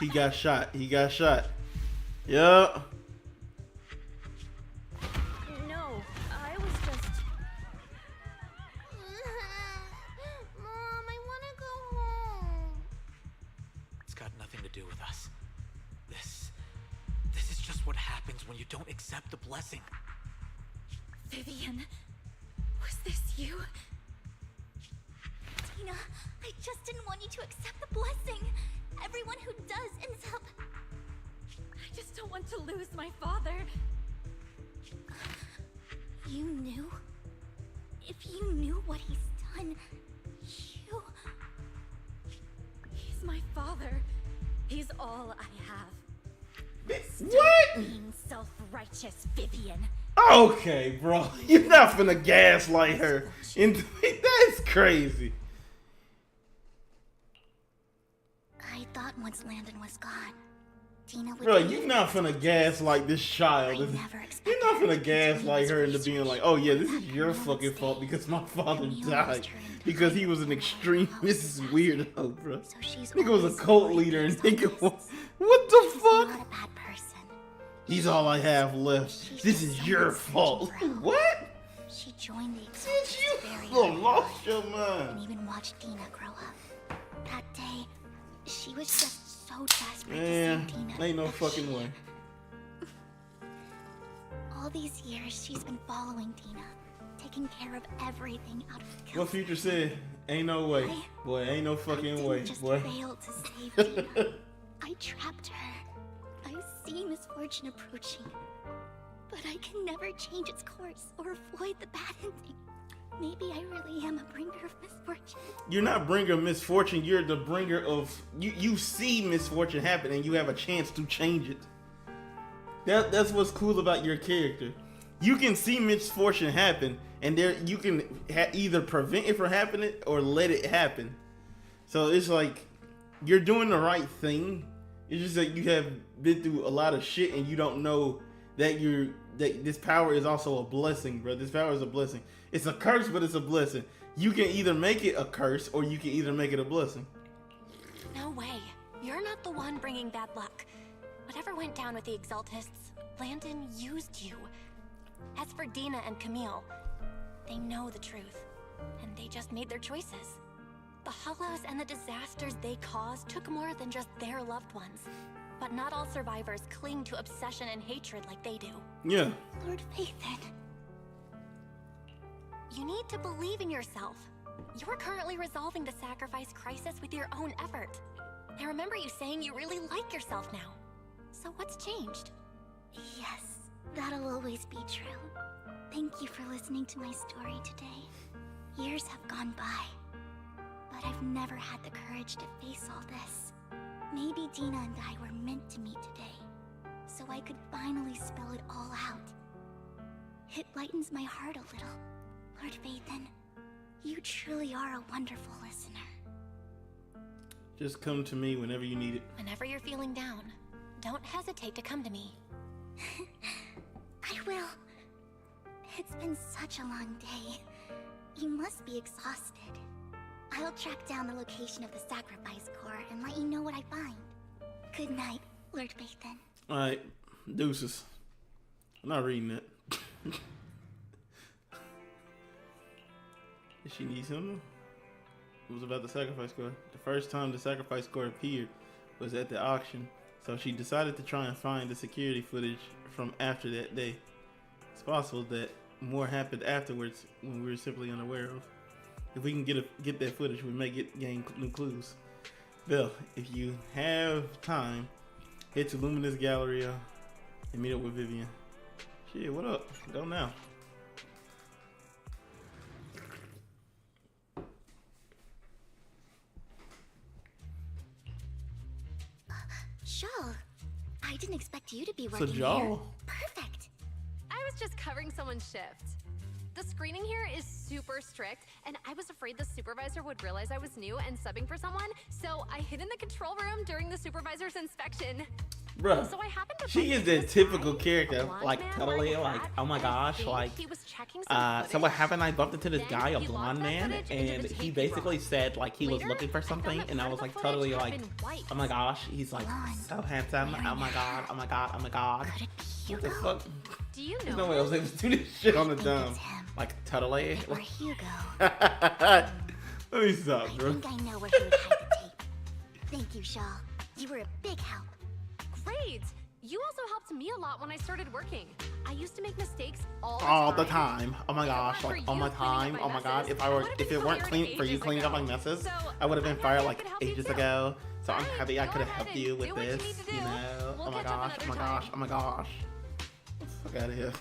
He got shot. He got shot. Yup. No, I was just... Mom, I want to go home. It's got nothing to do with us. This is just what happens when you don't accept the blessing. Vivian, was this you? Dina, I just didn't want you to accept the blessing. Everyone who does ends up... I just don't want to lose my father. You knew? If you knew what he's done, you... He's my father. He's all I have. What? Being self-righteous, Vivian. Okay, bro. You're not finna gaslight her. That's crazy. I thought once Landon was gone, Dina would... Bro, you're not finna gaslight this child. You're not finna gaslight her into being like, oh yeah, this is your fucking fault because my father died. Because he was an extremist. This is weird, though, bro. Nigga was a cult leader and nigga was... What the fuck? He's all I have left. This is your fault. What? She joined the Exaltist very You lost your mind. and even watched Dina grow up. That day, she was just so desperate Man, to see Dina. ain't no fucking way. All these years, she's been following Dina, taking care of everything out of the guilt. What Future said? Ain't no way. Boy, ain't no fucking way, just boy. failed to save Dina. I trapped her. I see misfortune approaching, but I can never change its course or avoid the bad ending. Maybe I really am a bringer of misfortune. You're not bringer of misfortune. You're the bringer of you see misfortune happen and you have a chance to change it. That's what's cool about your character. You can see misfortune happen, and there you can either prevent it from happening or let it happen. So it's like you're doing the right thing. It's just that you have been through a lot of shit, and you don't know that this power is also a blessing, bro. This power is a blessing. It's a curse, but it's a blessing. You can either make it a curse, or you can either make it a blessing. No way. You're not the one bringing bad luck. Whatever went down with the Exaltists, Landon used you. As for Dina and Camille, they know the truth, and they just made their choices. The Hollows and the disasters they caused took more than just their loved ones. But not all survivors cling to obsession and hatred like they do. Yeah. Lord Phaethon. You need to believe in yourself. You're currently resolving the sacrifice crisis with your own effort. I remember you saying you really like yourself now. So what's changed? Yes, that'll always be true. Thank you for listening to my story today. Years have gone by, but I've never had the courage to face all this. Maybe Dina and I were meant to meet today, so I could finally spill it all out. It lightens my heart a little. Lord Phaethon, you truly are a wonderful listener. Just come to me whenever you need it. Whenever you're feeling down, don't hesitate to come to me. I will. It's been such a long day. You must be exhausted. I'll track down the location of the sacrifice core and let you know what I find. Good night, Lord Phaethon. Alright, deuces. I'm not reading it. Did she need something? It was about the sacrifice core. The first time the sacrifice core appeared was at the auction, so she decided to try and find the security footage from after that day. It's possible that more happened afterwards when we were simply unaware of. If we can get that footage, we may gain new clues. Bill, if you have time, head to Luminous Galleria and meet up with Vivian. Shit, what up? Go now. Shaw, I didn't expect you to be working Shaw. here. Perfect. I was just covering someone's shift. The screening here is super strict, and I was afraid the supervisor would realize I was new and subbing for someone, so I hid in the control room during the supervisor's inspection. Bruh, So I happened to she is the typical character, like totally like, oh my gosh, like, so what happened, I bumped into this guy, a blonde man, and he basically said like he was looking for something, and I was like totally like, oh my gosh, he's like so handsome, oh my god, oh my god, oh my god. What the fuck? Do you There's no way I was able to do this shit on the dumb. Like totally. Or Hugo. Let me stop, bro. I think I know where he would hide the tape. Thank you, Shaw. You were a big help. Great! You also helped me a lot when I started working. I used to make mistakes all the time. Oh my gosh, like all my time. Oh my god, if it weren't clean for you cleaning up my messes, I would have been fired like ages ago. So I'm happy I could have helped you with this, you know. Oh my gosh, oh my gosh, oh my gosh. Fuck out of here.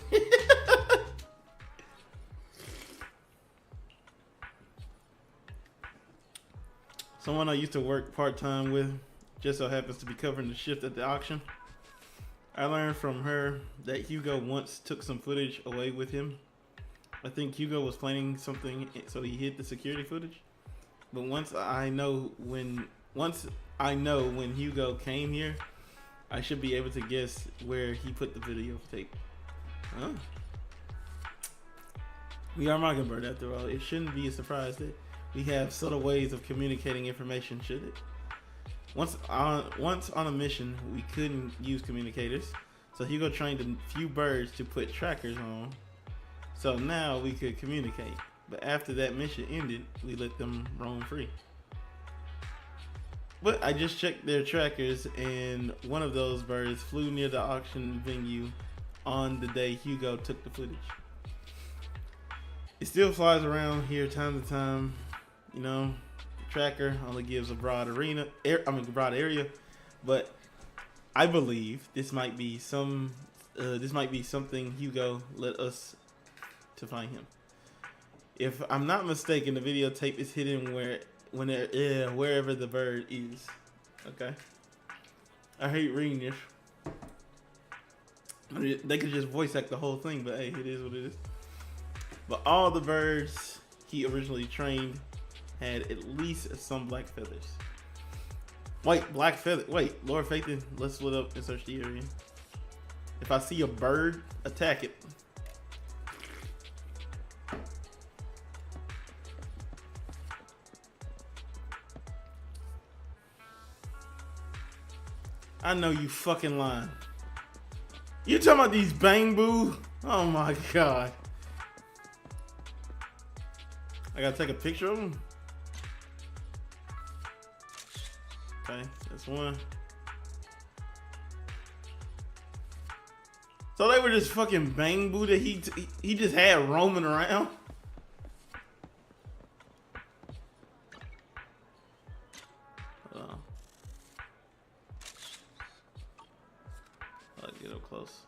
Someone I used to work part-time with just so happens to be covering the shift at the auction. I learned from her that Hugo once took some footage away with him. I think Hugo was planning something, so he hid the security footage. But once I know when Hugo came here, I should be able to guess where he put the video tape. Huh? We are Mockingbird after all. It shouldn't be a surprise that we have subtle ways of communicating information, should it? Once on a mission, we couldn't use communicators, so Hugo trained a few birds to put trackers on, so now we could communicate. But after that mission ended, we let them roam free. But I just checked their trackers, and one of those birds flew near the auction venue on the day Hugo took the footage. It still flies around here time to time, you know. Tracker only gives a broad area, but I believe this might be something Hugo let us to find him. If I'm not mistaken, the videotape is hidden wherever the bird is. Okay. I hate reading this. I mean, they could just voice act the whole thing, but hey, it is what it is. But all the birds he originally trained had at least some black feathers. Wait, black feather. Wait, Lord Phaethon, let's split up and search the area. If I see a bird, attack it. I know you fucking lying. You talking about these bang boo? Oh my god. I gotta take a picture of them. Okay, that's one. So they were just fucking bang boo that he just had roaming around. I'll get up close.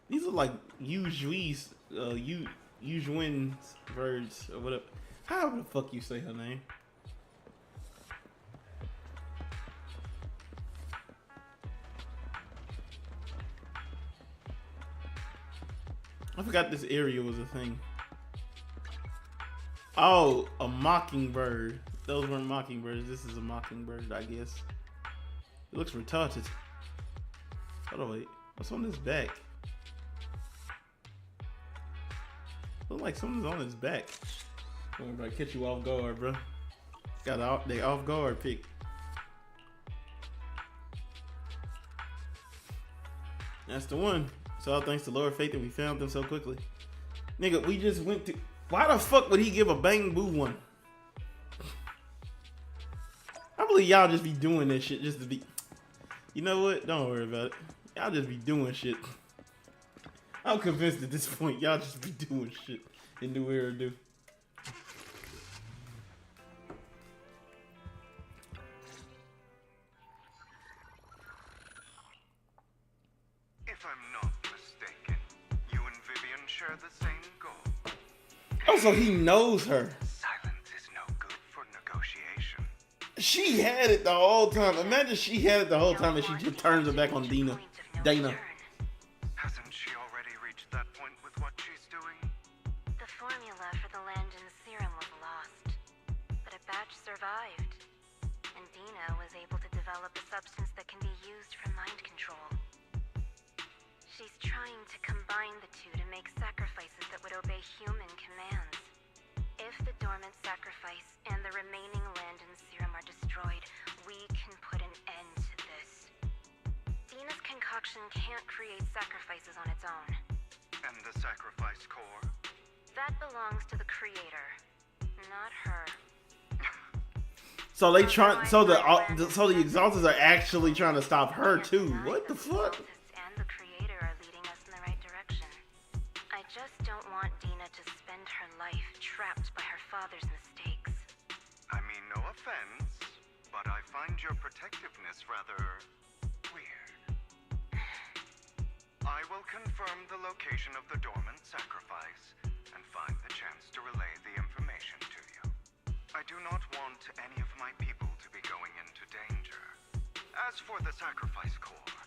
These are like Yujui's, Yujuin's birds or whatever. How the fuck you say her name? I forgot this area was a thing. Oh, a mockingbird. Those weren't mockingbirds. This is a mockingbird, I guess. It looks retarded. Hold on, wait. What's on his back? Look like something's on his back. I'm gonna catch you off guard, bro. Got the off guard pick. That's the one. So all thanks to Lord Phaethon, we found them so quickly. Nigga, we just went to. Why the fuck would he give a bang boo one? I believe y'all just be doing this shit just to be. You know what? Don't worry about it. Y'all just be doing shit. I'm convinced at this point, y'all just be doing shit and do where to do. If I'm not mistaken, you and Vivian share the same goal. Oh, so he knows her. Silence is no good for negotiation. She had it the whole time. Imagine she had it the whole time and she just turns her back on Dana. Hasn't she already reached that point with what she's doing? The formula for the Landon serum was lost, but a batch survived, and Dina was able to develop a substance that can be used for mind control. She's trying to combine the two to make sacrifices that would obey human commands. If the dormant sacrifice and the remaining Landon serum are destroyed, we can put an end to this. Dina's concoction can't create sacrifices on its own. And the sacrifice core? That belongs to the creator, not her. So they so the Exalters are actually trying to stop her too. What the fuck? And the creator are leading us in the right direction. I just don't want Dina to spend her life trapped by her father's mistakes. I mean, no offense, but I find your protectiveness rather weird. I will confirm the location of the dormant sacrifice and find the chance to relay the information to you. I do not want any of my people to be going into danger. As for the sacrifice core,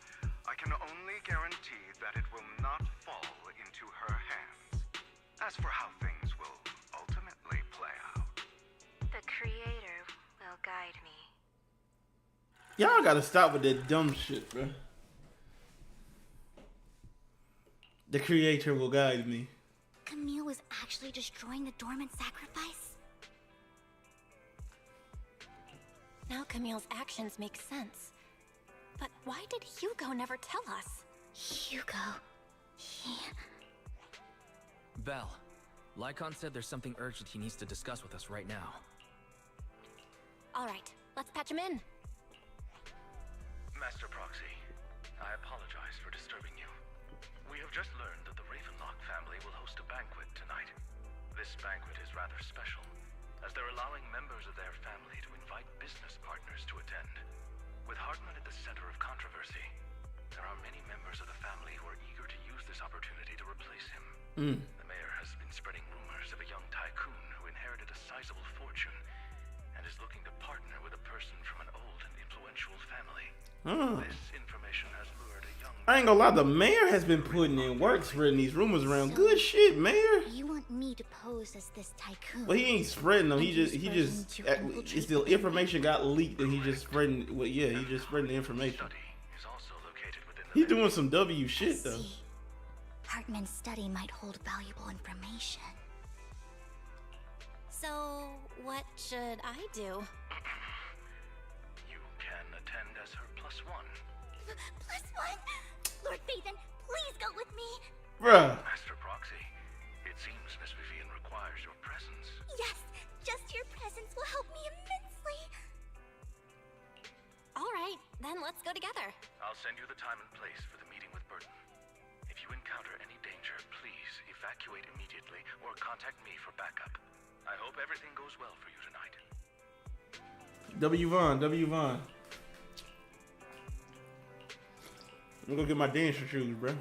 I can only guarantee that it will not fall into her hands. As for how things will ultimately play out, the creator will guide me. Y'all gotta stop with that dumb shit, bro. The creator will guide me. Camille was actually destroying the dormant sacrifice? Now Camille's actions make sense. But why did Hugo never tell us? Hugo... he... Belle, Lycon said there's something urgent he needs to discuss with us right now. Alright, let's patch him in. Master Proxy, I apologize for disturbing you. We have just learned that the Ravenlock family will host a banquet tonight. This banquet is rather special, as they're allowing members of their family to invite business partners to attend. With Hartman at the center of controversy, there are many members of the family who are eager to use this opportunity to replace him. The mayor has has been spreading rumors of a young tycoon who inherited a sizable fortune and is looking to partner with a person from an old and influential family. This information has lured a young... I ain't gonna lie, the mayor has been putting in work spreading these rumors around. Good shit, mayor. You want me to pose as this tycoon? Well, he ain't spreading them. He just it's the information got leaked and he just spreading. Well, yeah, he just spreading the information. He doing some W shit though. Hartman's study might hold valuable information. So, what should I do? You can attend as her +1. +1? Lord Phaethon, please go with me. Bruh. Master Proxy, it seems Miss Vivian requires your presence. Yes, just your presence will help me immensely. All right, then let's go together. I'll send you the time and place for the meeting with Burton. If you encounter any danger, please evacuate immediately or contact me for backup. I hope everything goes well for you tonight. W Vaughn. I'm gonna go get my dancer shoes, bro.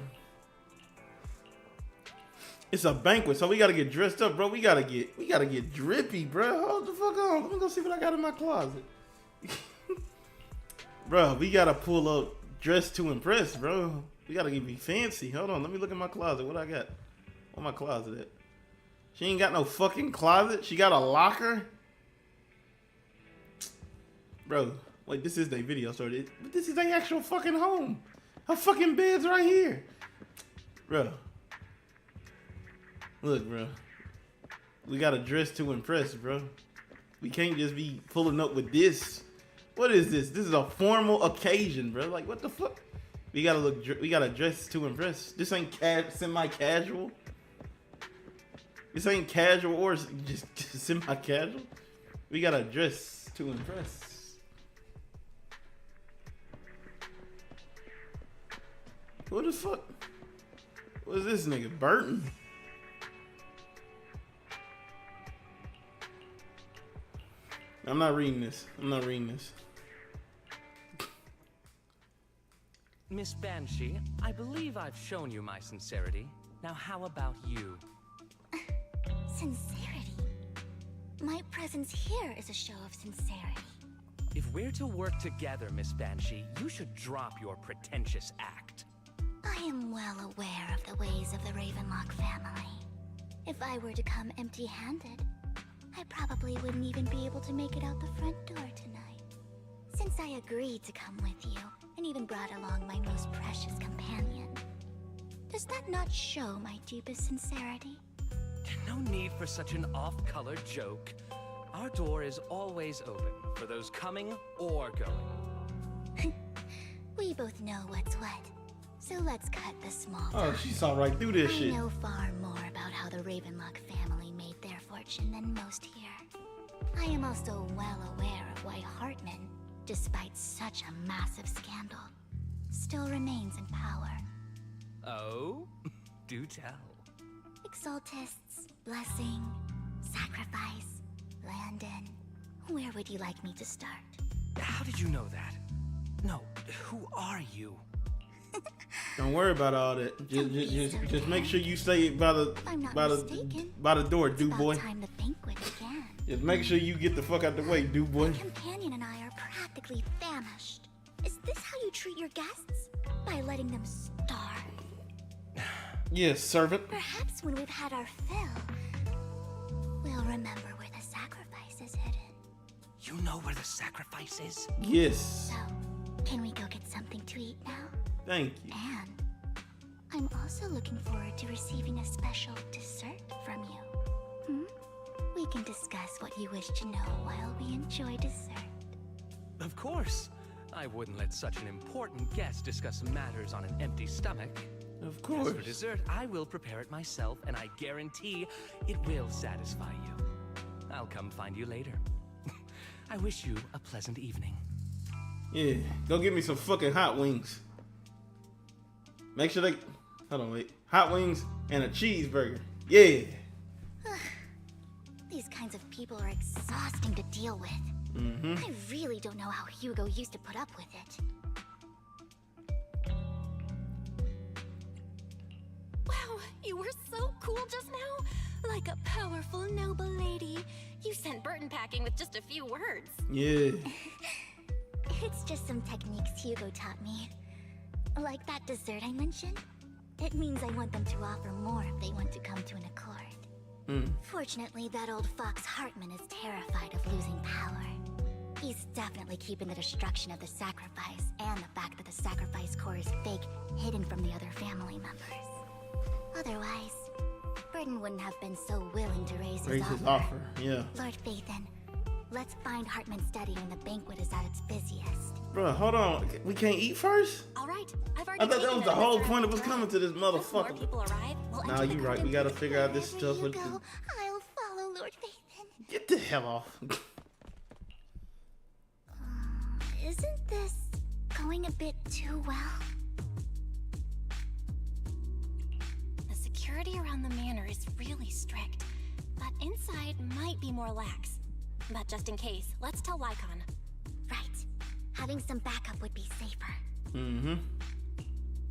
It's a banquet, so we gotta get dressed up, bro. We gotta get drippy, bro. Hold the fuck on. Let me go see what I got in my closet. Bro, we gotta pull up dress to impress, bro. We gotta be fancy. Hold on, let me look in my closet. What I got? Where my closet at? She ain't got no fucking closet. She got a locker. Bro, wait, this is their video, so this is their actual fucking home. Her fucking bed's right here. Bro. Look, bro. We gotta dress to impress, bro. We can't just be pulling up with this. What is this? This is a formal occasion, bro. Like, what the fuck? We gotta dress to impress. This ain't semi-casual. This ain't casual or just semi-casual. We gotta dress to impress. What the fuck? What is this nigga? Burton? I'm not reading this. Miss Banshee, I believe I've shown you my sincerity. Now how about you? Sincerity? My presence here is a show of sincerity. If we're to work together, Miss Banshee, you should drop your pretentious act. I am well aware of the ways of the Ravenlock family. If I were to come empty-handed, I probably wouldn't even be able to make it out the front door tonight. Since I agreed to come with you, and even brought along my most precious companion, does that not show my deepest sincerity? No need for such an off-color joke. Our door is always open for those coming or going. We both know what's what, so let's cut the small Oh, talk. she saw right through this shit. I know far more about how the Ravenlock family made their fortune than most here. I am also well aware of why Hartman, despite such a massive scandal, still remains in power. Oh? Do tell. Exaltists, blessing, sacrifice, Landon. Where would you like me to start? How did you know that? No, who are you? Don't worry about all that. Just make sure you stay by the door, dude boy. Time the banquet began. Just make sure you get the fuck out the way, dude boy. My companion and I are practically famished. Is this how you treat your guests? By letting them starve? Yes, servant. Perhaps when we've had our fill, we'll remember where the sacrifice is hidden. You know where the sacrifice is? Yes. So, can we go get something to eat now? Thank you. And I'm also looking forward to receiving a special dessert from you. We can discuss what you wish to know while we enjoy dessert. Of course. I wouldn't let such an important guest discuss matters on an empty stomach. Of course. As for dessert, I will prepare it myself, and I guarantee it will satisfy you. I'll come find you later. I wish you a pleasant evening. Yeah, go get me some fucking hot wings. Make sure they... Hold on, wait. Hot wings and a cheeseburger. Yeah. These kinds of people are exhausting to deal with. I really don't know how Hugo used to put up with it. Wow, you were so cool just now. like a powerful, noble lady. You sent Burton packing with just a few words. Yeah. It's just some techniques Hugo taught me. Like that dessert I mentioned. It means I want them to offer more if they want to come to an accord. Fortunately, that old fox Hartman is terrified of losing power. He's definitely keeping the destruction of the sacrifice and the fact that the sacrifice core is fake hidden from the other family members. Otherwise, Burton wouldn't have been so willing to raise his offer. Yeah. Lord Phaethon, let's find Hartman's study when the banquet is at its busiest. Bro, hold on. We can't eat first? Alright, I've already I thought that was the whole point of us time. coming to this More motherfucker. people arrive, we'll Nah, enter the you right. garden We gotta through the figure out this Wherever stuff you with go, the... I'll follow Lord Phaethon. Get the hell off. Isn't this going a bit too well? The security around the manor is really strict, but inside might be more lax. But just in case, let's tell Lycon. Right. Having some backup would be safer. Mm-hmm.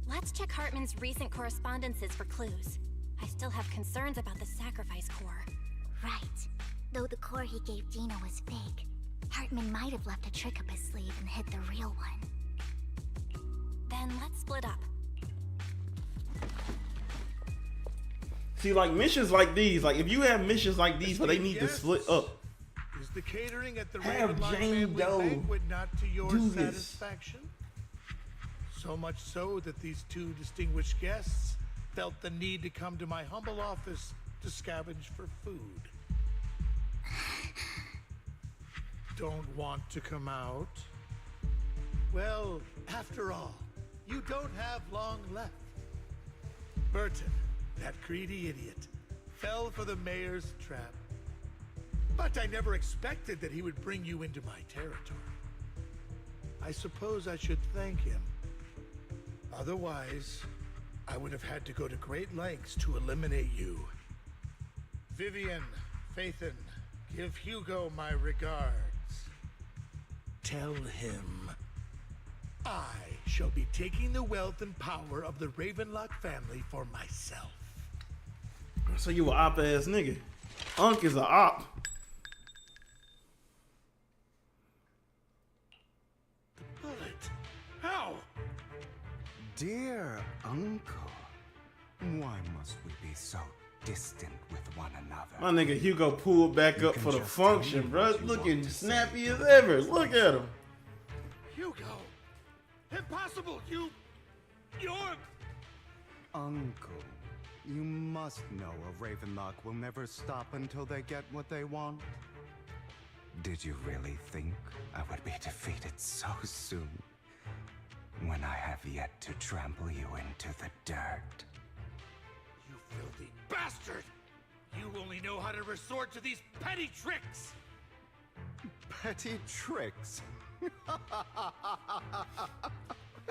Let's check Hartman's recent correspondences for clues. I still have concerns about the sacrifice core. Right. Though the core he gave Dina was fake, Hartman might have left a trick up his sleeve and hid the real one. Then let's split up. See, like missions like these, like if you have missions like these where they need to split up, Is the catering at the have Ravenlock Jane family Doe banquet not to your do this. satisfaction? So much so that these two distinguished guests felt the need to come to my humble office to scavenge for food. Don't want to come out? Well, after all, you don't have long left. Burton, that greedy idiot, fell for the mayor's trap. But I never expected that he would bring you into my territory. I suppose I should thank him. Otherwise, I would have had to go to great lengths to eliminate you. Vivian, Phaethon, give Hugo my regards. Tell him I shall be taking the wealth and power of the Ravenlock family for myself. so you a op ass nigga. Unc is a op. Bullet? How? Dear uncle, why must we be so distant with one another? My nigga Hugo pulled back up for the function, bro. Looking snappy as ever. Look at him. Hugo! Impossible! You're... Uncle, you must know a Ravenlock will never stop until they get what they want. Did you really think I would be defeated so soon? When I have yet to trample you into the dirt. You filthy bastard! You only know how to resort to these petty tricks! Petty tricks? Go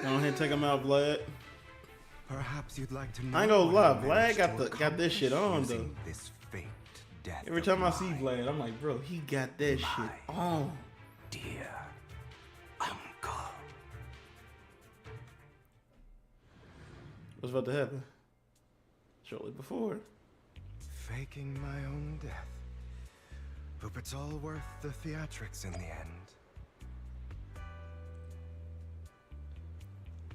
ahead and take him out, Vlad. Perhaps you'd like to know. I ain't gonna lie, what I Vlad got this shit on though. using this faked death Every time I see Vlad, I'm like, bro, he got that shit on. Dear uncle. What's about to happen? Shortly before. Faking my own death. Hope it's all worth the theatrics in the end.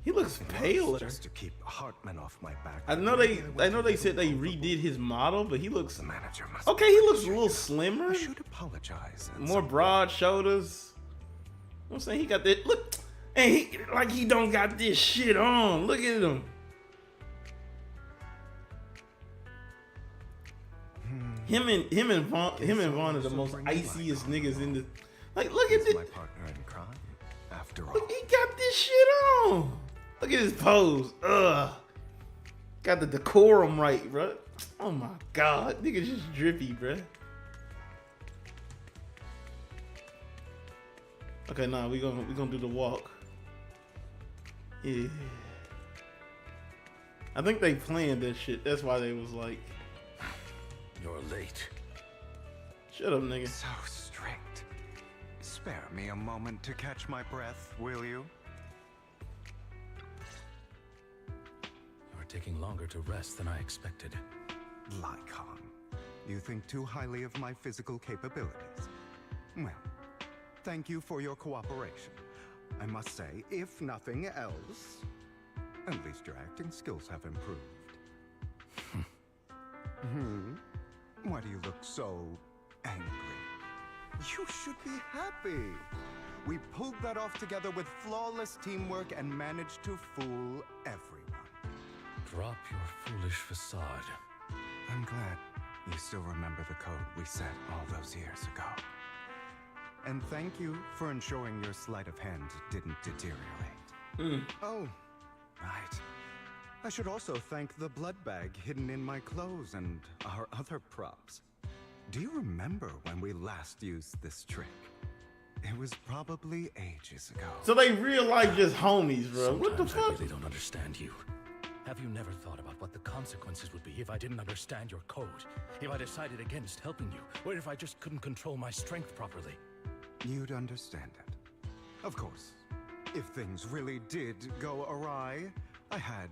He looks paler. Just to keep Hartman off my back. I know they said they redid his model, but he looks The manager must okay. He looks a little slimmer, I should apologize. more broad shoulders. You know what I'm saying, he got that look, and he like he don't got this shit on. Look at him. Him and Vaughn are the most iciest niggas in the. Like, look at this. My partner in crime. After all, Look, he got this shit on. Look at his pose. Ugh. Got the decorum right, bro. Oh my god, nigga just drippy, bro. Okay, nah, we gonna do the walk. Yeah. I think they planned that shit. That's why they was like, You're late. shut up, nigga. so strict. Spare me a moment to catch my breath, will you? You're taking longer to rest than I expected. Lycon, You think too highly of my physical capabilities. Well, thank you for your cooperation. I must say, if nothing else, at least your acting skills have improved. Why do you look so angry? You should be happy. We pulled that off together with flawless teamwork and managed to fool everyone. Drop your foolish facade. I'm glad you still remember the code we set all those years ago. And thank you for ensuring your sleight of hand didn't deteriorate. Oh, right. I should also thank the blood bag hidden in my clothes and our other props. Do you remember when we last used this trick? It was probably ages ago. So they real life just homies, bro. What the fuck? I really don't understand you. Have you never thought about what the consequences would be if I didn't understand your code? If I decided against helping you? Or if I just couldn't control my strength properly? You'd understand it. Of course, if things really did go awry, I had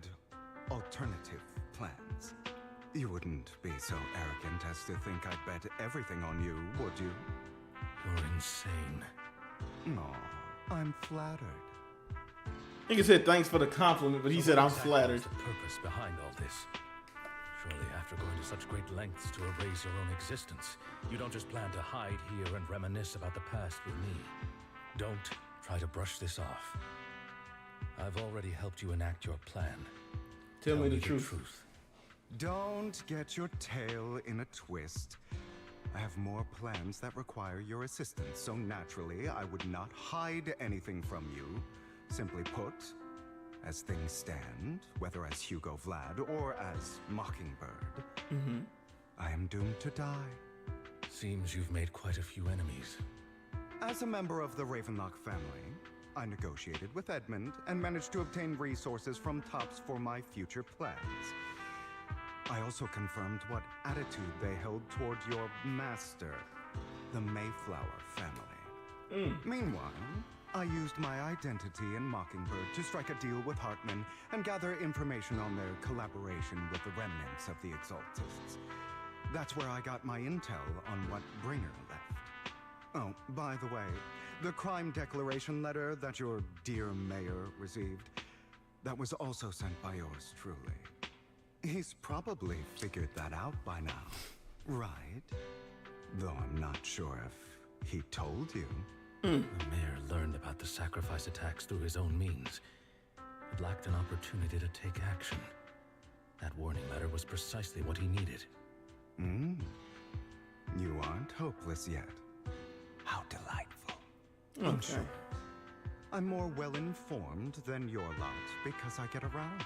alternative plans. You wouldn't be so arrogant as to think I'd bet everything on you, would you? You're insane. No, I'm flattered. Nigga said thanks for the compliment, but he said I'm flattered. What's the purpose behind all this? Surely after going to such great lengths to erase your own existence, you don't just plan to hide here and reminisce about the past with me. Don't try to brush this off. I've already helped you enact your plan. Tell me the truth. Don't get your tail in a twist. I have more plans that require your assistance, so naturally I would not hide anything from you. Simply put, as things stand, whether as Hugo Vlad or as Mockingbird, I am doomed to die. Seems you've made quite a few enemies. As a member of the Ravenlock family, I negotiated with Edmund and managed to obtain resources from Tops for my future plans. I also confirmed what attitude they held toward your master, the Mayflower family. Meanwhile, I used my identity in Mockingbird to strike a deal with Hartman and gather information on their collaboration with the remnants of the Exaltists. That's where I got my intel on what Bringer left. Oh, by the way, the crime declaration letter that your dear mayor received, that was also sent by yours truly. He's probably figured that out by now, right? Though I'm not sure if he told you. The mayor learned about the sacrifice attacks through his own means, but lacked an opportunity to take action. That warning letter was precisely what he needed. You aren't hopeless yet. How delightful. Okay. Sure. I'm more well-informed than your lot because I get around,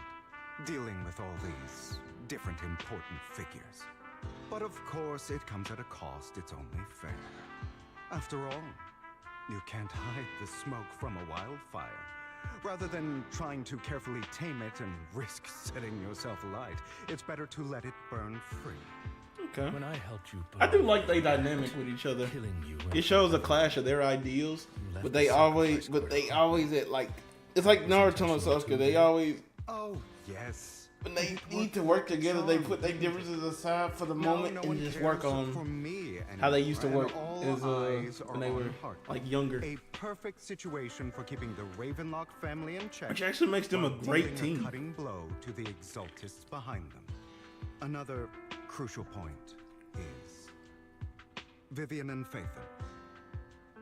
dealing with all these different important figures. But of course, it comes at a cost. It's only fair. After all, you can't hide the smoke from a wildfire. Rather than trying to carefully tame it and risk setting yourself alight, it's better to let it burn free. Okay. When I helped you I do like they dynamic with each other. It shows a clash of their ideals, but they always at like, it's like Naruto and Sasuke. They always, oh yes, when they need to work together, they put their differences aside for the moment and just work on how they used to work when they were like younger. A perfect situation for keeping the Ravenlock family in check, which actually makes them a great team. A cutting blow to the Exaltists behind them. Another crucial point is Vivian and Phaethon.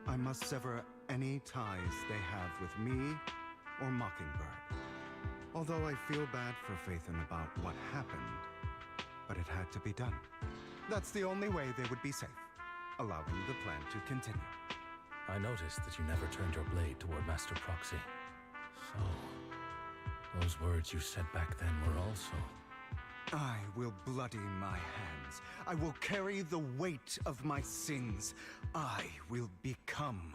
I must sever any ties they have with me or Mockingbird. Although I feel bad for Phaethon about what happened, but it had to be done. That's the only way they would be safe, allowing the plan to continue. I noticed that you never turned your blade toward Master Proxy. So, those words you said back then were also... I will bloody my hands. I will carry the weight of my sins. I will become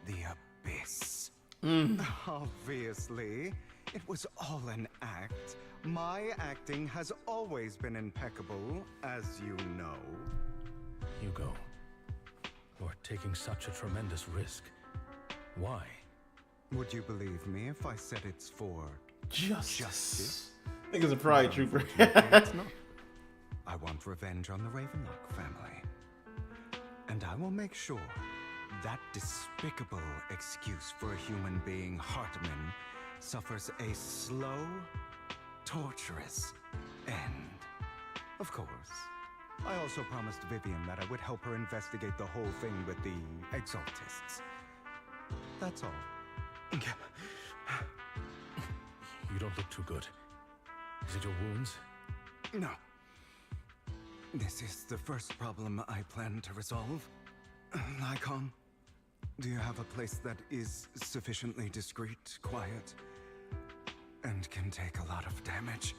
the Abyss. Obviously, it was all an act. My acting has always been impeccable, as you know. Hugo, you're taking such a tremendous risk. Why? Would you believe me if I said it's for justice? Justice? I think it's a pride trooper. It's not. I want revenge on the Ravenlock family. And I will make sure that despicable excuse for a human being, Hartman, suffers a slow, torturous end. Of course, I also promised Vivian that I would help her investigate the whole thing with the Exaltists. That's all. You don't look too good. Is it your wounds? No. This is the first problem I plan to resolve. Lycon, do you have a place that is sufficiently discreet, quiet, and can take a lot of damage?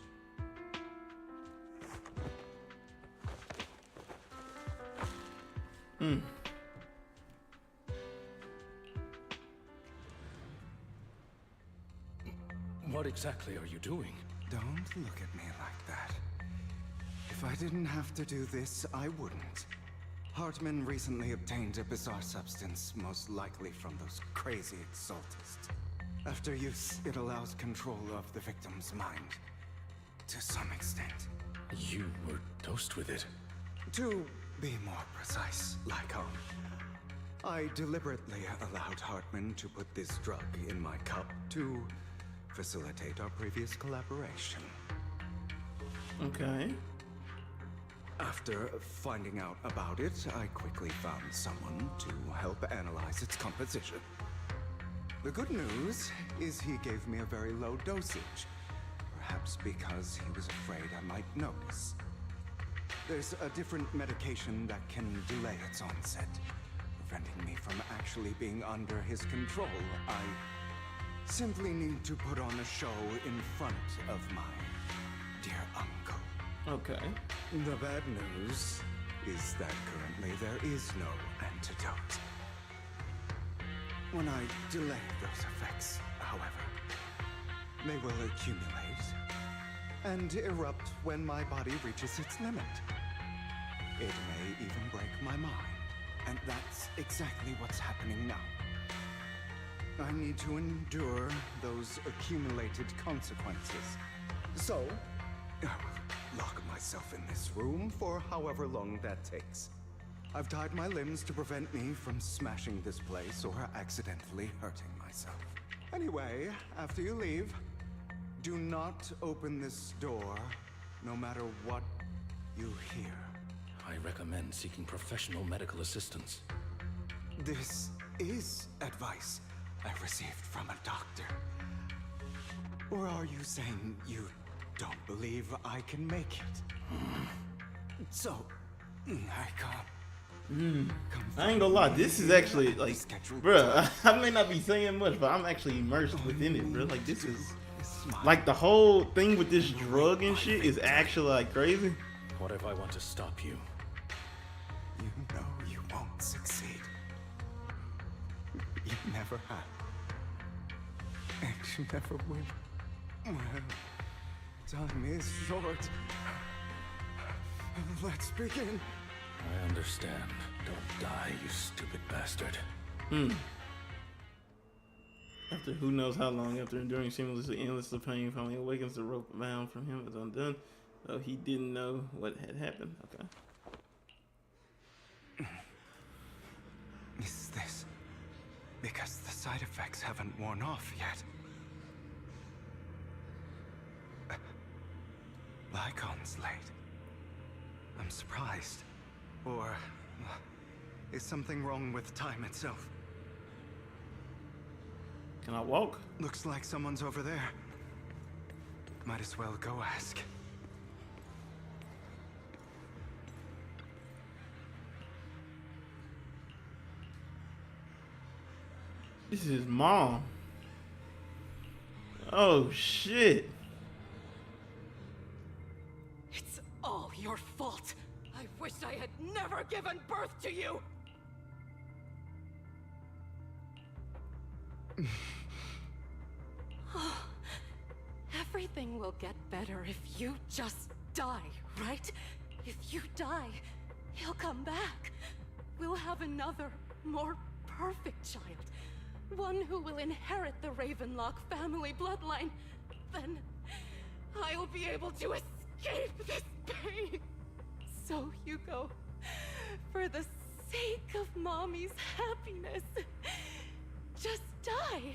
What exactly are you doing? Don't look at me like that. If I didn't have to do this, I wouldn't. Hartman recently obtained a bizarre substance, most likely from those crazy Exaltists. After use, it allows control of the victim's mind. To some extent. You were dosed with it. To be more precise, Lycon, I deliberately allowed Hartman to put this drug in my cup to facilitate our previous collaboration. Okay. After finding out about it, I quickly found someone to help analyze its composition. The good news is he gave me a very low dosage, perhaps because he was afraid I might notice. There's a different medication that can delay its onset, preventing me from actually being under his control. I simply need to put on a show in front of my dear uncle. Okay. The bad news is that currently there is no antidote. When I delay those effects, however, they will accumulate and erupt when my body reaches its limit. It may even break my mind, and that's exactly what's happening now. I need to endure those accumulated consequences. So, I will lock myself in this room for however long that takes. I've tied my limbs to prevent me from smashing this place or accidentally hurting myself. Anyway, after you leave, do not open this door, no matter what you hear. I recommend seeking professional medical assistance. This is advice I received from a doctor. Or are you saying you don't believe I can make it? So, I can't. I ain't gonna lie, this is actually like, bruh, I may not be saying much, but I'm actually immersed within it, bro. Like, this is, like, the whole thing with this drug and shit is actually, like, crazy. What if I want to stop you? You know you won't succeed. You never have. And you never will. Well, time is short. Let's begin. I understand. Don't die, you stupid bastard. After who knows how long, after enduring seamlessly endless pain, finally awakens, the rope bound from him is undone. Oh, he didn't know what had happened. Okay. Is this because the side effects haven't worn off yet? Lycon's late. I'm surprised. Or is something wrong with time itself? Can I walk? Looks like someone's over there. Might as well go ask. This is mom. Oh shit. It's all your fault. I wish I had never given birth to you. Everything will get better if you just die, right? If you die, he'll come back. We'll have another, more perfect child. One who will inherit the Ravenlock family bloodline. Then I'll be able to escape this pain. So, Hugo, for the sake of Mommy's happiness, just die,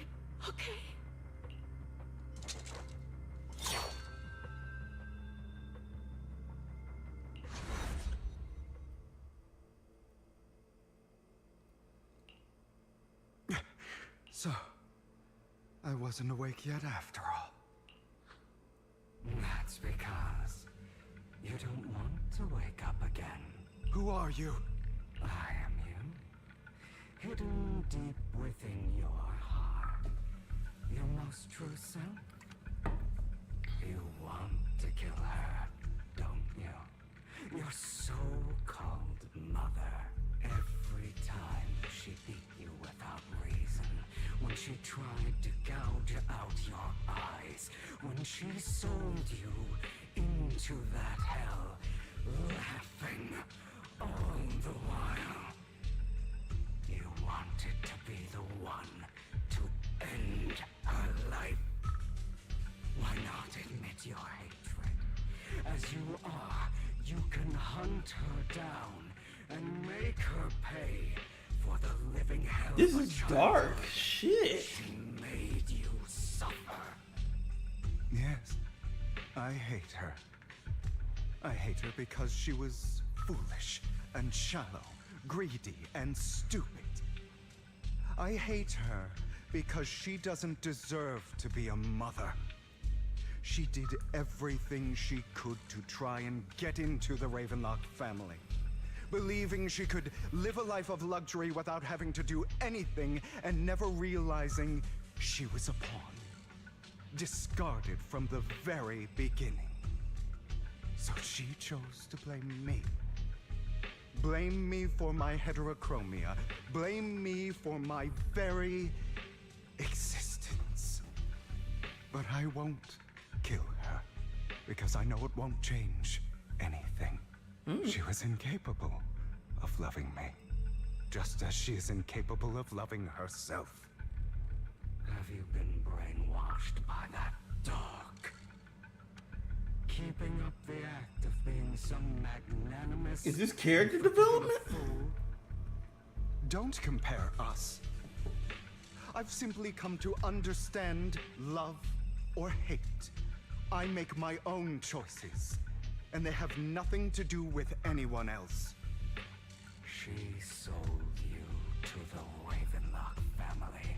okay? So, I wasn't awake yet after all. That's because you don't want to wake up again. Who are you? I am you. Hidden deep within your heart. Your most true self. You want to kill her, don't you? Your so-called mother. Every time she beat you without reason. When she tried to gouge out your eyes. When she sold you into that hell. Laughing all the while. You wanted to be the one to end her life. Why not admit your hatred? As you are, you can hunt her down and make her pay for the living hell. This is dark shit. She made you suffer. Yes, I hate her. I hate her because she was foolish and shallow, greedy and stupid. I hate her because she doesn't deserve to be a mother. She did everything she could to try and get into the Ravenlock family, believing she could live a life of luxury without having to do anything and never realizing she was a pawn, discarded from the very beginning. So she chose to blame me. Blame me for my heterochromia. Blame me for my very existence. But I won't kill her, because I know it won't change anything. She was incapable of loving me, just as she is incapable of loving herself. Have you been brainwashed by that dog? Keeping up the act of being some magnanimous... Is this character development? Don't compare us. I've simply come to understand love or hate. I make my own choices, and they have nothing to do with anyone else. She sold you to the Ravenlock family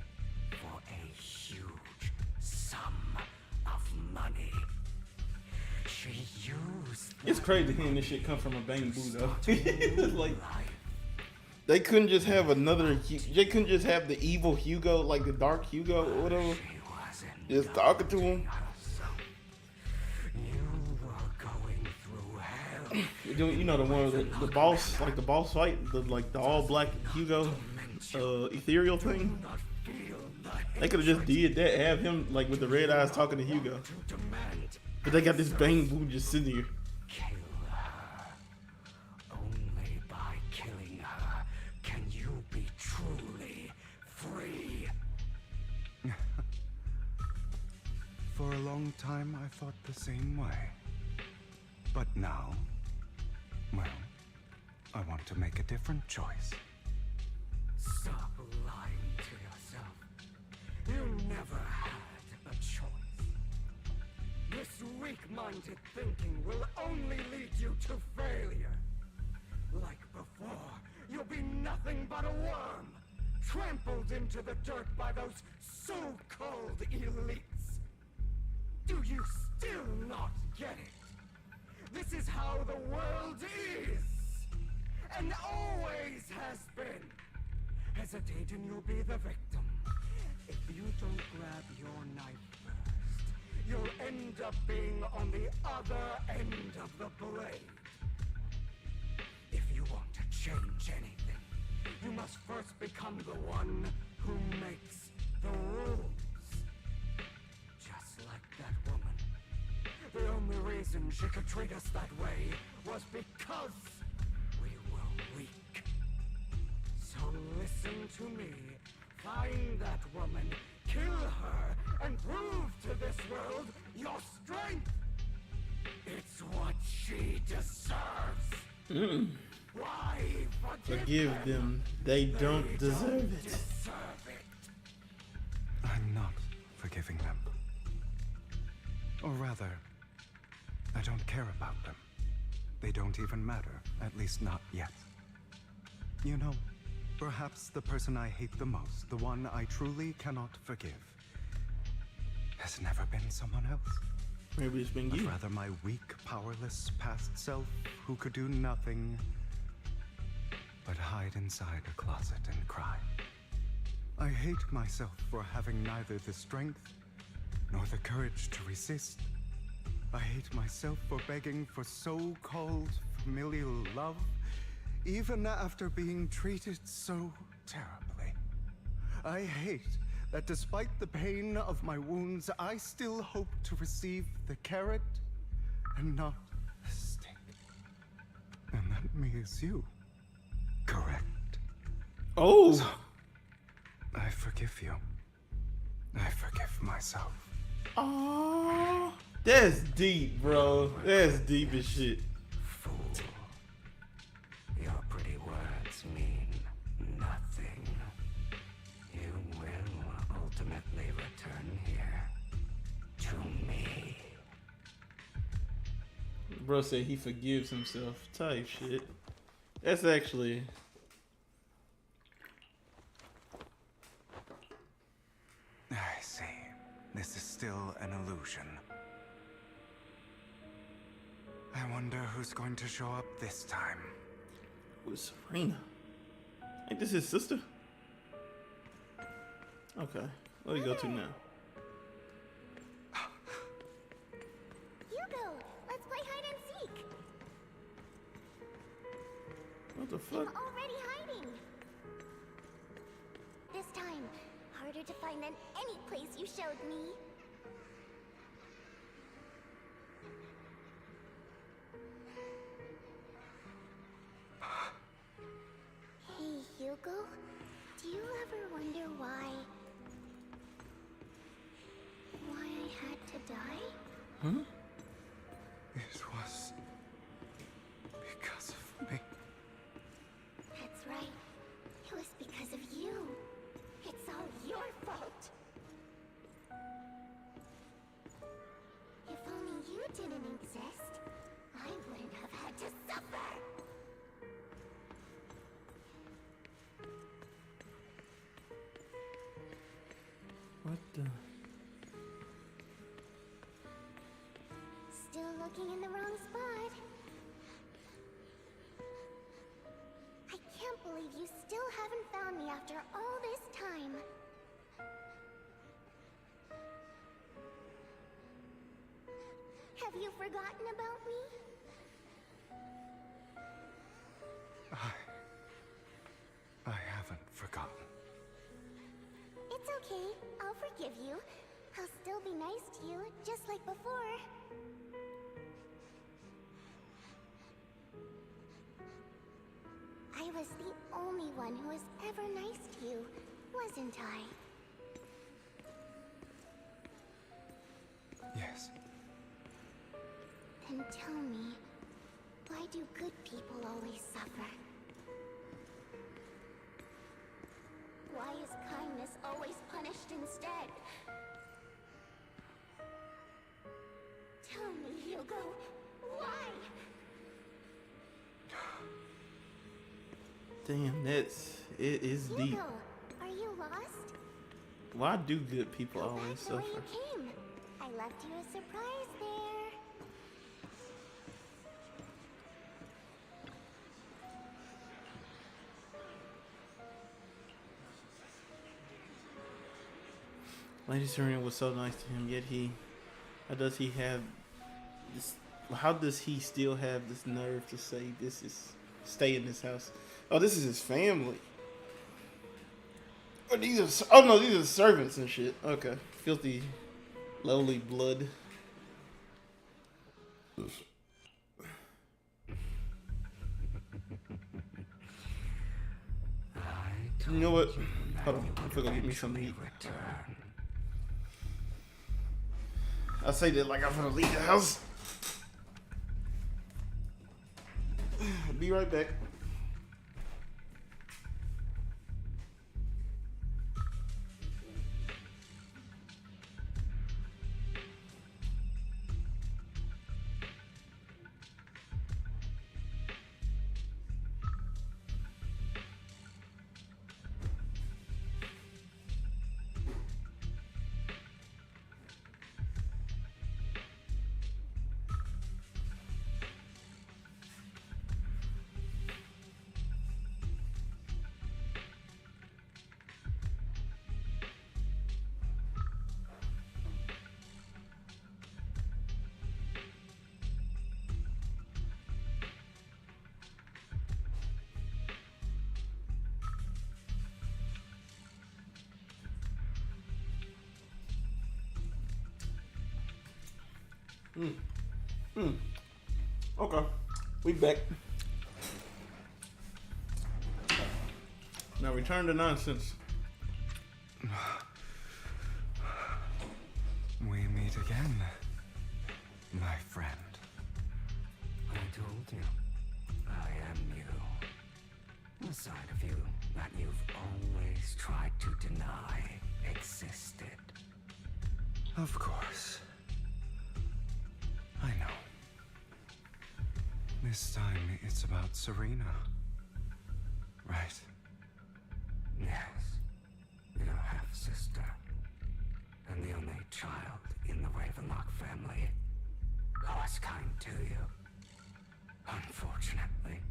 for a huge sum of money. She used... It's crazy hearing this shit come from a Bang Boo though. Like, they couldn't just have another. They couldn't just have the evil Hugo, like the dark Hugo or whatever, just talking to him. You know the one with the boss, like the boss fight, the all black Hugo, ethereal thing. They could have just did that, have him like with the red eyes talking to Hugo. But they got this Bang Boo just sitting here. Kill her. Only by killing her can you be truly free. For a long time, I thought the same way. But now, well, I want to make a different choice. Stop lying to yourself. You never had a choice. This weak-minded thinking will only lead you to failure. Like before, you'll be nothing but a worm, trampled into the dirt by those so-called elites. Do you still not get it? This is how the world is, and always has been. Hesitate and you'll be the victim. If you don't grab your knife first, you'll end up being on the other end of the blade. If you want to change anything, you must first become the one who makes the rules. Just like that woman. The only reason she could treat us that way was because we were weak. So listen to me. Find that woman, kill her, and prove to this world your strength. It's what she deserves. Why Forgive them. They don't deserve it. I'm not forgiving them. Or rather, I don't care about them. They don't even matter, at least not yet. You know, perhaps the person I hate the most, the one I truly cannot forgive, has never been someone else. Maybe it's been you. But rather my weak, powerless past self who could do nothing but hide inside a closet and cry. I hate myself for having neither the strength nor the courage to resist. I hate myself for begging for so-called familial love, even after being treated so terribly. I hate that despite the pain of my wounds, I still hope to receive the carrot and not the stick. And that me is you. Correct. Oh! So, I forgive you. I forgive myself. Oh, that's deep, bro. That's deep as shit. Fool. Your pretty words mean nothing. You will ultimately return here to me. Bro said he forgives himself. Type shit. That's actually... I see. This is still an illusion. I wonder who's going to show up this time. With Serena. Ain't this his sister? Okay. Where do you go to now? Hugo, let's play hide and seek. What the I'm fuck? already hiding. This time, harder to find than any place you showed me. Hey, Hugo, do you ever wonder why I had to die? Huh? It was because of me. That's right. It was because of you. It's all your fault. If only you didn't exist, I wouldn't have had to suffer. What the? Still looking in the wrong spot. I can't believe you still haven't found me after all this time. Have you forgotten about me? I haven't forgotten. It's okay. I'll forgive you. I'll still be nice to you, just like before. I was the only one who was ever nice to you, wasn't I? Yes. Then tell me, why do good people always suffer? Why is kindness always punished instead? Tell me, Hugo, why? Damn, it is deep. Hugo, are you lost? Why do good people Go always back the way suffer? you came. I left you a surprise there. Lady Serena was so nice to him, yet how does he have this? How does he still have this nerve to say stay in this house? Oh, this is his family. Oh, these are servants and shit. Okay, filthy, lowly blood. You know what? Hold on, I'm gonna get me something to eat. I say that like I'm gonna leave the house. Be right back. Okay, we back. Now return to nonsense. We meet again, my friend. I told you, I am you. The side of you that you've always tried to deny existed. Of course. I know. This time it's about Serena. Right? Yes. Your half-sister. And the only child in the Ravenlock family who was kind to you. Unfortunately.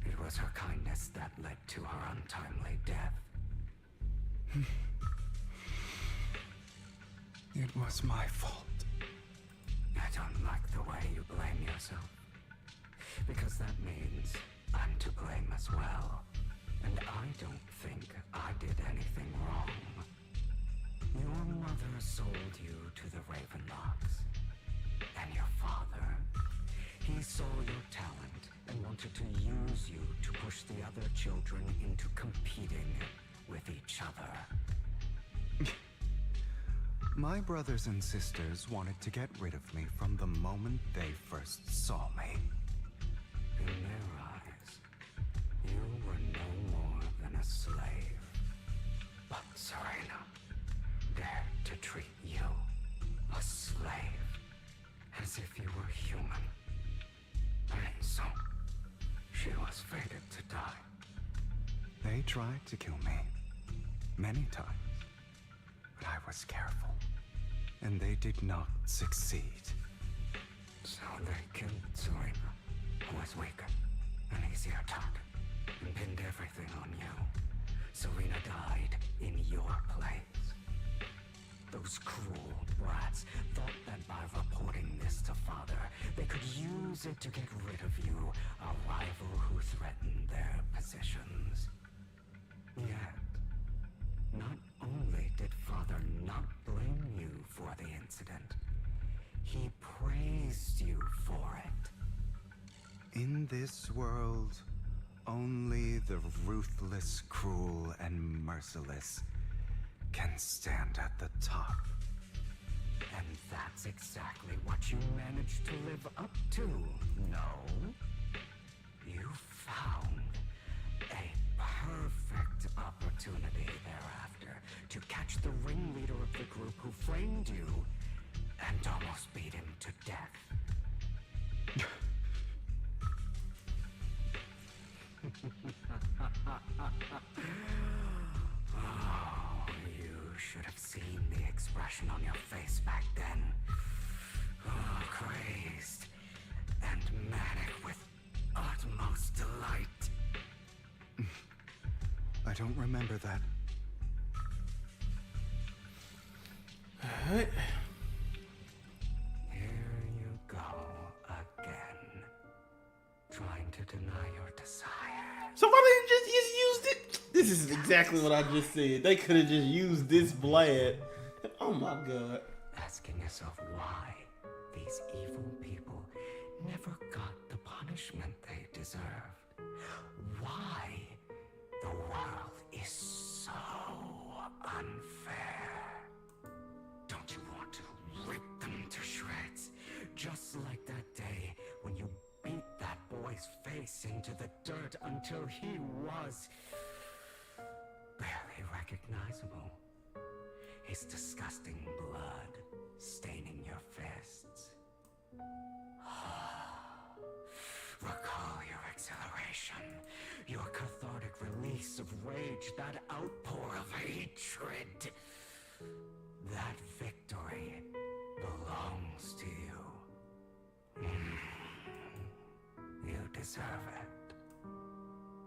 It was her kindness that led to her untimely death. It was my fault. I don't like the way you blame yourself. Because that means I'm to blame as well. And I don't think I did anything wrong. Your mother sold you to the Ravenlocks. And your father, he saw your talent and wanted to use you to push the other children into competing with each other. My brothers and sisters wanted to get rid of me from the moment they first saw me. In their eyes, you were no more than a slave. But Serena dared to treat you, a slave, as if you were human. And so, she was fated to die. They tried to kill me many times, but I was careful, and they did not succeed. So they killed Serena, who was weaker, an easier target, and pinned everything on you. Serena died in your place. Those cruel brats thought that by reporting this to Father, they could use it to get rid of you, a rival who threatened their positions. Yet, not only did Father not blame you for the incident, he praised you for it. In this world, only the ruthless, cruel, and merciless can stand at the top. And that's exactly what you managed to live up to, no? You found a perfect opportunity thereafter to catch the ringleader of the group who framed you and almost beat him to death. Oh, you should have seen the expression on your face back then. Oh, crazed and manic with utmost delight. I don't remember that. Alright. Here you go again. Trying to deny your desire. So why didn't you just use it? This is exactly what I just said. They could have just used this blad. Oh my god. Asking yourself why these evil people never got the punishment they deserved. Why the world is so unfair. Don't you want to rip them to shreds? Just like that day when you beat face into the dirt until he was barely recognizable. His disgusting blood staining your fists. Recall your exhilaration, your cathartic release of rage, that outpour of hatred. That victory belongs to you. You deserve it.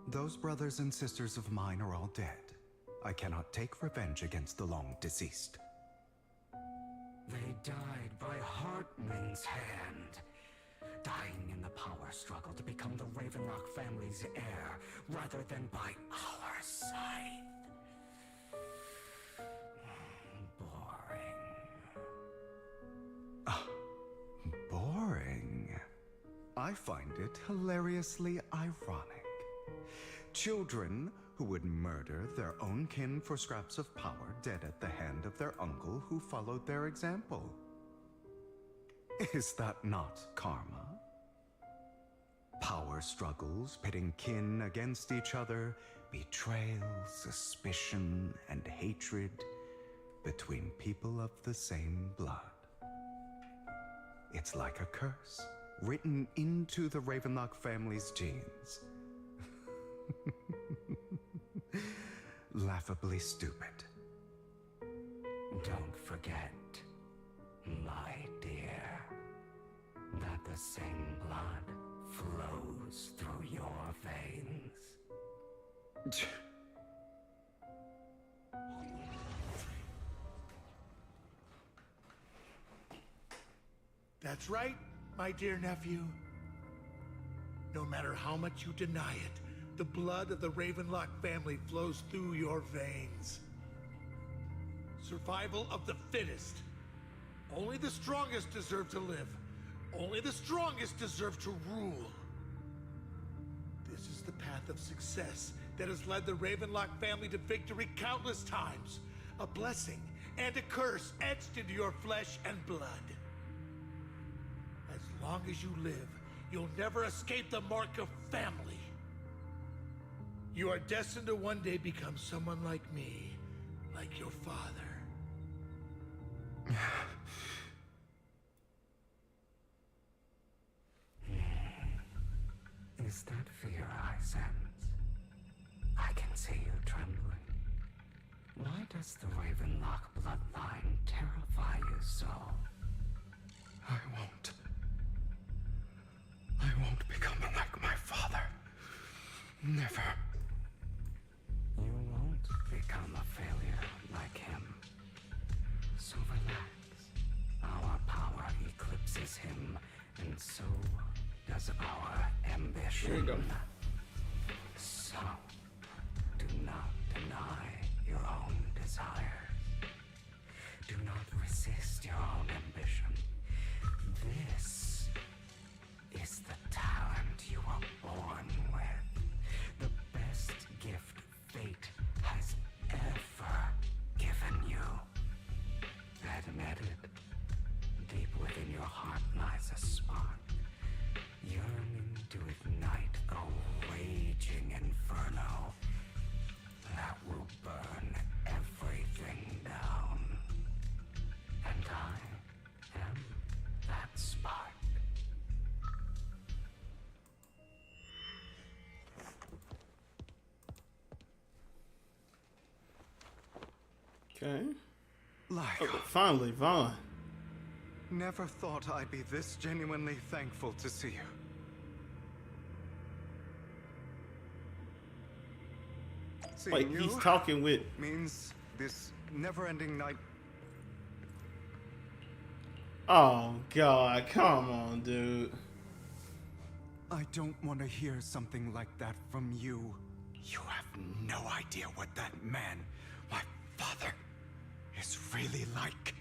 Those brothers and sisters of mine are all dead. I cannot take revenge against the long deceased. They died by Hartman's hand. Dying in the power struggle to become the Ravenlock family's heir, rather than by our side. Boring. I find it hilariously ironic. Children who would murder their own kin for scraps of power, dead at the hand of their uncle who followed their example. Is that not karma? Power struggles, pitting kin against each other, betrayal, suspicion, and hatred between people of the same blood. It's like a curse, written into the Ravenlock family's genes. Laughably stupid. Don't forget, my dear, that the same blood flows through your veins. That's right, my dear nephew. No matter how much you deny it, the blood of the Ravenlock family flows through your veins. Survival of the fittest. Only the strongest deserve to live. Only the strongest deserve to rule. This is the path of success that has led the Ravenlock family to victory countless times. A blessing and a curse etched into your flesh and blood. As long as you live, you'll never escape the mark of family. You are destined to one day become someone like me, like your father. Is that fear I sense? I can see you trembling. Why does the Ravenlock bloodline terrify you so? I won't become like my father. Never. You won't become a failure like him. So relax. Our power eclipses him, and so does our ambition. Here you go. So, do not deny your own desires. Do not resist your own ambition. This is the talent you were born with. The best gift fate has ever given you. Admit it. Deep within your heart lies a spark, yearning to ignite a raging inferno that will burn everything down. And I am that spark. Okay. Like, okay, finally, Vaughn. Never thought I'd be this genuinely thankful to see you. Wait, he's talking with... means this never-ending night. Oh, God, come on, dude. I don't want to hear something like that from you. You have no idea what that man, my father, is really like.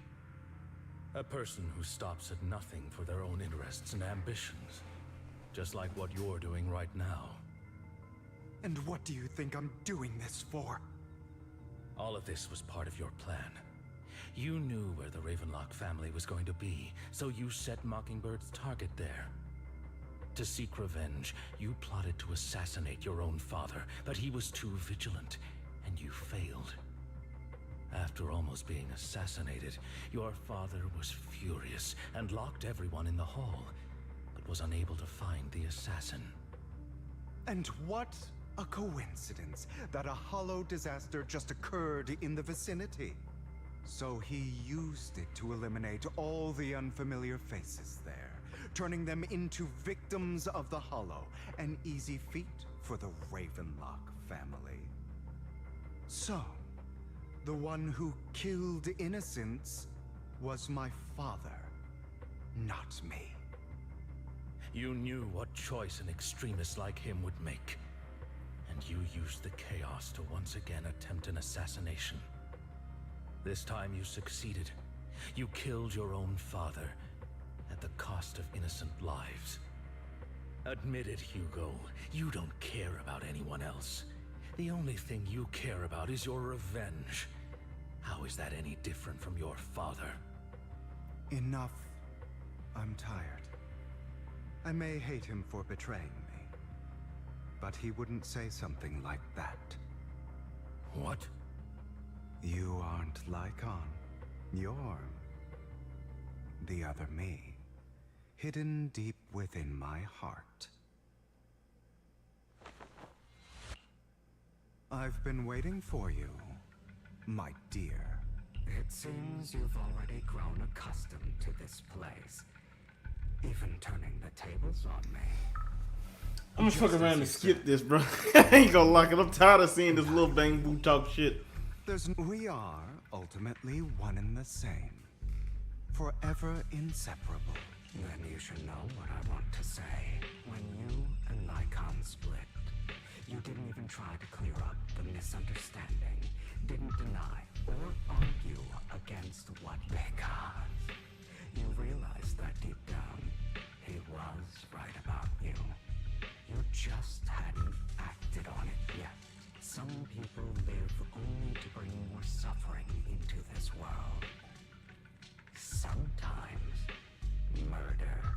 A person who stops at nothing for their own interests and ambitions. Just like what you're doing right now. And what do you think I'm doing this for? All of this was part of your plan. You knew where the Ravenlock family was going to be, so you set Mockingbird's target there. To seek revenge, you plotted to assassinate your own father, but he was too vigilant, and you failed. After almost being assassinated, your father was furious and locked everyone in the hall, but was unable to find the assassin. And what a coincidence that a hollow disaster just occurred in the vicinity. So he used it to eliminate all the unfamiliar faces there, turning them into victims of the hollow, an easy feat for the Ravenlock family. So, the one who killed innocents was my father, not me. You knew what choice an extremist like him would make, and you used the chaos to once again attempt an assassination. This time you succeeded. You killed your own father, at the cost of innocent lives. Admit it, Hugo. You don't care about anyone else. The only thing you care about is your revenge. How is that any different from your father? Enough. I'm tired. I may hate him for betraying me, but he wouldn't say something like that. What? You aren't Lycon. You're the other me, hidden deep within my heart. I've been waiting for you, my dear. It seems you've already grown accustomed to this place, even turning the tables on me. I'm gonna fuck around and skip this, bro. I ain't gonna like it. I'm tired of seeing this little bang boo talk shit. We are ultimately one and the same. Forever inseparable. Then you should know what I want to say. When you and Lycon split, you didn't even try to clear up the misunderstanding, didn't deny or argue against what, because you realized that deep down, he was right about you. You just hadn't acted on it yet. Some people live only to bring more suffering into this world. Sometimes, murder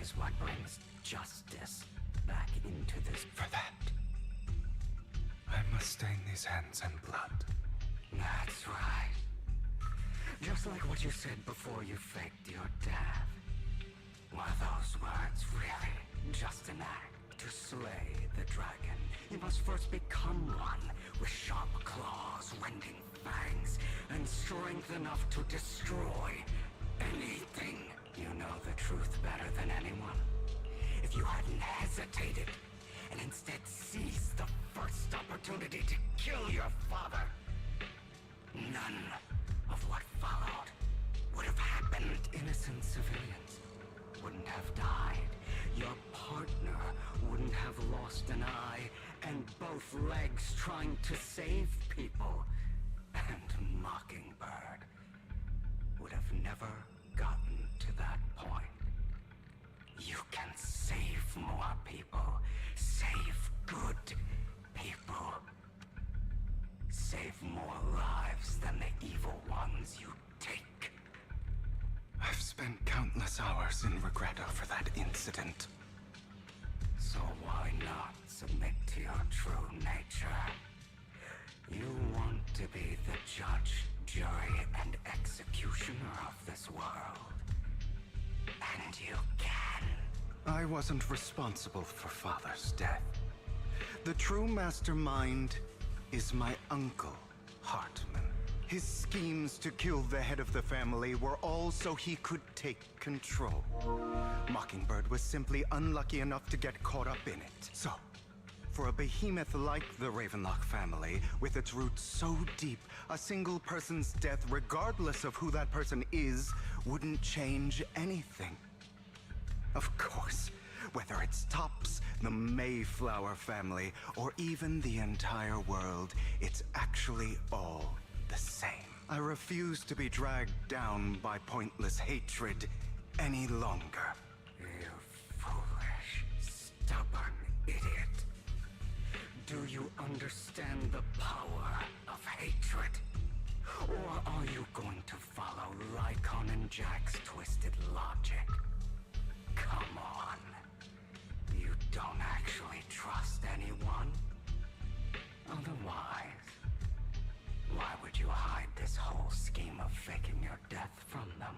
is what brings justice back into this. For that, I must stain these hands in blood. That's right. Just like what you said before you faked your death. Were those words really just an act to slay the dragon? You must first become one with sharp claws, rending fangs, and strength enough to destroy anything. You know the truth better than anyone. If you hadn't hesitated and instead seized the first opportunity to kill your father, none of what followed would have happened. Innocent civilians wouldn't have died. Your partner wouldn't have lost an eye and both legs trying to save people. And Mockingbird would have never gotten to that point. You can save more people. Save good people. Save more lives than the evil ones you take. I've spent countless hours in regret over that incident. So why not submit to your true nature? You want to be the judge, jury, and executioner of this world. And you can. I wasn't responsible for Father's death. The true mastermind is my uncle, Hartman. His schemes to kill the head of the family were all so he could take control. Mockingbird was simply unlucky enough to get caught up in it. So, for a behemoth like the Ravenlock family, with its roots so deep, a single person's death, regardless of who that person is, wouldn't change anything. Of course, whether it's Tops, the Mayflower family, or even the entire world, it's actually all the same. I refuse to be dragged down by pointless hatred any longer. You foolish, stubborn idiot. Do you understand the power of hatred? Or are you going to follow Lycon and Jack's twisted logic? Come on. don't actually trust anyone. Otherwise, why would you hide this whole scheme of faking your death from them?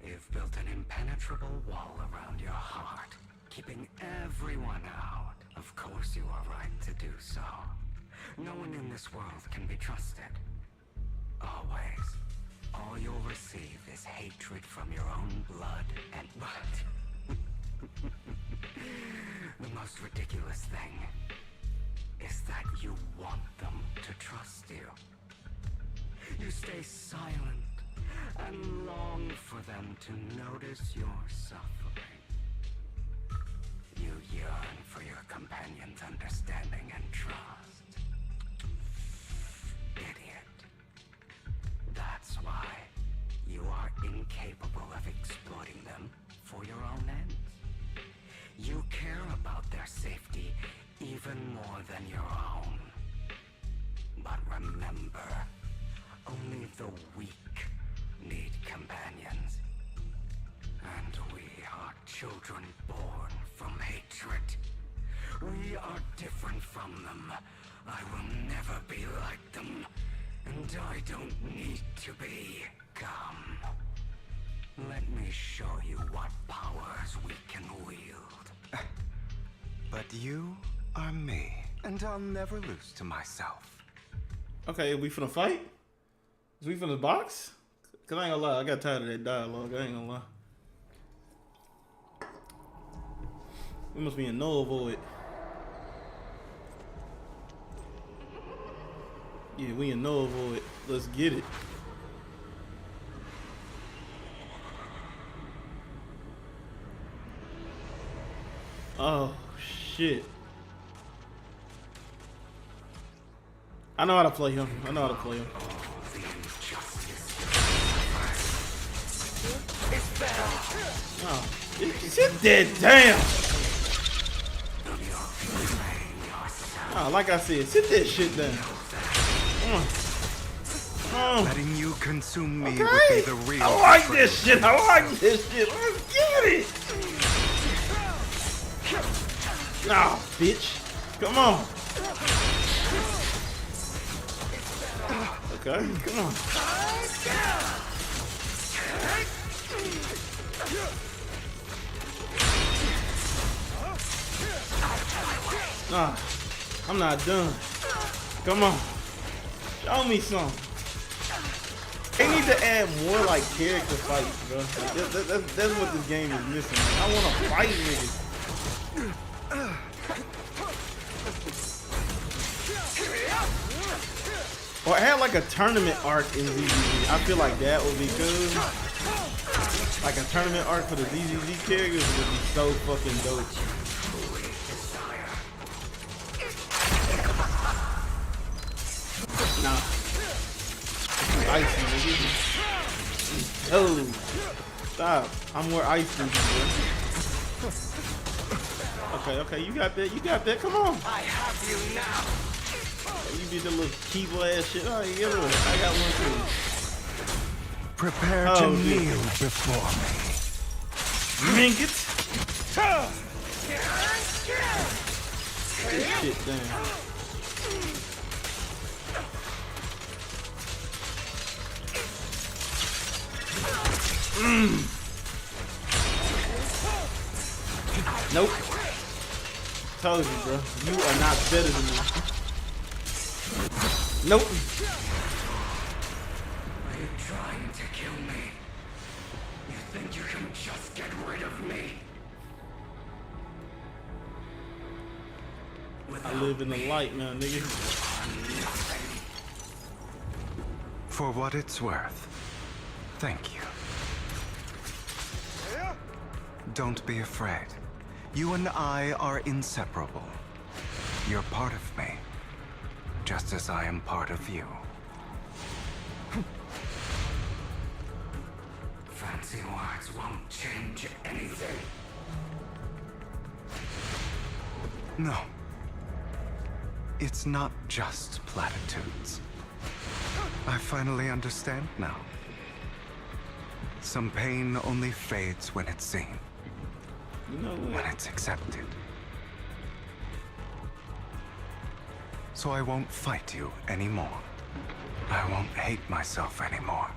You've built an impenetrable wall around your heart, keeping everyone out. Of course you are right to do so. No one in this world can be trusted. Always. All you'll receive is hatred from your own blood and but the most ridiculous thing is that you want them to trust you. You stay silent and long for them to notice your suffering. You yearn for your companion's understanding and trust. Idiot. That's why you are incapable of exploiting them for your own ends. You care about their safety even more than your own. But remember, only the weak need companions. And we are children born from hatred. We are different from them. I will never be like them. And I don't need to be. Come. Let me show you what powers we can wield. But you are me, and I'll never lose to myself. Okay, we finna fight? Is we finna box? Cause I ain't gonna lie, I got tired of that dialogue, I ain't gonna lie. We must be in null void. Yeah, we in null void. Let's get it. Oh shit. I know how to play him. I know how to play him. Oh, sit there, damn. Oh, like I said, sit that shit down. Letting you consume me okay. would be the real. I like this shit. I like this shit. Let's get it. Nah, bitch. Come on. Okay, come on. Nah, I'm not done. Come on. Show me some. They need to add more like character fights, bro. Like, that's what this game is missing. I want to fight niggas. Or add like a tournament arc in ZZZ. I feel like that would be good. Like a tournament arc for the ZZZ characters would be so fucking dope. Nah. Icy, nigga. Oh. Stop. I'm more icy than you, bro. Okay, you got that. You got that. Come on. I have you now. You did the little keyboard ass shit. Oh, you get it. I got one too. Prepare to kneel before me. Mink it. This shit down. Nope. Told you, bro. You are not better than me. Nope. Are you trying to kill me? You think you can just get rid of me? I live in the light now, nigga. For what it's worth, thank you. Don't be afraid. You and I are inseparable. You're part of me, just as I am part of you. Fancy words won't change anything. No. It's not just platitudes. I finally understand now. some pain only fades when it's seen. You know what? When it's accepted. So I won't fight you anymore. I won't hate myself anymore.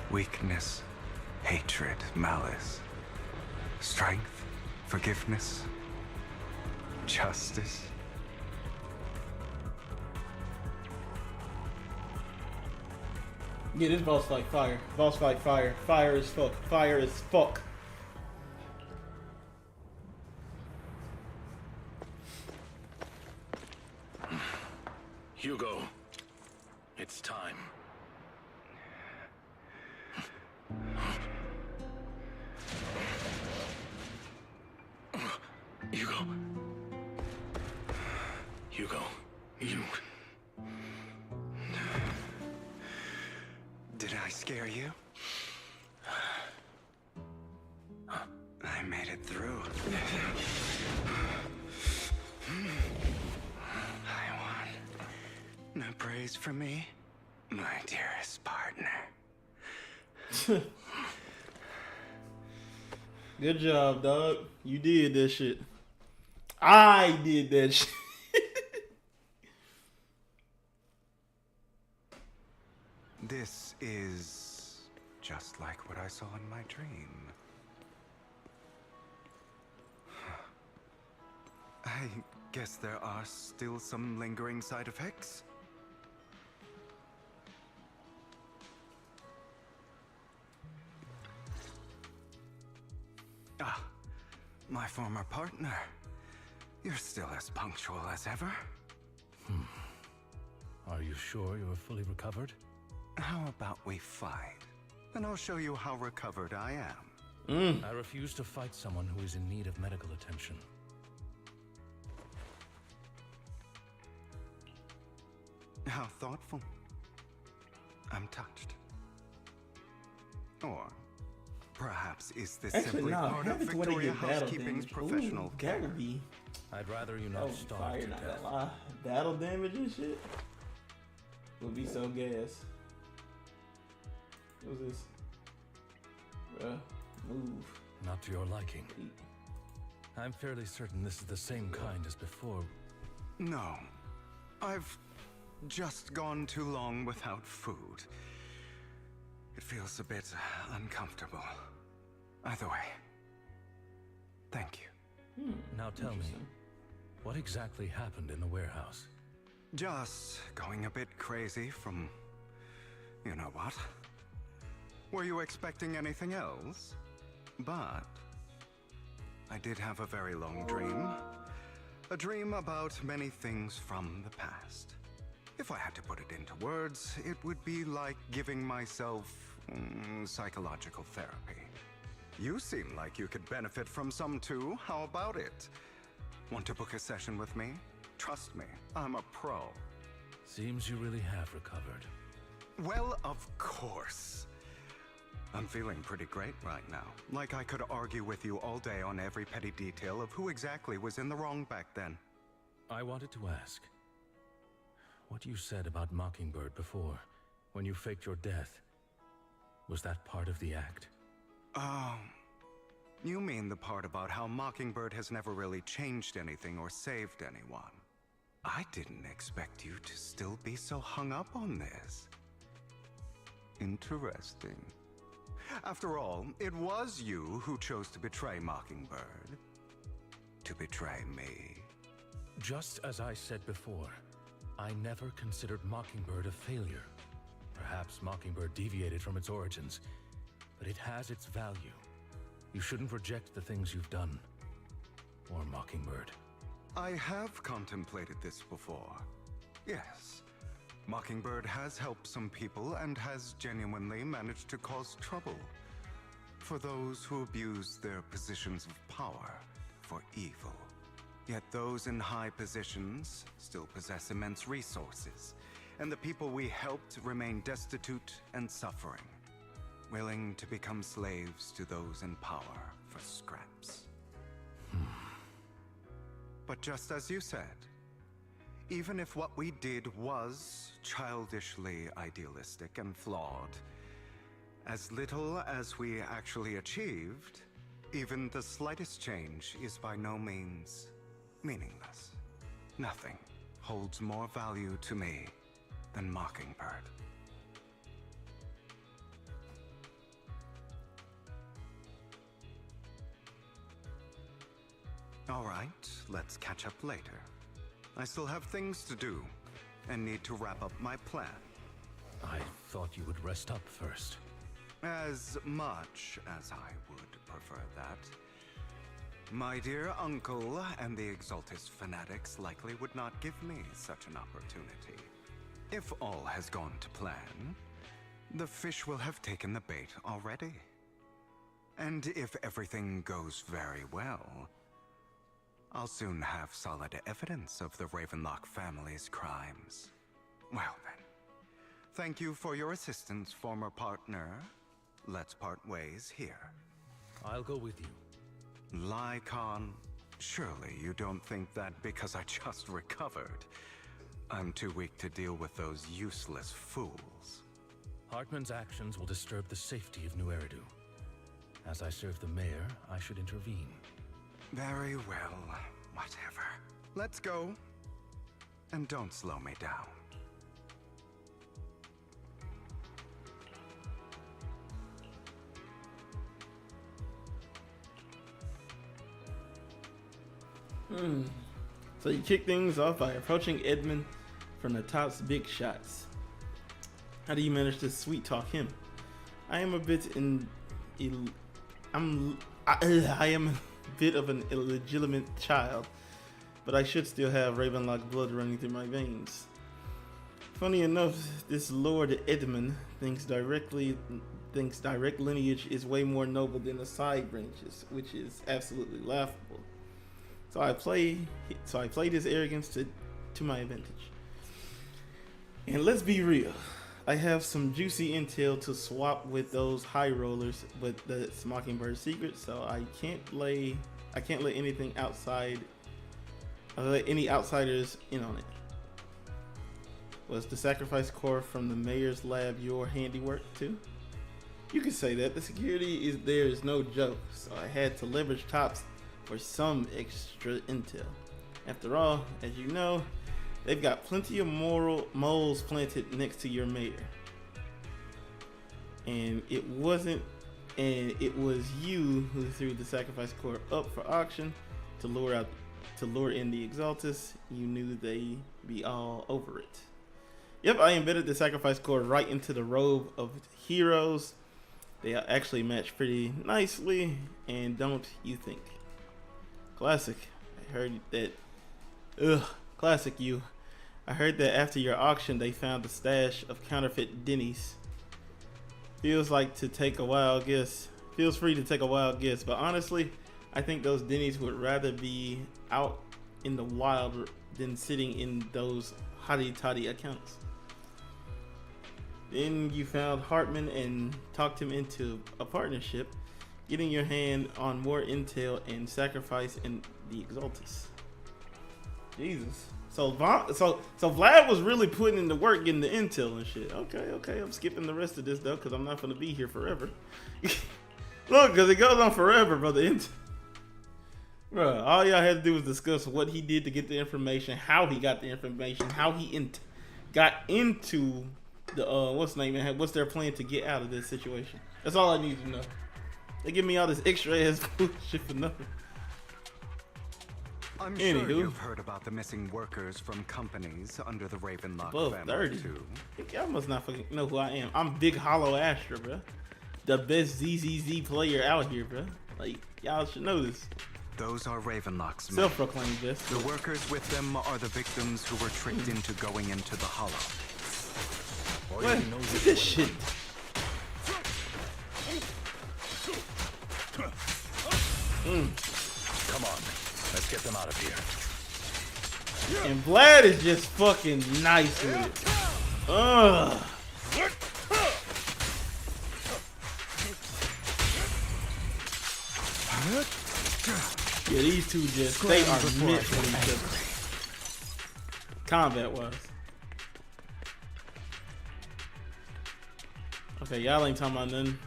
Weakness, hatred, malice, strength, forgiveness, justice. Yeah, this boss fight fire. Boss fight fire. Fire as fuck. Fire as fuck. Hugo, it's time. Hugo. Hugo, you... Did I scare you? I made it through. I won. No praise for me, my dearest partner. Good job, dog. You did that shit. I did that shit. This is just like what I saw in my dream. I guess there are still some lingering side effects. Ah, my former partner. You're still as punctual as ever. Are you sure you're fully recovered? How about we fight? And I'll show you how recovered I am. I refuse to fight someone who is in need of medical attention. How thoughtful. I'm touched. Or perhaps is this simply part of Victoria Housekeeping's professional care? I'd rather you not starve fire, to not death. gonna lie. Battle damage and shit would be so gas. What's this? Move. Not to your liking. I'm fairly certain this is the same kind as before. No. I've just gone too long without food. It feels a bit uncomfortable. Either way, thank you. Now tell me, what exactly happened in the warehouse? Just going a bit crazy from... you know what? Were you expecting anything else? But I did have a very long dream. A dream about many things from the past. If I had to put it into words, it would be like giving myself psychological therapy. You seem like you could benefit from some too. How about it? Want to book a session with me? Trust me, I'm a pro. Seems you really have recovered. Well, of course. I'm feeling pretty great right now. Like I could argue with you all day on every petty detail of who exactly was in the wrong back then. I wanted to ask, what you said about Mockingbird before, when you faked your death, was that part of the act? Oh, you mean the part about how Mockingbird has never really changed anything or saved anyone. I didn't expect you to still be so hung up on this. Interesting. After all, it was you who chose to betray Mockingbird. To betray me. Just as I said before, I never considered Mockingbird a failure. Perhaps Mockingbird deviated from its origins, but it has its value. You shouldn't reject the things you've done. Or Mockingbird. I have contemplated this before. Yes. Mockingbird has helped some people and has genuinely managed to cause trouble for those who abuse their positions of power for evil. Yet those in high positions still possess immense resources, and the people we helped remain destitute and suffering, willing to become slaves to those in power for scraps. But just as you said, Even if what we did was childishly idealistic and flawed, as little as we actually achieved, even the slightest change is by no means meaningless. Nothing holds more value to me than Mockingbird. All right, let's catch up later. I still have things to do and need to wrap up my plan. I thought you would rest up first. As much as I would prefer that. My dear uncle and the Exaltus fanatics likely would not give me such an opportunity. If all has gone to plan, the fish will have taken the bait already. And if everything goes very well, I'll soon have solid evidence of the Ravenlock family's crimes. Well then, thank you for your assistance, former partner. Let's part ways here. I'll go with you. Lycon, surely you don't think that because I just recovered, I'm too weak to deal with those useless fools. Hartman's actions will disturb the safety of New Eridu. As I serve the mayor, I should intervene. Very well, whatever. Let's go. And don't slow me down. So you kick things off by approaching Edmund from the top's big shots. How do you manage to sweet talk him? I am a bit I am a bit of an illegitimate child, but I should still have Ravenlock blood running through my veins. Funny enough, this Lord Edmund thinks direct lineage is way more noble than the side branches, which is absolutely laughable. So I played his arrogance to my advantage. And let's be real, I have some juicy intel to swap with those high rollers, but that's Mockingbird's secret, so I can't let anything outside. Let any outsiders in on it. Was the sacrifice core from the mayor's lab your handiwork too? You could say that. The security is no joke, so I had to leverage tops for some extra intel. After all, as you know, they've got plenty of moles planted next to your mayor. And it was you who threw the sacrifice core up for auction to lure in the Exaltus. You knew they'd be all over it. Yep, I embedded the sacrifice core right into the robe of heroes. They actually match pretty nicely, and don't you think? Classic. I heard that. Classic you. I heard that after your auction, they found a stash of counterfeit Denny's. Feels free to take a wild guess, but honestly, I think those Denny's would rather be out in the wild than sitting in those hotty-toddy accounts. Then you found Hartman and talked him into a partnership, getting your hand on more intel and sacrifice in the Exaltus. Jesus. So Vlad was really putting in the work getting the intel and shit. Okay. I'm skipping the rest of this though, because I'm not going to be here forever. Look, because it goes on forever, brother. Bro, all y'all had to do was discuss what he did to get the information, how he got the information, how he got into the what's their plan to get out of this situation. That's all I need to know. They give me all this extra ass bullshit for nothing. I'm sure you've heard about the missing workers from companies under the Ravenlock family 30. too. Y'all must not fucking know who I am. I'm Big Hollow Astra, bro. The best ZZZ player out here, bro. Like, y'all should know this. Those are Ravenlock's men. Self-proclaimed best. The workers with them are the victims who were tricked into going into the Hollow. What is this shit? Come on, let's get them out of here. And Vlad is just fucking nice with it. Ugh. Yeah, these two they are meant for each other. combat wise. Okay, y'all ain't talking about nothing.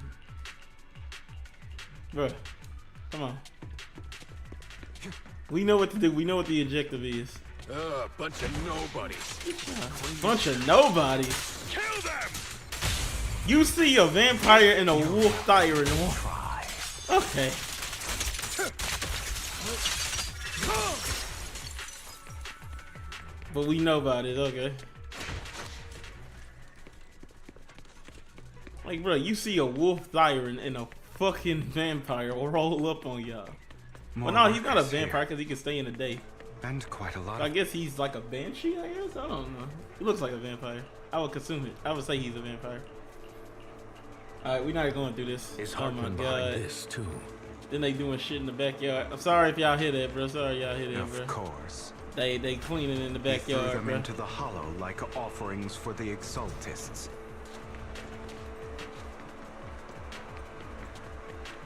Bruh, come on. We know what to do. We know what the objective is. Bunch of nobodies. Bunch of nobodies. Kill them! You see a vampire and a wolf tyrant. Okay. But we know about it, okay. Like, bro, you see a wolf tyrant and a fucking vampire roll up on y'all. Well, no, he's not a vampire because he can stay in the day. And quite a lot. I guess he's like a banshee, I guess? I don't know. He looks like a vampire. I would consume it. I would say he's a vampire. Alright, we're not going through this. Is oh my Hartman god. behind this too? Then they doing shit in the backyard. I'm sorry if y'all hear that, bro. Sorry y'all hear that, bro. Of course. They cleaning in the backyard, He threw them bro. into the hollow like offerings for the exaltists.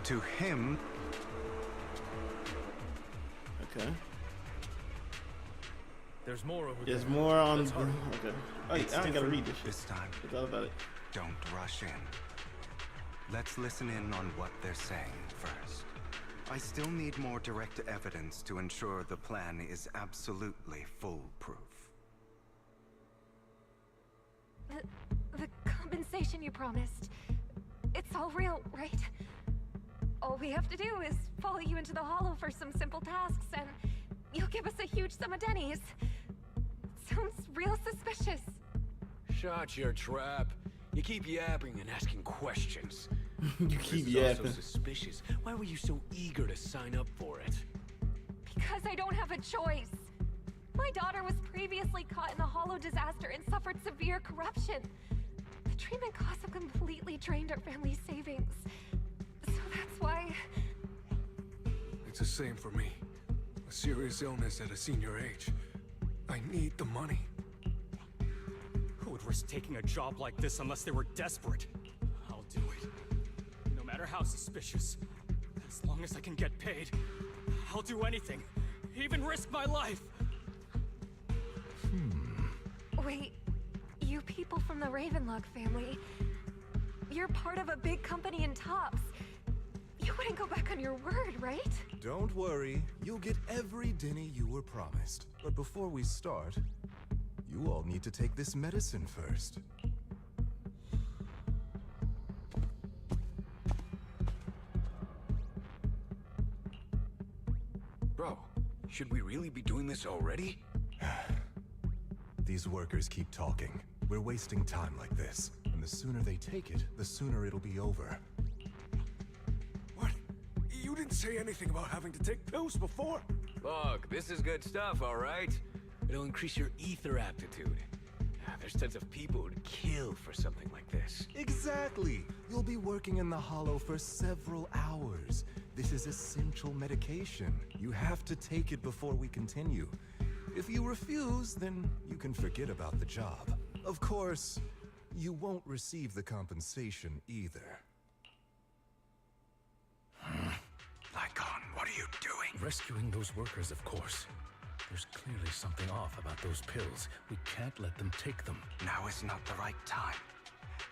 To him. Okay. There's more over There's there. more on. Let's hurry. Okay. Oh, I ain't gotta read this shit. This time. It's all about it. Don't rush in. Let's listen in on what they're saying first. I still need more direct evidence to ensure the plan is absolutely foolproof. The compensation you promised. It's all real, right? All we have to do is follow you into the hollow for some simple tasks, and you'll give us a huge sum of dennies. Sounds real suspicious. Shut your trap. You keep yapping and asking questions. You keep This is yapping. also suspicious. Why were you so eager to sign up for it? Because I don't have a choice. My daughter was previously caught in a hollow disaster and suffered severe corruption. The treatment costs have completely drained our family's savings. So that's why... It's the same for me. A serious illness at a senior age. I need the money. Who would risk taking a job like this unless they were desperate? I'll do it. No matter how suspicious. As long as I can get paid, I'll do anything. Even risk my life. Wait, you people from the Ravenlock family, you're part of a big company in Tops. You wouldn't go back on your word, right? Don't worry, you'll get every denny you were promised. But before we start, you all need to take this medicine first. Bro, should we really be doing this already? These workers keep talking. We're wasting time like this. And the sooner they take it, the sooner it'll be over. What? You didn't say anything about having to take pills before. Look, this is good stuff, all right? It'll increase your ether aptitude. There's tons of people who'd kill for something like this. Exactly! You'll be working in the hollow for several hours. This is essential medication. You have to take it before we continue. If you refuse, then you can forget about the job. Of course, you won't receive the compensation either. Lycon, what are you doing? Rescuing those workers, of course. There's clearly something off about those pills. We can't let them take them. Now is not the right time.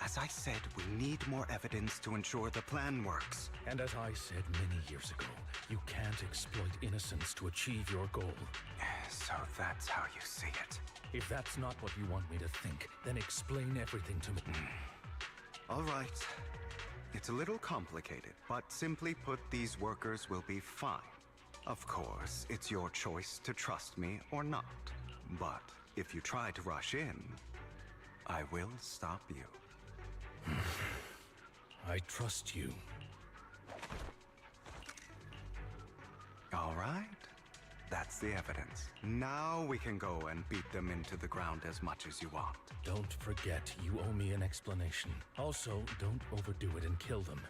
As I said, we need more evidence to ensure the plan works. And as I said many years ago, you can't exploit innocence to achieve your goal. So that's how you see it. If that's not what you want me to think, then explain everything to me. All right. It's a little complicated, but simply put, these workers will be fine. Of course, it's your choice to trust me or not. But if you try to rush in, I will stop you. I trust you. All right. That's the evidence. Now we can go and beat them into the ground as much as you want. Don't forget, you owe me an explanation. Also, don't overdo it and kill them.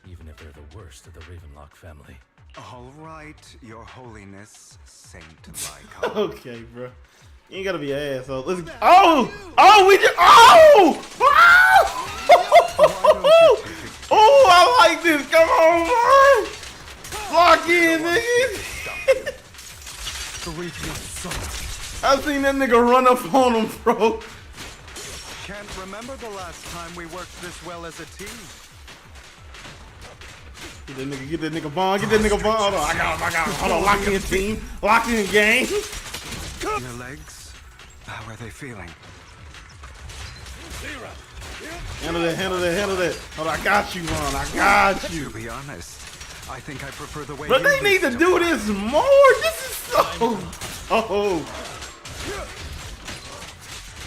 Even if they're the worst of the Ravenlock family. All right, Your Holiness, Saint Lycon. Okay, bro. You ain't gotta be an asshole. Let's. Oh! Oh, we just. Oh! Oh, I like this. Come on, bro. Lock in, nigga. The Radiant Sun. I seen that nigga run up on him, bro. Can't remember the last time we worked this well as a team. Get that nigga bond, Hold on, I got him. Hold on, lock in team. Lock in gang. Your legs, how are they feeling? Handle that. Hold on, I got you, Ron. I got you. To be honest, I think I prefer the way But they need to do this more. This is so... Oh.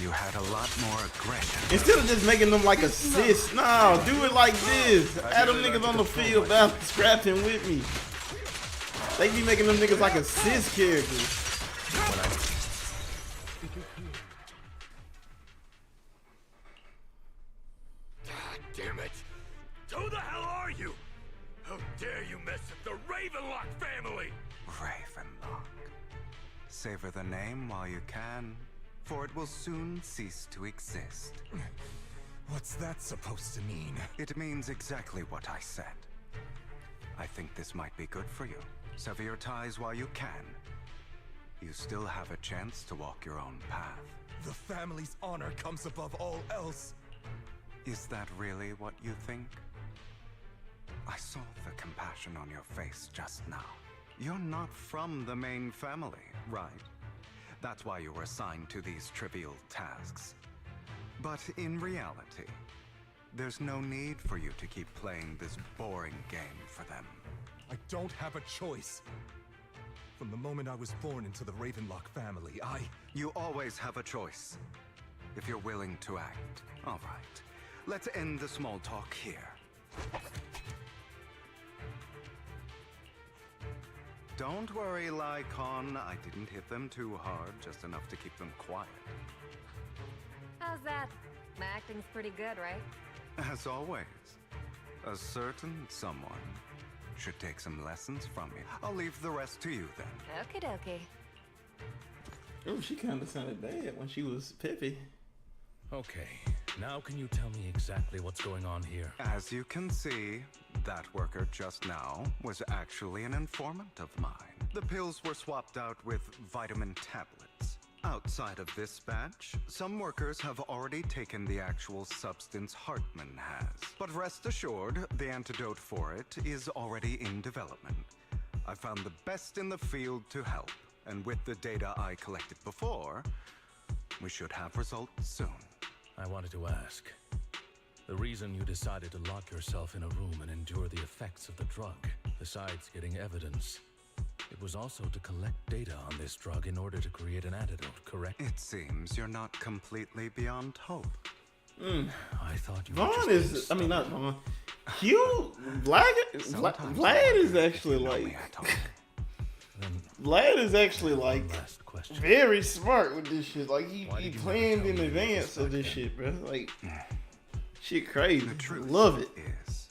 You had a lot more aggression. Instead of just making them like assists, no, do it like this. Add them niggas on the field, scrapping with me. They be making them niggas like assist characters. God damn it. Who the hell are you? How dare you mess with the Ravenlock family? Ravenlock. Savor the name while you can, for it will soon cease to exist. What's that supposed to mean? It means exactly what I said. I think this might be good for you. Sever your ties while you can. You still have a chance to walk your own path. The family's honor comes above all else. Is that really what you think? I saw the compassion on your face just now. You're not from the main family, right? That's why you were assigned to these trivial tasks. But in reality, there's no need for you to keep playing this boring game for them. I don't have a choice. From the moment I was born into the Ravenlock family, You always have a choice, if you're willing to act. All right, let's end the small talk here. Don't worry, Lycon. I didn't hit them too hard, just enough to keep them quiet. How's that? My acting's pretty good, right? As always, a certain someone should take some lessons from me. I'll leave the rest to you then. Okie dokie. Oh, she kind of sounded bad when she was Pippi. Okay, now can you tell me exactly what's going on here? As you can see, that worker just now was actually an informant of mine. The pills were swapped out with vitamin tablets. Outside of this batch, some workers have already taken the actual substance Hartman has. But rest assured, the antidote for it is already in development. I found the best in the field to help, and with the data I collected before, we should have results soon. I wanted to ask, the reason you decided to lock yourself in a room and endure the effects of the drug, besides getting evidence, it was also to collect data on this drug in order to create an antidote, correct? It seems you're not completely beyond hope. I thought you Vaughn is, I mean, not Vaughn. Vlad is actually like, Vlad is actually like very smart with this shit. Like he planned in advance of this shit, bro. Like shit crazy. The truth Love it. Is,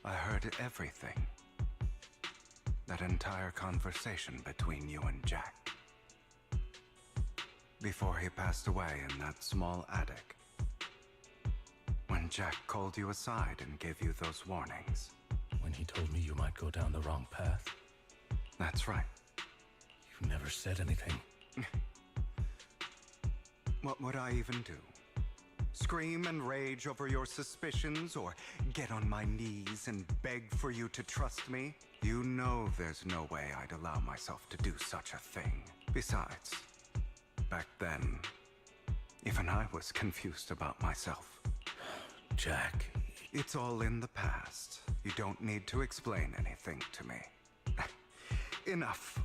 I heard everything. That entire conversation between you and Jack. Before he passed away in that small attic. When Jack called you aside and gave you those warnings. When he told me you might go down the wrong path? That's right. You never said anything. What would I even do? Scream and rage over your suspicions, or get on my knees and beg for you to trust me? You know there's no way I'd allow myself to do such a thing. Besides, back then, even I was confused about myself. Jack. It's all in the past. You don't need to explain anything to me. Enough.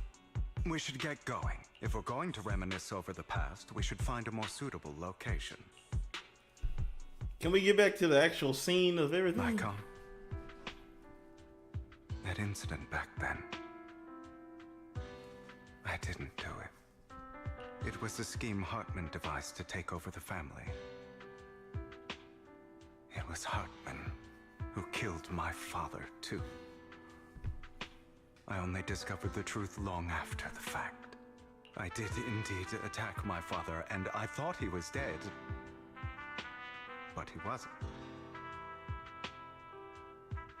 We should get going. If we're going to reminisce over the past, we should find a more suitable location. Can we get back to the actual scene of everything? Icon. That incident back then. I didn't do it. It was a scheme Hartman devised to take over the family. It was Hartman who killed my father, too. I only discovered the truth long after the fact. I did indeed attack my father, and I thought he was dead. But he wasn't.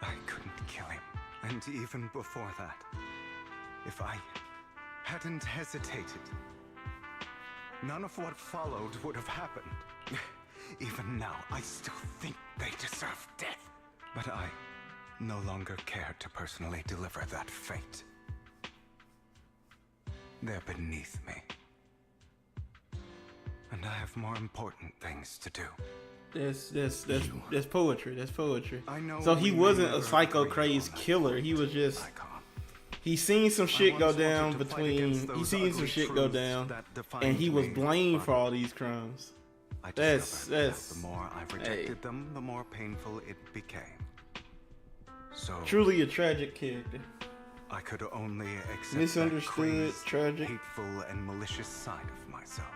I couldn't kill him. And even before that, if I hadn't hesitated, none of what followed would have happened. Even now, I still think they deserve death. But I no longer care to personally deliver that fate. They're beneath me. And I have more important things to do. That's poetry. That's poetry. I know. So he wasn't a psycho crazed killer. He was just. He seen some shit go down he seen some shit go down, and he was blamed for all these crimes. That's the more I rejected them, the more painful it became. So truly a tragic character. I could only accept misunderstood, that crazed, tragic, hateful, and malicious side of myself.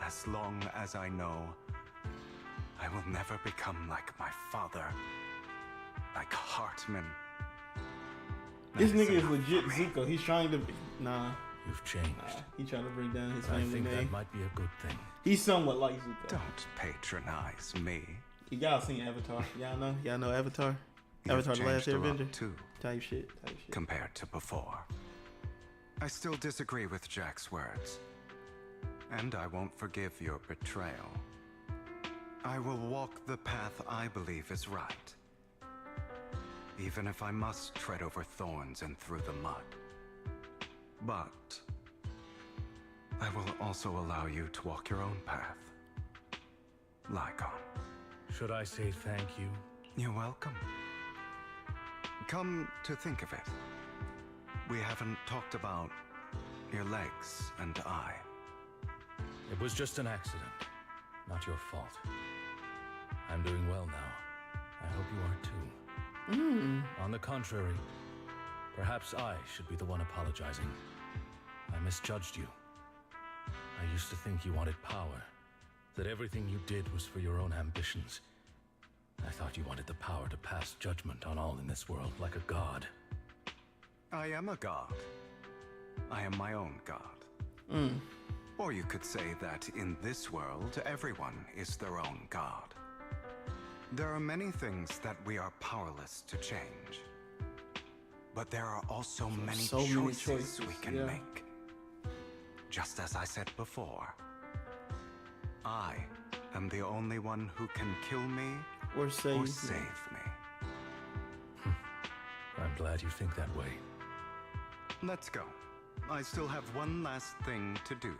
As long as I know, I will never become like my father, like Hartman. This nigga is legit Zuko. He's trying to be. Nah. You've changed. He's trying to bring down his family I think name. that might be a good thing. He's somewhat like Zuko. Don't patronize me. Y'all seen Avatar? Y'all know? Y'all know Avatar? Avatar: The Last Airbender? Type shit. Compared to before. I still disagree with Jack's words. And I won't forgive your betrayal. I will walk the path I believe is right. Even if I must tread over thorns and through the mud. But I will also allow you to walk your own path. Lycon. Should I say thank you? You're welcome. Come to think of it, we haven't talked about your legs and eye. It was just an accident, not your fault. I'm doing well now. I hope you are too. On the contrary, perhaps I should be the one apologizing. I misjudged you. I used to think you wanted power, that everything you did was for your own ambitions. I thought you wanted the power to pass judgment on all in this world like a god. I am a god. I am my own god. Or you could say that in this world, everyone is their own god. There are many things that we are powerless to change. But there are also many choices we can make. Just as I said before, I am the only one who can kill me or save me. I'm glad you think that way. Let's go. I still have one last thing to do.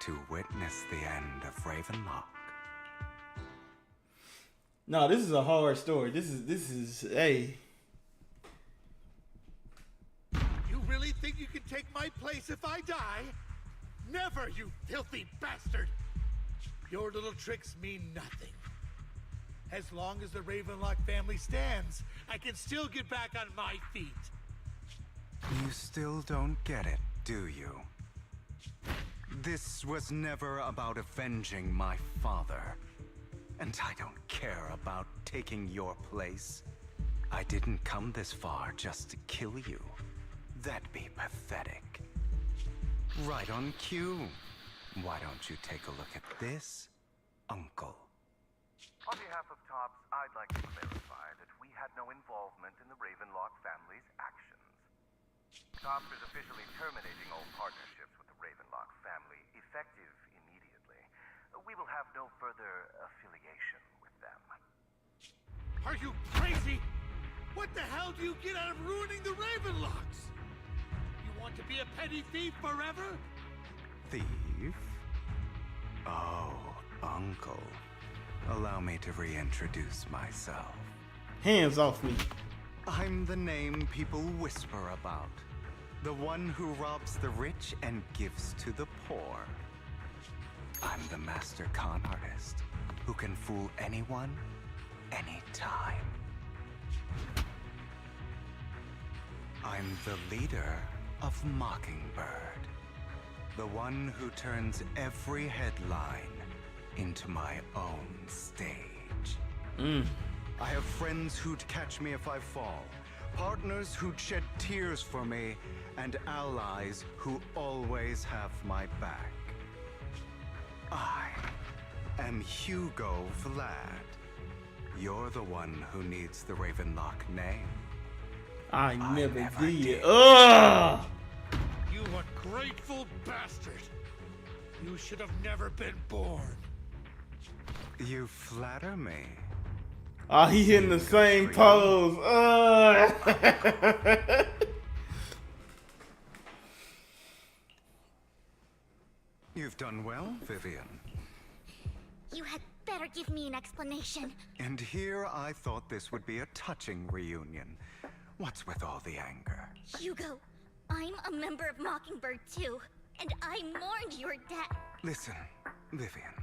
To witness the end of Ravenlock. No, this is a hard story. This is hey. You really think you can take my place if I die? Never, you filthy bastard! Your little tricks mean nothing. As long as the Ravenlock family stands, I can still get back on my feet. You still don't get it, do you? This was never about avenging my father. And I don't care about taking your place. I didn't come this far just to kill you. That'd be pathetic. Right on cue. Why don't you take a look at this, Uncle? On behalf of TOPS, I'd like to clarify that we had no involvement in the Ravenlock family's actions. TOPS is officially terminating all partnerships with the Ravenlock family, effective immediately. We will have no further affiliation with them. Are you crazy? What the hell do you get out of ruining the Ravenlocks? You want to be a petty thief forever? Thief? Oh, Uncle. Allow me to reintroduce myself. Hands off me. I'm the name people whisper about. The one who robs the rich and gives to the poor. I'm the master con artist who can fool anyone, anytime. I'm the leader of Mockingbird. The one who turns every headline into my own stage. I have friends who'd catch me if I fall, partners who'd shed tears for me, and allies who always have my back. I am Hugo Vlad. You're the one who needs the Ravenlock name. I never did. Ugh! You ungrateful bastard! You should have never been born. You flatter me. Oh, he in the same pose. You've done well, Vivian. You had better give me an explanation. And here I thought this would be a touching reunion. What's with all the anger? Hugo, I'm a member of Mockingbird too, and I mourned your death. Listen, Vivian.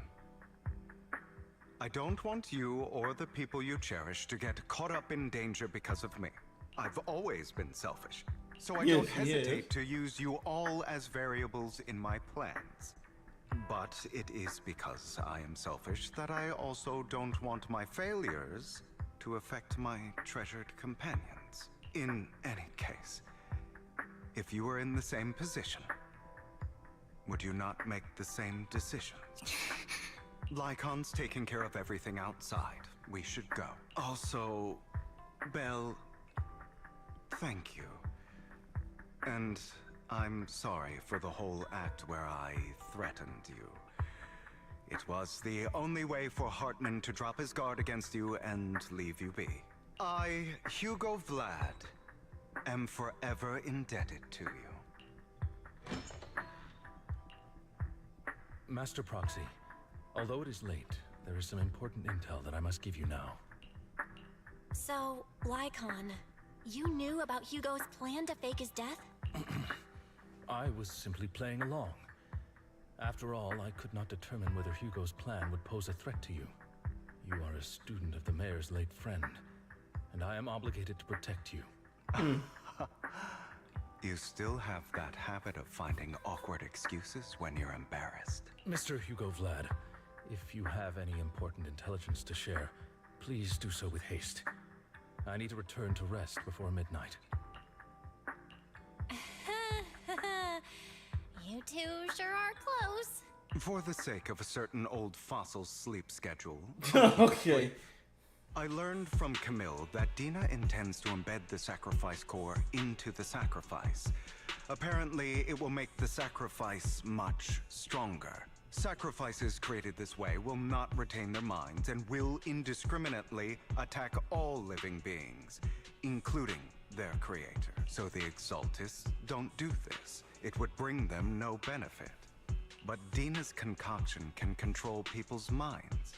I don't want you or the people you cherish to get caught up in danger because of me. I've always been selfish, so I don't hesitate to use you all as variables in my plans. But it is because I am selfish that I also don't want my failures to affect my treasured companions. In any case, if you were in the same position, would you not make the same decisions? Lycon's taking care of everything outside. We should go. Also, Belle, thank you. And I'm sorry for the whole act where I threatened you. It was the only way for Hartman to drop his guard against you and leave you be. I, Hugo Vlad, am forever indebted to you. Master Proxy, although it is late, there is some important intel that I must give you now. So, Lycon, you knew about Hugo's plan to fake his death? I was simply playing along. After all, I could not determine whether Hugo's plan would pose a threat to you. You are a student of the mayor's late friend, and I am obligated to protect you. You still have that habit of finding awkward excuses when you're embarrassed. Mr. Hugo Vlad, if you have any important intelligence to share, please do so with haste. I need to return to rest before midnight. You two sure are close. For the sake of a certain old fossil's sleep schedule. Okay. I learned from Camille that Dina intends to embed the sacrifice core into the sacrifice. Apparently, it will make the sacrifice much stronger. Sacrifices created this way will not retain their minds and will indiscriminately attack all living beings, including their creator. So the Exaltists don't do this. It would bring them no benefit. But Dina's concoction can control people's minds.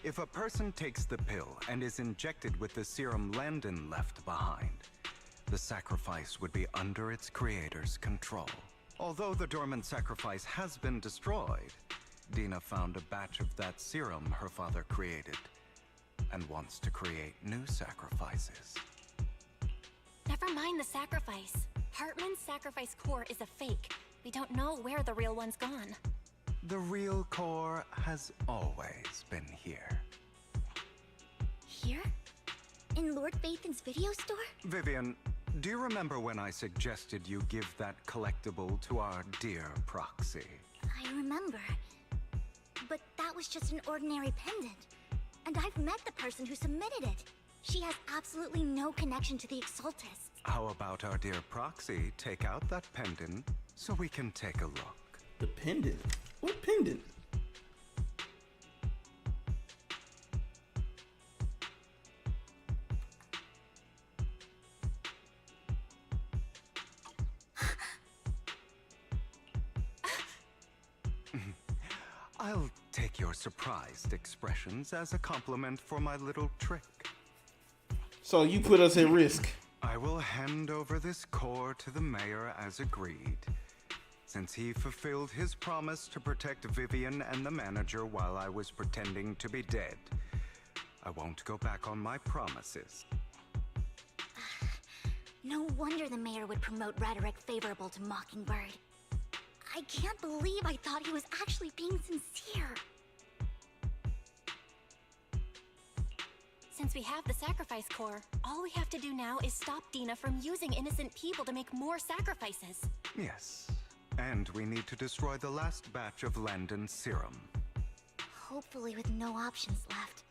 If a person takes the pill and is injected with the serum Landon left behind, the sacrifice would be under its creator's control. Although the dormant sacrifice has been destroyed, Dina found a batch of that serum her father created and wants to create new sacrifices. Never mind the sacrifice. Hartman's sacrifice core is a fake. We don't know where the real one's gone. The real core has always been here. Here? In Lord Bathan's video store? Vivian, do you remember when I suggested you give that collectible to our dear Proxy? I remember. But that was just an ordinary pendant. And I've met the person who submitted it. She has absolutely no connection to the Exaltists. How about our dear Proxy take out that pendant so we can take a look? The pendant? What pendant? I'll take your surprised expressions as a compliment for my little trick. So you put us at risk. I will hand over this core to the mayor as agreed. Since he fulfilled his promise to protect Vivian and the manager while I was pretending to be dead, I won't go back on my promises. No wonder the mayor would promote rhetoric favorable to Mockingbird. I can't believe I thought he was actually being sincere. Since we have the sacrifice core, all we have to do now is stop Dina from using innocent people to make more sacrifices. Yes, and we need to destroy the last batch of Landon's serum. Hopefully with no options left,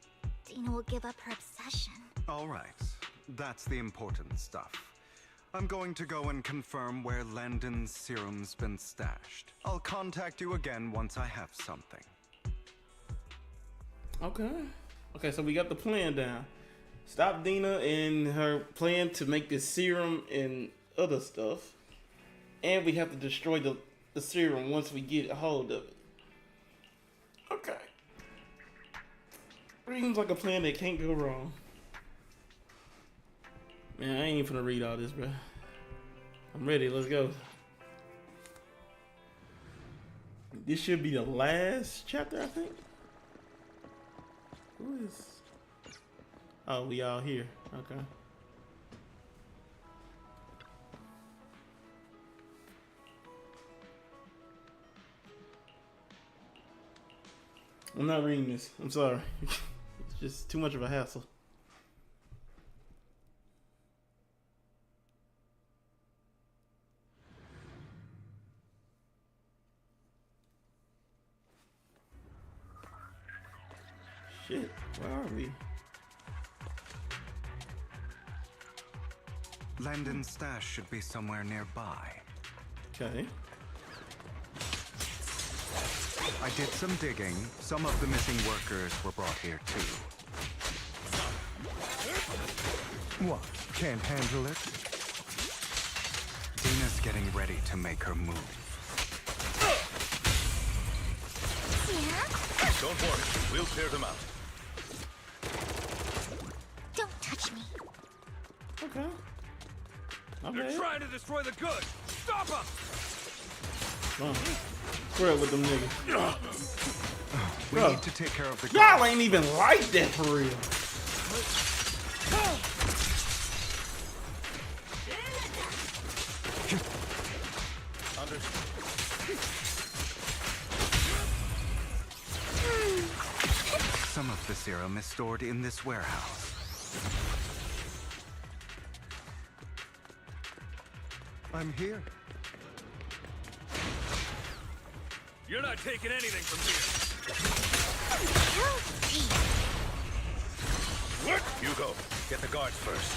Dina will give up her obsession. All right, that's the important stuff. I'm going to go and confirm where Landon's serum's been stashed. I'll contact you again once I have something. Okay. Okay, so we got the plan down. Stop Dina and her plan to make this serum and other stuff. And we have to destroy the serum once we get a hold of it. Okay. Seems like a plan that can't go wrong. Man, I ain't even finna read all this, bro. I'm ready, let's go. This should be the last chapter, I think. Who is... Oh, we all here. Okay. I'm not reading this. I'm sorry. It's just too much of a hassle. Shit, where are we? Landon's stash should be somewhere nearby. Okay. I did some digging. Some of the missing workers were brought here too. What? Can't handle it? Dina's getting ready to make her move. Yeah? Don't worry, we'll clear them out. Don't touch me. Okay. They're trying to destroy the goods. Stop them! Square with them niggas. We need to take care of the y'all ain't even like that for real. Some of the serum is stored in this warehouse. I'm here. You're not taking anything from here. Work! Hugo, get the guards first.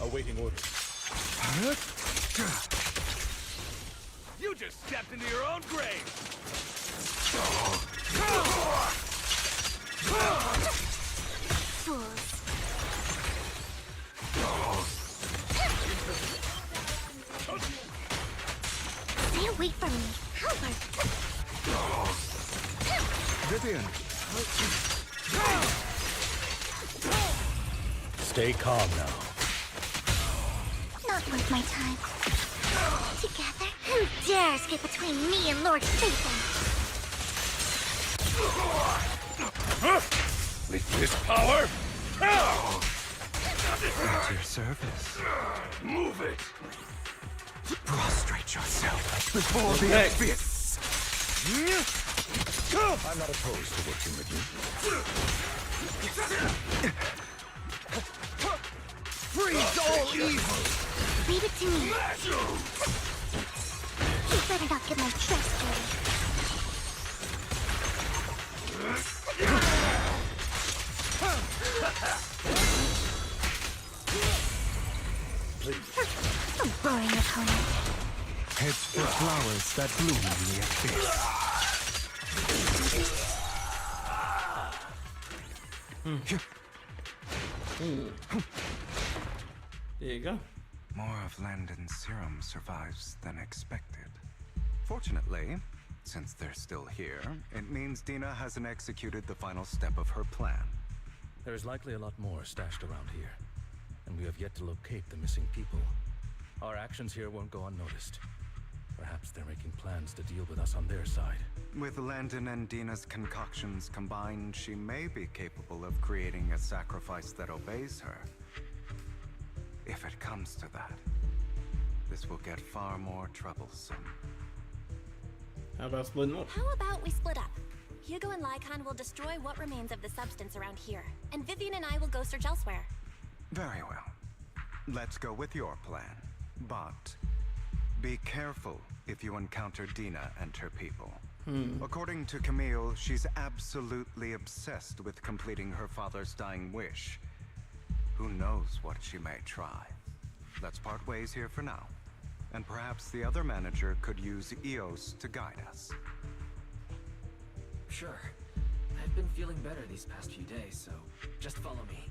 Awaiting orders. You just stepped into your own grave! Fools. Stay away from me, Howard. Vivian. Stay calm now. Not worth my time. Together, who dares get between me and Lord Satan? With this power? At your service. Move it! Prostrate yourself before the abyss. I'm not opposed to working with you. Freeze all evil! Leave it to me. You better not get my dress dirty. A boring opponent. Head for flowers that bloom in the abyss. There you go. More of Landon's serum survives than expected. Fortunately, since they're still here, it means Dina hasn't executed the final step of her plan. There's likely a lot more stashed around here, and we have yet to locate the missing people. Our actions here won't go unnoticed. Perhaps they're making plans to deal with us on their side. With Landon and Dina's concoctions combined, she may be capable of creating a sacrifice that obeys her. If it comes to that, this will get far more troublesome. How about splitting up? How about we split up? Hugo and Lycan will destroy what remains of the substance around here, and Vivian and I will go search elsewhere. Very well. Let's go with your plan. But be careful if you encounter Dina and her people. According to Camille, she's absolutely obsessed with completing her father's dying wish. Who knows what she may try. Let's part ways here for now. And perhaps the other manager could use EOS to guide us. Sure. I've been feeling better these past few days, so just follow me.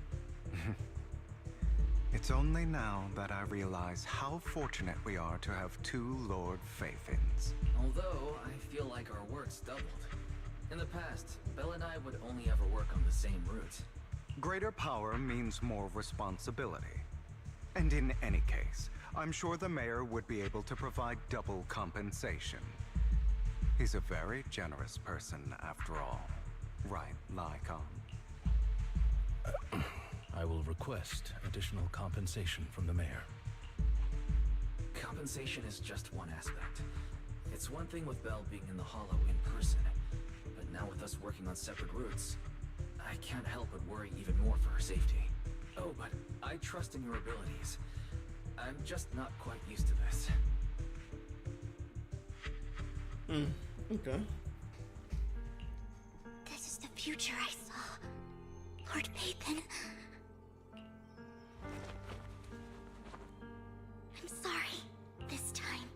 It's only now that I realize how fortunate we are to have two Lord Fayfins. Although, I feel like our work's doubled. In the past, Belle and I would only ever work on the same route. Greater power means more responsibility. And in any case, I'm sure the mayor would be able to provide double compensation. He's a very generous person, after all. Right, Lycon? I will request additional compensation from the mayor. Compensation is just one aspect. It's one thing with Belle being in the Hollow in person, but now with us working on separate routes, I can't help but worry even more for her safety. Oh, but I trust in your abilities. I'm just not quite used to this. Okay. This is the future I saw. Lord Payton. I'm sorry. This time,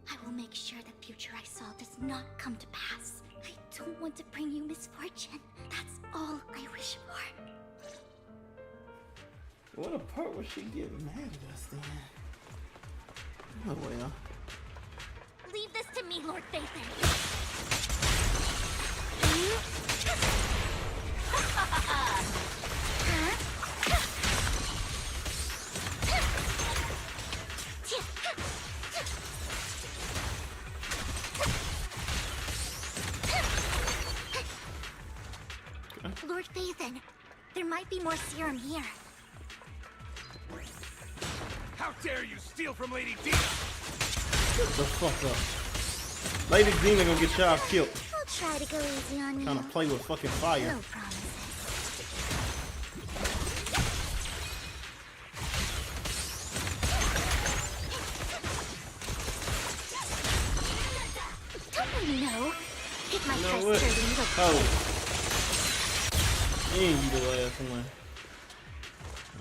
I will make sure the future I saw does not come to pass. I don't want to bring you misfortune. That's all I wish for. What a part was she getting mad at us then? Oh well. Leave this to me, Lord Payton. Lord Payton, there might be more serum here. How dare you steal from Lady Dina! Shut the fuck up. Lady Dina gonna get y'all killed. I'll try to go easy on you. Trying to play with fucking fire. No promises. Don't you know? Hit my first what? dirty little Oh. You ain't the last one.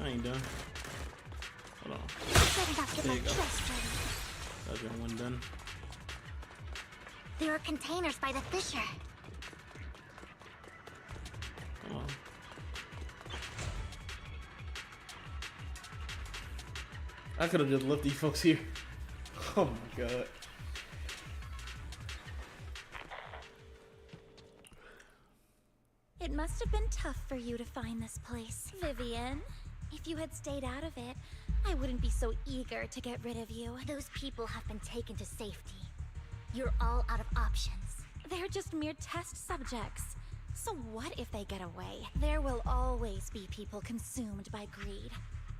I ain't done. Hold on. Better not get There my you go. dress dirty. That's that one done. There are containers by the fissure. Hold on. I could have just left these folks here. Oh my god. It must have been tough for you to find this place, Vivian. If you had stayed out of it, I wouldn't be so eager to get rid of you. Those people have been taken to safety. You're all out of options. They're just mere test subjects. So what if they get away? There will always be people consumed by greed.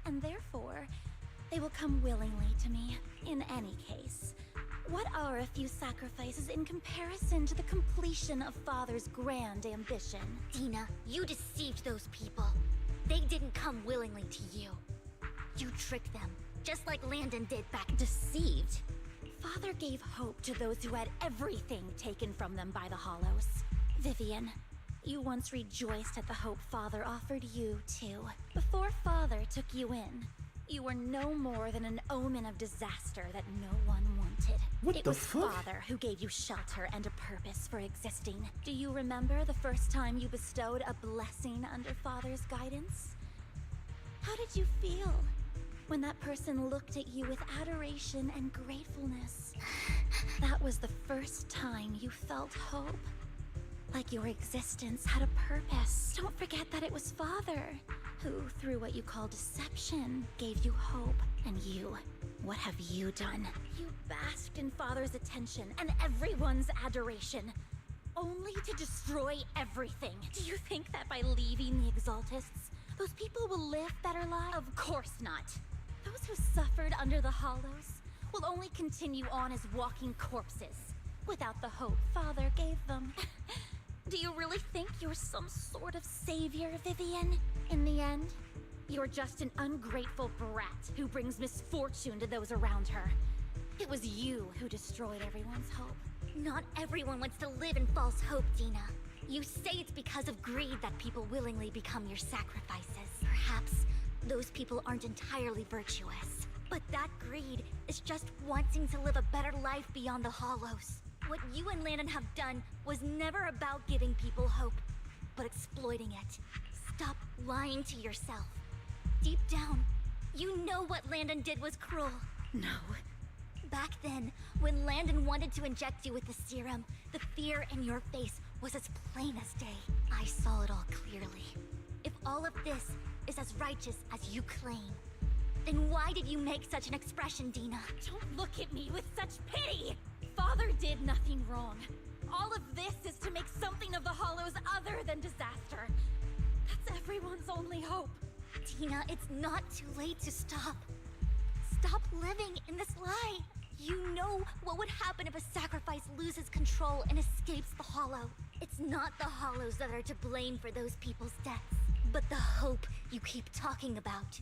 And therefore, they will come willingly to me. In any case, what are a few sacrifices in comparison to the completion of Father's grand ambition? Dina, you deceived those people. They didn't come willingly to you. You tricked them, just like Landon did back. Deceived? Father gave hope to those who had everything taken from them by the Hollows. Vivian, you once rejoiced at the hope Father offered you, too. Before Father took you in, you were no more than an omen of disaster that no one wanted. What the was fuck? Father who gave you shelter and a purpose for existing. Do you remember the first time you bestowed a blessing under Father's guidance? How did you feel when that person looked at you with adoration and gratefulness? That was the first time you felt hope. Like your existence had a purpose. Don't forget that it was Father who, through what you call deception, gave you hope. And you, what have you done? You basked in Father's attention and everyone's adoration, only to destroy everything. Do you think that by leaving the Exaltists, those people will live better lives? Of course not. Those who suffered under the Hollows will only continue on as walking corpses, without the hope Father gave them. Do you really think you're some sort of savior, Vivian? In the end, You're just an ungrateful brat who brings misfortune to those around her. It was you who destroyed everyone's hope. Not everyone wants to live in false hope, Dina. You say it's because of greed that people willingly become your sacrifices. Perhaps those people aren't entirely virtuous. But that greed is just wanting to live a better life beyond the Hollows. What you and Landon have done was never about giving people hope, but exploiting it. Stop lying to yourself. Deep down, you know what Landon did was cruel. No. Back then, when Landon wanted to inject you with the serum, the fear in your face was as plain as day. I saw it all clearly. If all of this is as righteous as you claim, then why did you make such an expression, Dina? Don't look at me with such pity! Father did nothing wrong. All of this is to make something of the Hollows other than disaster. That's everyone's only hope. Dina, it's not too late to stop. Stop living in this lie. You know what would happen if a sacrifice loses control and escapes the Hollow. It's not the Hollows that are to blame for those people's deaths, but the hope you keep talking about.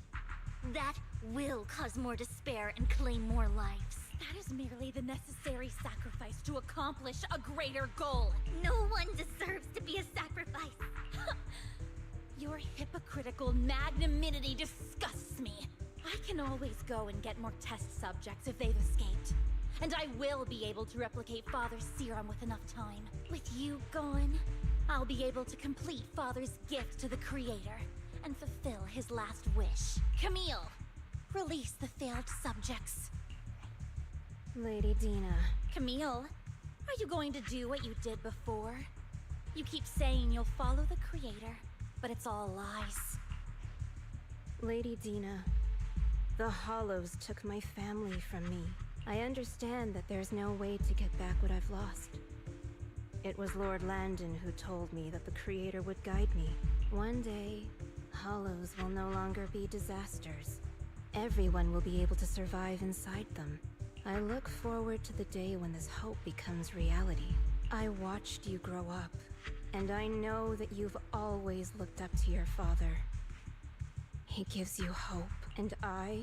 That will cause more despair and claim more lives. That is merely the necessary sacrifice to accomplish a greater goal. No one deserves to be a sacrifice. Your hypocritical magnanimity disgusts me. I can always go and get more test subjects if they've escaped. And I will be able to replicate Father's serum with enough time. With you gone, I'll be able to complete Father's gift to the Creator and fulfill his last wish. Camille, release the failed subjects. Lady Dina. Camille, are you going to do what you did before? You keep saying you'll follow the Creator, but it's all lies. Lady Dina, the Hollows took my family from me. I understand that there's no way to get back what I've lost. It was Lord Landon who told me that the Creator would guide me. One day, Hollows will no longer be disasters. Everyone will be able to survive inside them. I look forward to the day when this hope becomes reality. I watched you grow up, and I know that you've always looked up to your father. He gives you hope, and I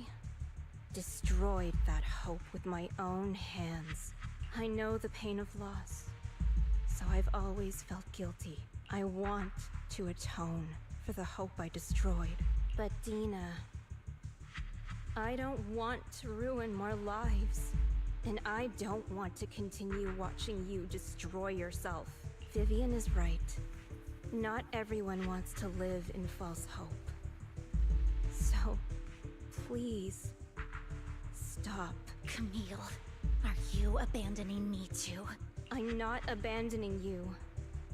destroyed that hope with my own hands. I know the pain of loss, so I've always felt guilty. I want to atone for the hope I destroyed. But Dina, I don't want to ruin more lives, and I don't want to continue watching you destroy yourself. Vivian is right. Not everyone wants to live in false hope. So, please, stop. Camille, are you abandoning me too? I'm not abandoning you.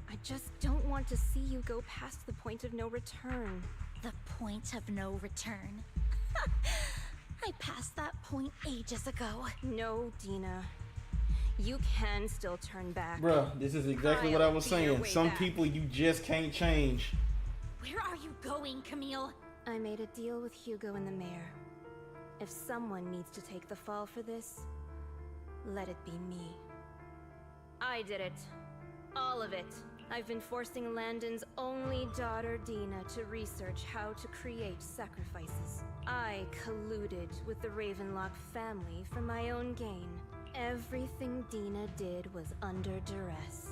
I just don't want to see you go past the point of no return. The point of no return? I passed that point ages ago. No, Dina. You can still turn back. Bruh, this is exactly what I was saying. Some people you just can't change. Where are you going, Camille? I made a deal with Hugo and the mayor. If someone needs to take the fall for this, let it be me. I did it. All of it. I've been forcing Landon's only daughter, Dina, to research how to create sacrifices. I colluded with the Ravenlock family for my own gain. Everything Dina did was under duress.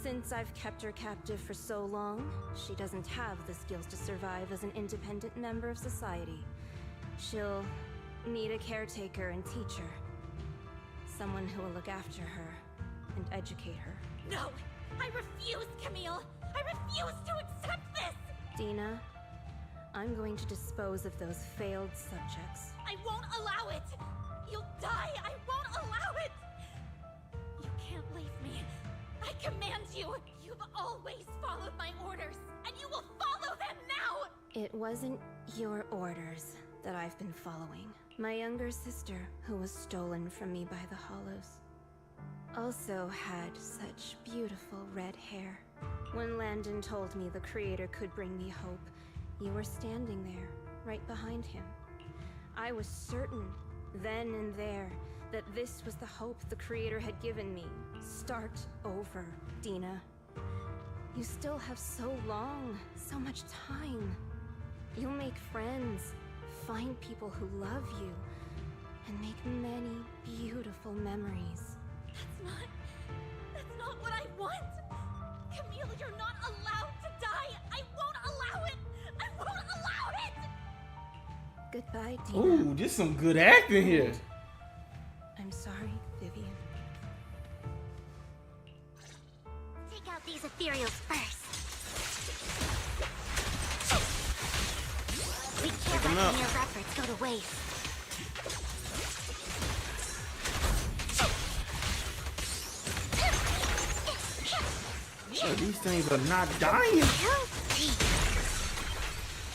Since I've kept her captive for so long, she doesn't have the skills to survive as an independent member of society. She'll need a caretaker and teacher. Someone who will look after her and educate her. No! I refuse, Camille! I refuse to accept this! Dina, I'm going to dispose of those failed subjects. I won't allow it! You'll die! I won't allow it! You can't leave me. I command you! You've always followed my orders, and you will follow them now! It wasn't your orders that I've been following. My younger sister, who was stolen from me by the Hollows, also had such beautiful red hair. When Landon told me the Creator could bring me hope, you were standing there, right behind him. I was certain, then and there, that this was the hope the Creator had given me. Start over, Dina. You still have so long, so much time. You'll make friends, find people who love you, and make many beautiful memories. That's not what I want! Camille, you're not allowed to die! I won't allow it! I won't allow it! Goodbye, Dina. Ooh, just some good acting here. I'm sorry, Vivian. Take out these ethereals first. We can't let any of your efforts go to waste. Oh, these things are not dying.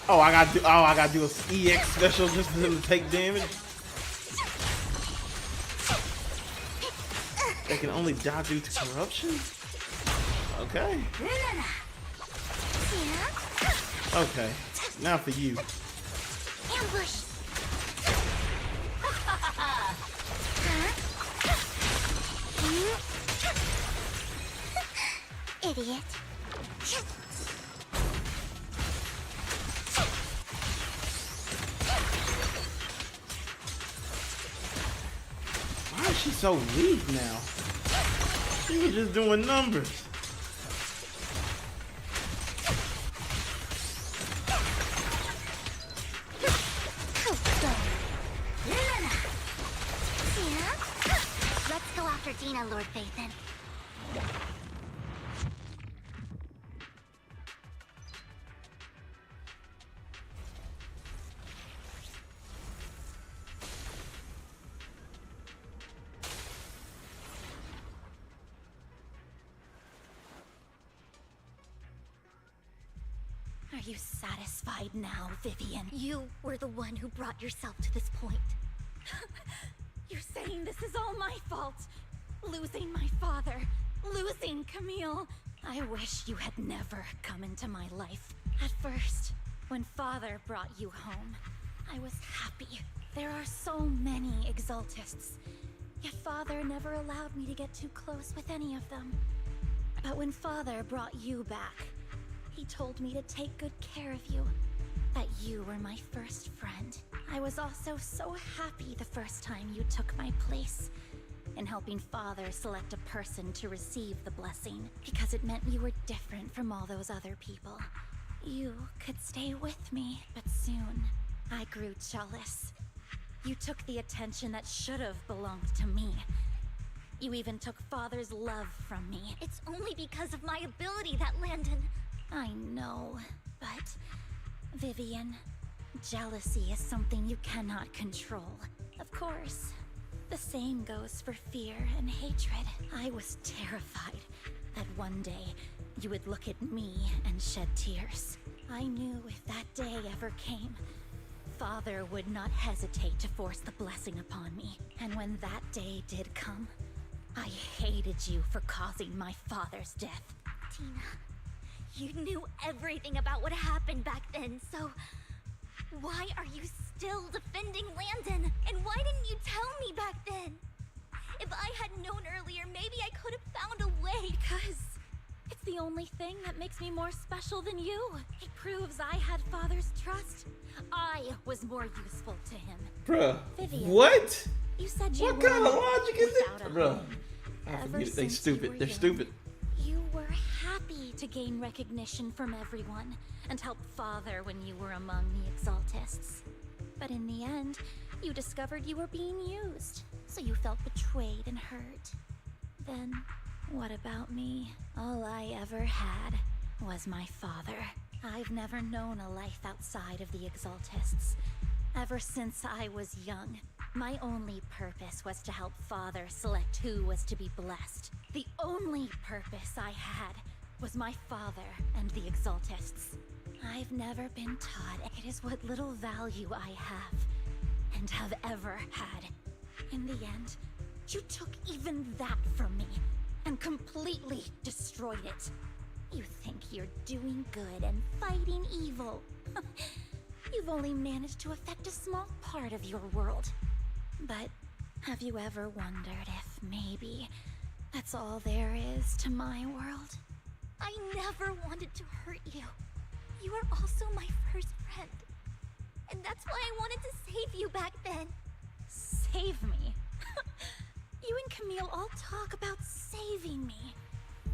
Oh, I gotta do a EX special just for them to take damage. They can only die due to corruption? Okay. Okay. Now for you. Ambush. Idiot. Why is she so weak now? She was just doing numbers. Let's go after Dina, Lord Phaethon. Are you satisfied now, Vivian? You were the one who brought yourself to this point. You're saying this is all my fault? Losing my father, losing Camille. I wish you had never come into my life. At first, when Father brought you home, I was happy. There are so many Exaltists, yet Father never allowed me to get too close with any of them. But when Father brought you back, he told me to take good care of you, that you were my first friend. I was also so happy the first time you took my place in helping Father select a person to receive the blessing, because it meant you were different from all those other people. You could stay with me, but soon I grew jealous. You took the attention that should have belonged to me. You even took Father's love from me. It's only because of my ability that Landon... I know, but Vivian, jealousy is something you cannot control. Of course, the same goes for fear and hatred. I was terrified that one day you would look at me and shed tears. I knew if that day ever came, Father would not hesitate to force the blessing upon me. And when that day did come, I hated you for causing my father's death. Tina... You knew everything about what happened back then, so... Why are you still defending Landon? And why didn't you tell me back then? If I had known earlier, maybe I could have found a way. Because it's the only thing that makes me more special than you. It proves I had Father's trust. I was more useful to him. Bruh, Vivian, what? You said you what kind of logic is it? Bruh, they stupid. They're stupid. You were happy to gain recognition from everyone and help Father when you were among the Exaltists. But in the end, you discovered you were being used, so you felt betrayed and hurt. Then, what about me? All I ever had was my father. I've never known a life outside of the Exaltists. Ever since I was young, my only purpose was to help Father select who was to be blessed. The only purpose I had was my father and the Exaltists. I've never been taught it is what little value I have, and have ever had. In the end, you took even that from me, and completely destroyed it. You think you're doing good and fighting evil. You've only managed to affect a small part of your world. But have you ever wondered if maybe that's all there is to my world? I never wanted to hurt you. You were also my first friend. That's why I wanted to save you back then. Save me? You and Camille all talk about saving me.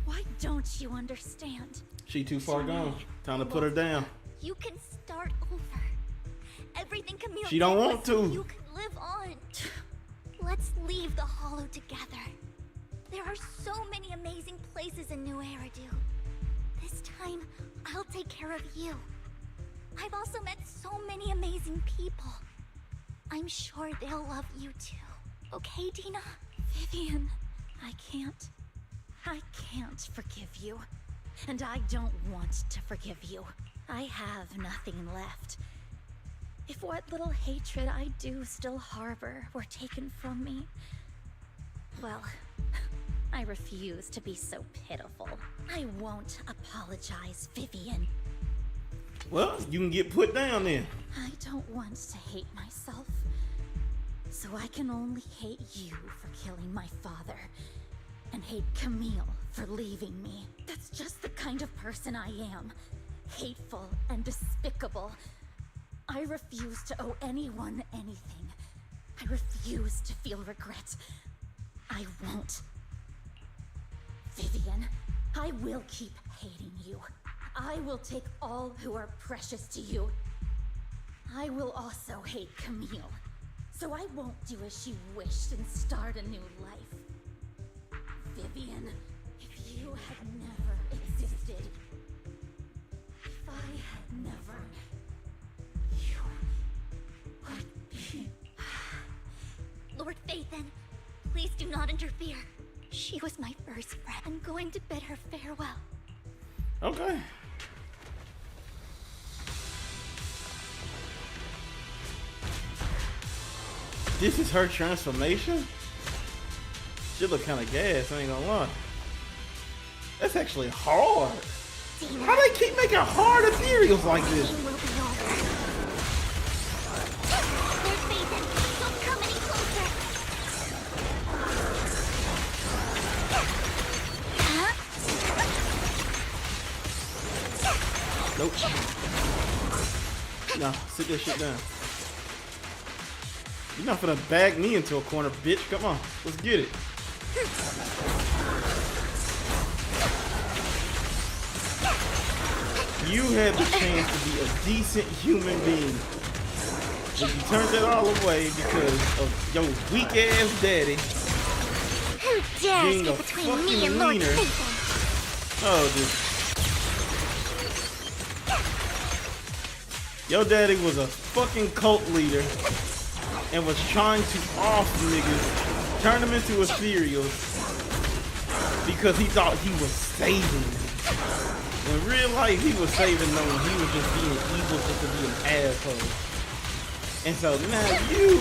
Why don't you understand? She too far gone. Time to put her down. You can start over. Everything Camille She don't did want was to. so you can live on. Let's leave the Hollow together. There are so many amazing places in New Eridu. This time, I'll take care of you. I've also met so many amazing people. I'm sure they'll love you too. Okay, Dina? Vivian, I can't forgive you. And I don't want to forgive you. I have nothing left. If what little hatred I do still harbor were taken from me, well, I refuse to be so pitiful. I won't apologize, Vivian. Well, you can get put down then. I don't want to hate myself. So I can only hate you for killing my father. And hate Camille for leaving me. That's just the kind of person I am. Hateful and despicable. I refuse to owe anyone anything. I refuse to feel regret. I won't. Vivian, I will keep hating you. I will take all who are precious to you. I will also hate Camille. So I won't do as she wished and start a new life. Vivian, if you had never existed, if I had never, you would be... Lord Phaethon, please do not interfere. She was my first friend. I'm going to bid her farewell. Okay. This is her transformation? She look kind of gas, I ain't gonna lie. That's actually hard. Dina, how they keep making hard ethereals like this? Will be over. Lord Phaethon, don't come any closer. Nope. Nah, sit that shit down. You're not gonna bag me into a corner, bitch. Come on, let's get it. You had the chance to be a decent human being, but you turned it all away because of your weak ass daddy Who dares being a get between me and Lord wiener. Phaethon? Oh, dude. Your daddy was a fucking cult leader and was trying to off niggas, turn them into ethereals because he thought he was saving them. In real life, he was saving them. He was just being evil just to be an asshole. And so now you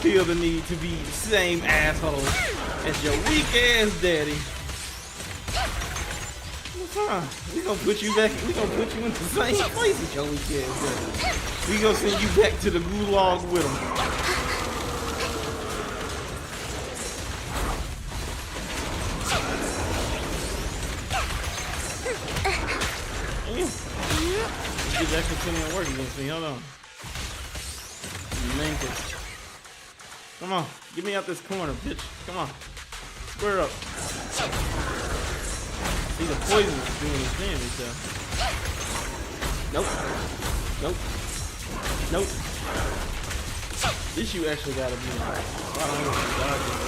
feel the need to be the same asshole as your weak ass daddy. Fine. We gonna put you back. We gonna put you in the same place as your weak ass daddy. We gonna send you back to the gulag with him. Get that continuing work against me. Hold on. Mankers. Come on. Get me out this corner, bitch. Come on. Square up. See, the poison is doing its damage, though. Nope. Nope. Nope. This you actually gotta be in. I don't know if you dodged it.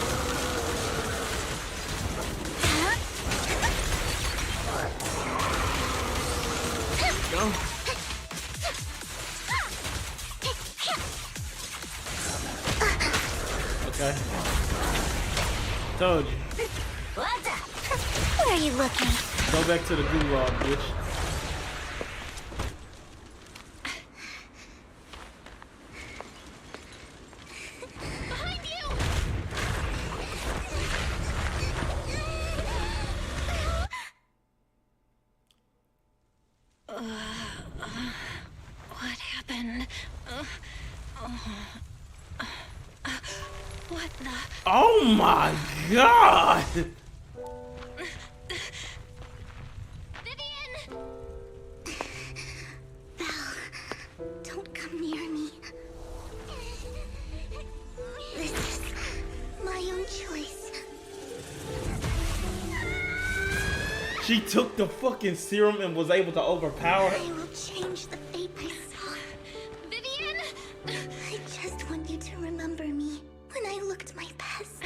Go. Okay. Told you. Where are you looking? Go back to the gulag, bitch. Behind you! What happened? What the? Oh my god! Belle, don't come near me. She took the fucking serum and was able to overpower. I will change the fate I saw. Vivian! I just want you to remember me when I looked my best.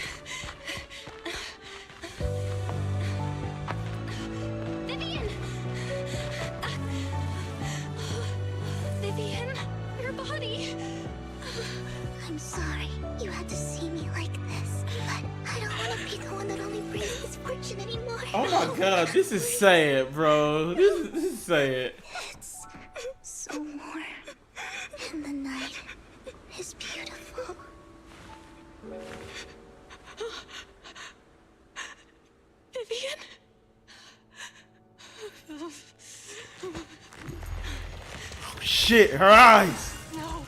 Vivian! Vivian, your body. I'm sorry you had to see me like this, but I don't want to be the one that only brings misfortune anymore. Oh my god, this is sad, bro. This is sad. It's so warm, and the night is beautiful. Vivian? Oh, shit, her eyes. No.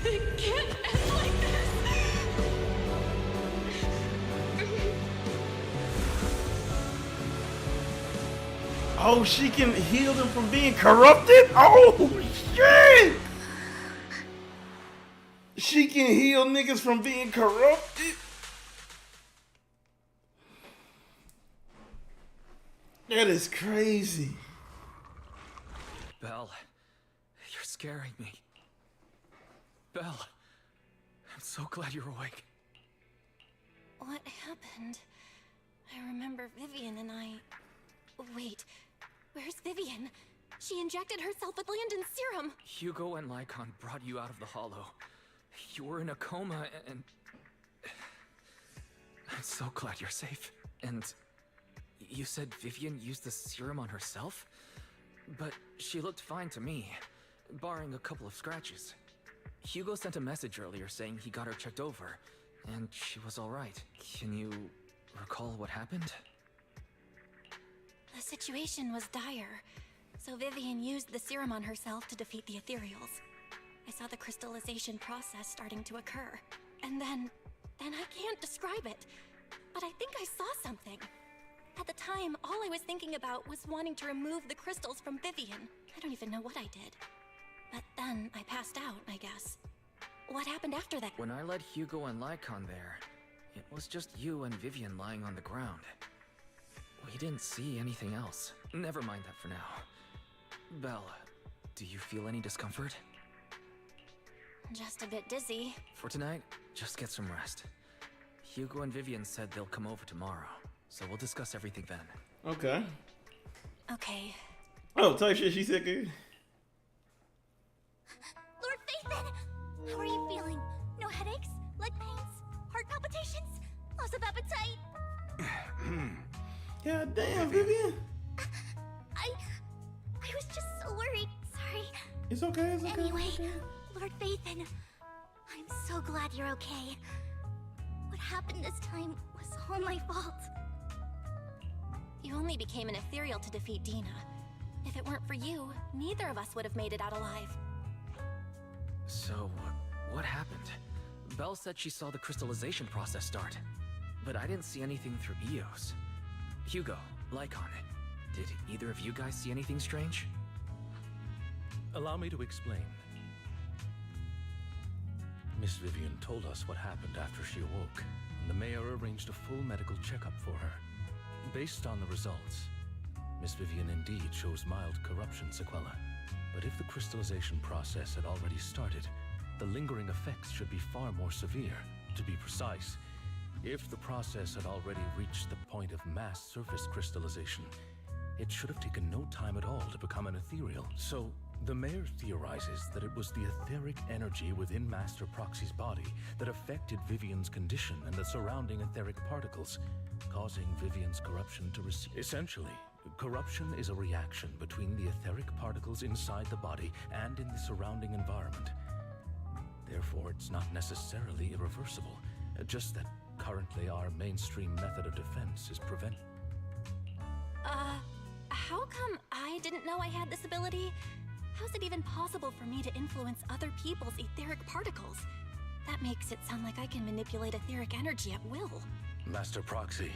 It can't end like this. Oh, she can heal them from being corrupted? Oh, shit! She can heal niggas from being corrupted? That is crazy. Belle, you're scaring me. Belle, I'm so glad you're awake. What happened? I remember Vivian and I... Wait, where's Vivian? She injected herself with Landon's serum. Hugo and Lycon brought you out of the hollow. You were in a coma and... I'm so glad you're safe. And you said Vivian used the serum on herself? But she looked fine to me, barring a couple of scratches. Hugo sent a message earlier saying he got her checked over, and she was alright. Can you recall what happened? The situation was dire, so Vivian used the serum on herself to defeat the ethereals. I saw the crystallization process starting to occur, and then I can't describe it, but I think I saw something. At the time, all I was thinking about was wanting to remove the crystals from Vivian. I don't even know what I did. But then I passed out, I guess. What happened after that? When I led Hugo and Lycon there, it was just you and Vivian lying on the ground. We didn't see anything else. Never mind that for now. Belle, do you feel any discomfort? Just a bit dizzy. For tonight, just get some rest. Hugo and Vivian said they'll come over tomorrow, so we'll discuss everything then. Okay. Okay. Oh, type shit, she said good. Lord Phaethon! How are you feeling? No headaches? Leg pains? Heart palpitations? Loss of appetite? God damn, Vivian. I was just so worried. Sorry. It's okay, it's okay. Anyway, it's okay. Lord Phaethon, I'm so glad you're okay. What happened this time was all my fault. You only became an ethereal to defeat Dina. If it weren't for you, neither of us would have made it out alive. So, what happened? Belle said she saw the crystallization process start, but I didn't see anything through EOS. Hugo, Lycon, did either of you guys see anything strange? Allow me to explain. Miss Vivian told us what happened after she awoke, and the mayor arranged a full medical checkup for her. Based on the results, Miss Vivian indeed shows mild corruption sequela. But if the crystallization process had already started, the lingering effects should be far more severe. To be precise, if the process had already reached the point of mass surface crystallization, it should have taken no time at all to become an ethereal. So, the mayor theorizes that it was the etheric energy within Master Proxy's body that affected Vivian's condition and the surrounding etheric particles, causing Vivian's corruption to recede. Essentially, corruption is a reaction between the etheric particles inside the body and in the surrounding environment. Therefore, it's not necessarily irreversible, just that currently our mainstream method of defense is prevent. How come I didn't know I had this ability? How's it even possible for me to influence other people's etheric particles? That makes it sound like I can manipulate etheric energy at will. Master Proxy,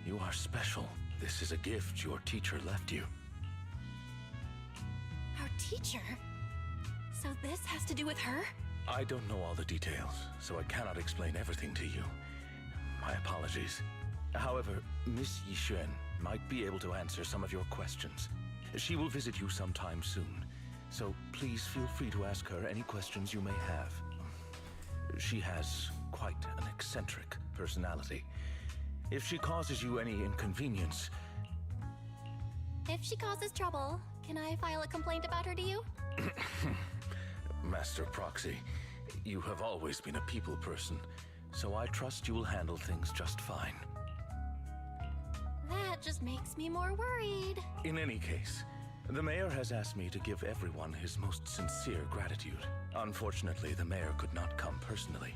you are special. This is a gift your teacher left you. Our teacher? So this has to do with her? I don't know all the details, so I cannot explain everything to you. My apologies. However, Miss Yixuan might be able to answer some of your questions. She will visit you sometime soon, so please feel free to ask her any questions you may have. She has quite an eccentric personality. If she causes you any inconvenience... If she causes trouble, can I file a complaint about her to you? Master Proxy, you have always been a people person, so I trust you will handle things just fine. That just makes me more worried. In any case, the mayor has asked me to give everyone his most sincere gratitude. Unfortunately, the mayor could not come personally,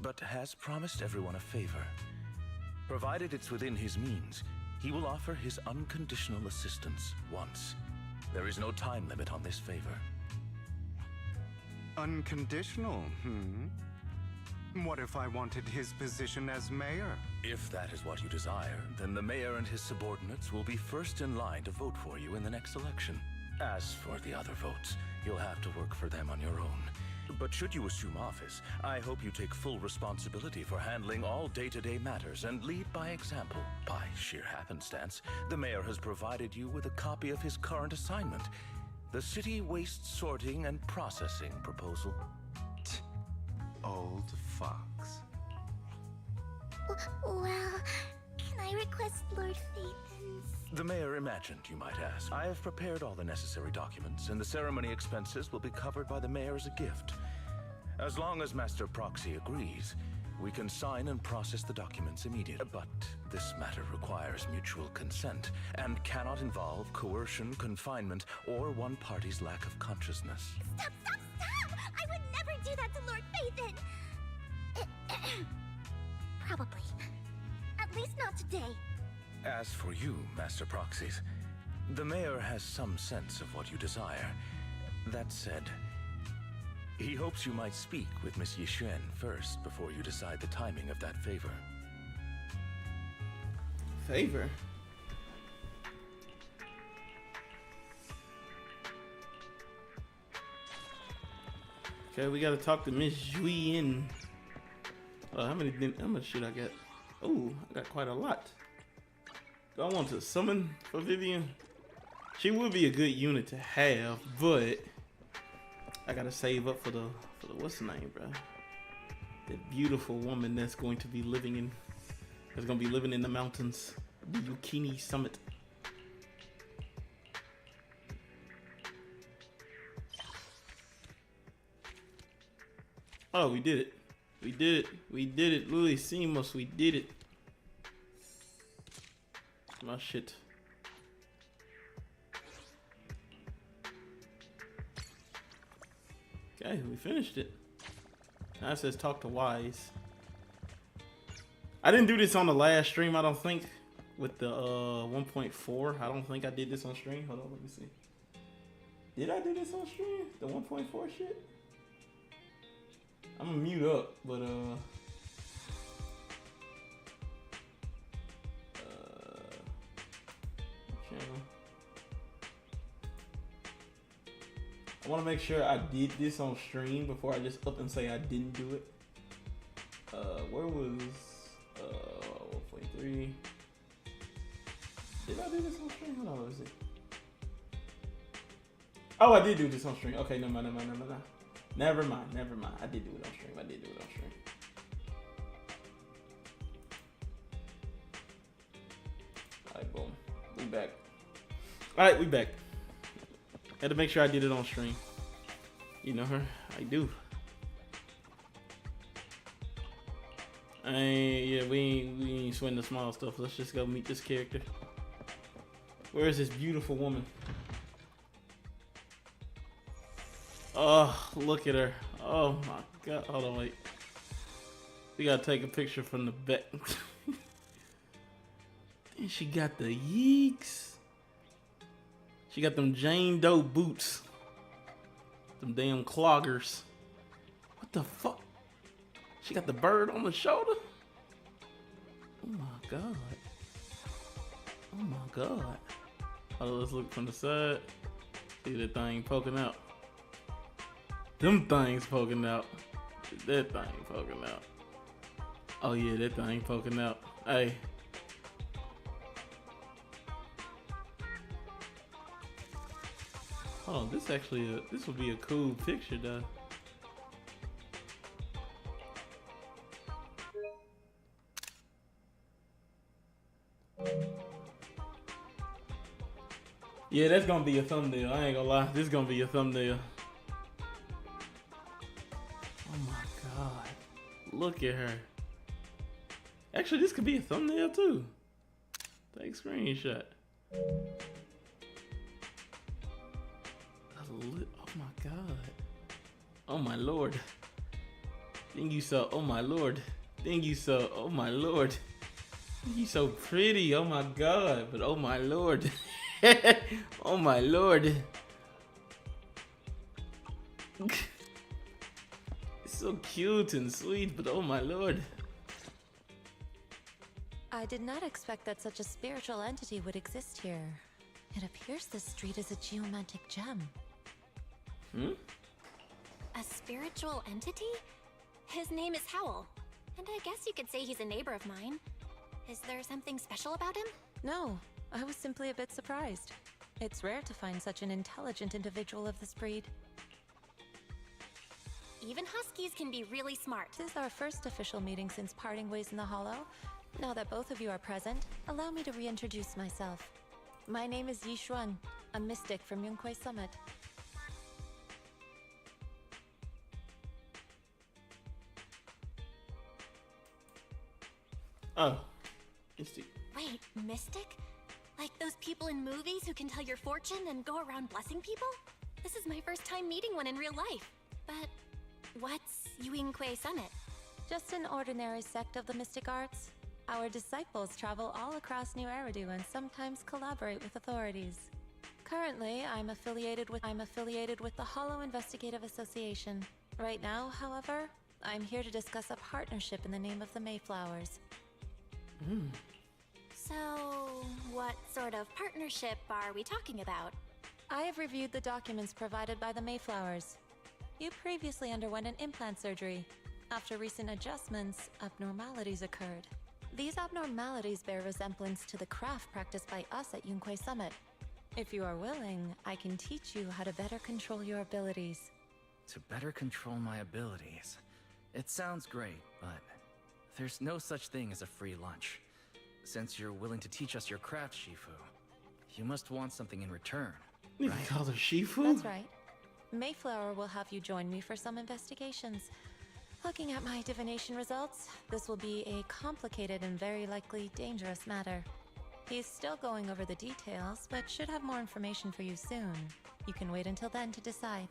but has promised everyone a favor. Provided it's within his means, he will offer his unconditional assistance once. There is no time limit on this favor. Unconditional, What if I wanted his position as mayor? If that is what you desire, then the mayor and his subordinates will be first in line to vote for you in the next election. As for the other votes, you'll have to work for them on your own. But should you assume office, I hope you take full responsibility for handling all day-to-day matters and lead by example. By sheer happenstance, the mayor has provided you with a copy of his current assignment, the City Waste Sorting and Processing proposal. Old fox. Well, can I request Lord Phaethon's? The mayor imagined you might ask. I have prepared all the necessary documents, and the ceremony expenses will be covered by the mayor as a gift. As long as Master Proxy agrees, we can sign and process the documents immediately. But this matter requires mutual consent, and cannot involve coercion, confinement, or one party's lack of consciousness. Stop! I would never do that to Lord Phaethon! Probably. At least not today. As for you, Master Proxies, the mayor has some sense of what you desire. That said, he hopes you might speak with Miss Yixuan first before you decide the timing of that favor. Favor? Okay, we gotta talk to Miss Juyin. How much shit I got? Oh, I got quite a lot. Do I want to summon for Vivian? She would be a good unit to have, but I gotta save up for the what's the name, bro? The beautiful woman that's going to be living in the mountains, the Yukini Summit. Oh, we did it. We did it. Lily Seamless, we did it. My shit. Okay, we finished it. Now it says talk to Wise. I didn't do this on the last stream, I don't think. With the 1.4. I don't think I did this on stream. Hold on, let me see. Did I do this on stream? The 1.4 shit? I'm gonna mute up, but I want to make sure I did this on stream before I just up and say I didn't do it. Where was 1.3? Did I do this on stream? Hold on, let me see. Oh, I did do this on stream. Okay, never mind. Never mind. I did do it on stream. Alright, boom. We back. Alright, we back. Had to make sure I did it on stream. You know her? I do. We ain't sweating the small stuff. Let's just go meet this character. Where is this beautiful woman? Oh, look at her. Oh my god. Hold on, wait. We gotta take a picture from the back. And she got the yeeks. She got them Jane Doe boots. Them damn cloggers. What the fuck? She got the bird on the shoulder? Oh my god. Oh my god. Oh, let's look from the side. See that thing poking out. Them things poking out. That thing poking out. Oh yeah, that thing poking out. Hey. Hold on, this would be a cool picture though. Yeah, that's gonna be a thumbnail. I ain't gonna lie, this is gonna be a thumbnail. Oh my god. Look at her. Actually, this could be a thumbnail too. Take screenshot. Oh my god. Oh my lord. Think you so, oh my lord. Think you so, oh my lord. You so pretty, oh my god. But oh my lord. Oh my lord. It's so cute and sweet, but oh my lord. I did not expect that such a spiritual entity would exist here. It appears this street is a geomantic gem. A spiritual entity? His name is Howl, and I guess you could say he's a neighbor of mine. Is there something special about him? No, I was simply a bit surprised. It's rare to find such an intelligent individual of this breed. Even huskies can be really smart. This is our first official meeting since parting ways in the Hollow. Now that both of you are present, allow me to reintroduce myself. My name is Yishuan, a mystic from Yunquay Summit. Oh, mystic. Wait, mystic? Like those people in movies who can tell your fortune and go around blessing people? This is my first time meeting one in real life. But what's YungAstraYT Summit? Just an ordinary sect of the mystic arts. Our disciples travel all across New Eridu and sometimes collaborate with authorities. Currently, I'm affiliated with the Hollow Investigative Association. Right now, however, I'm here to discuss a partnership in the name of the Mayflowers. So, what sort of partnership are we talking about? I have reviewed the documents provided by the Mayflowers. You previously underwent an implant surgery. After recent adjustments, abnormalities occurred. These abnormalities bear resemblance to the craft practiced by us at YungAstraYT Summit. If you are willing, I can teach you how to better control your abilities. To better control my abilities. It sounds great, but there's no such thing as a free lunch. Since you're willing to teach us your craft, Shifu, you must want something in return, You right? call her Shifu? That's right. Mayflower will have you join me for some investigations. Looking at my divination results, this will be a complicated and very likely dangerous matter. He's still going over the details, but should have more information for you soon. You can wait until then to decide.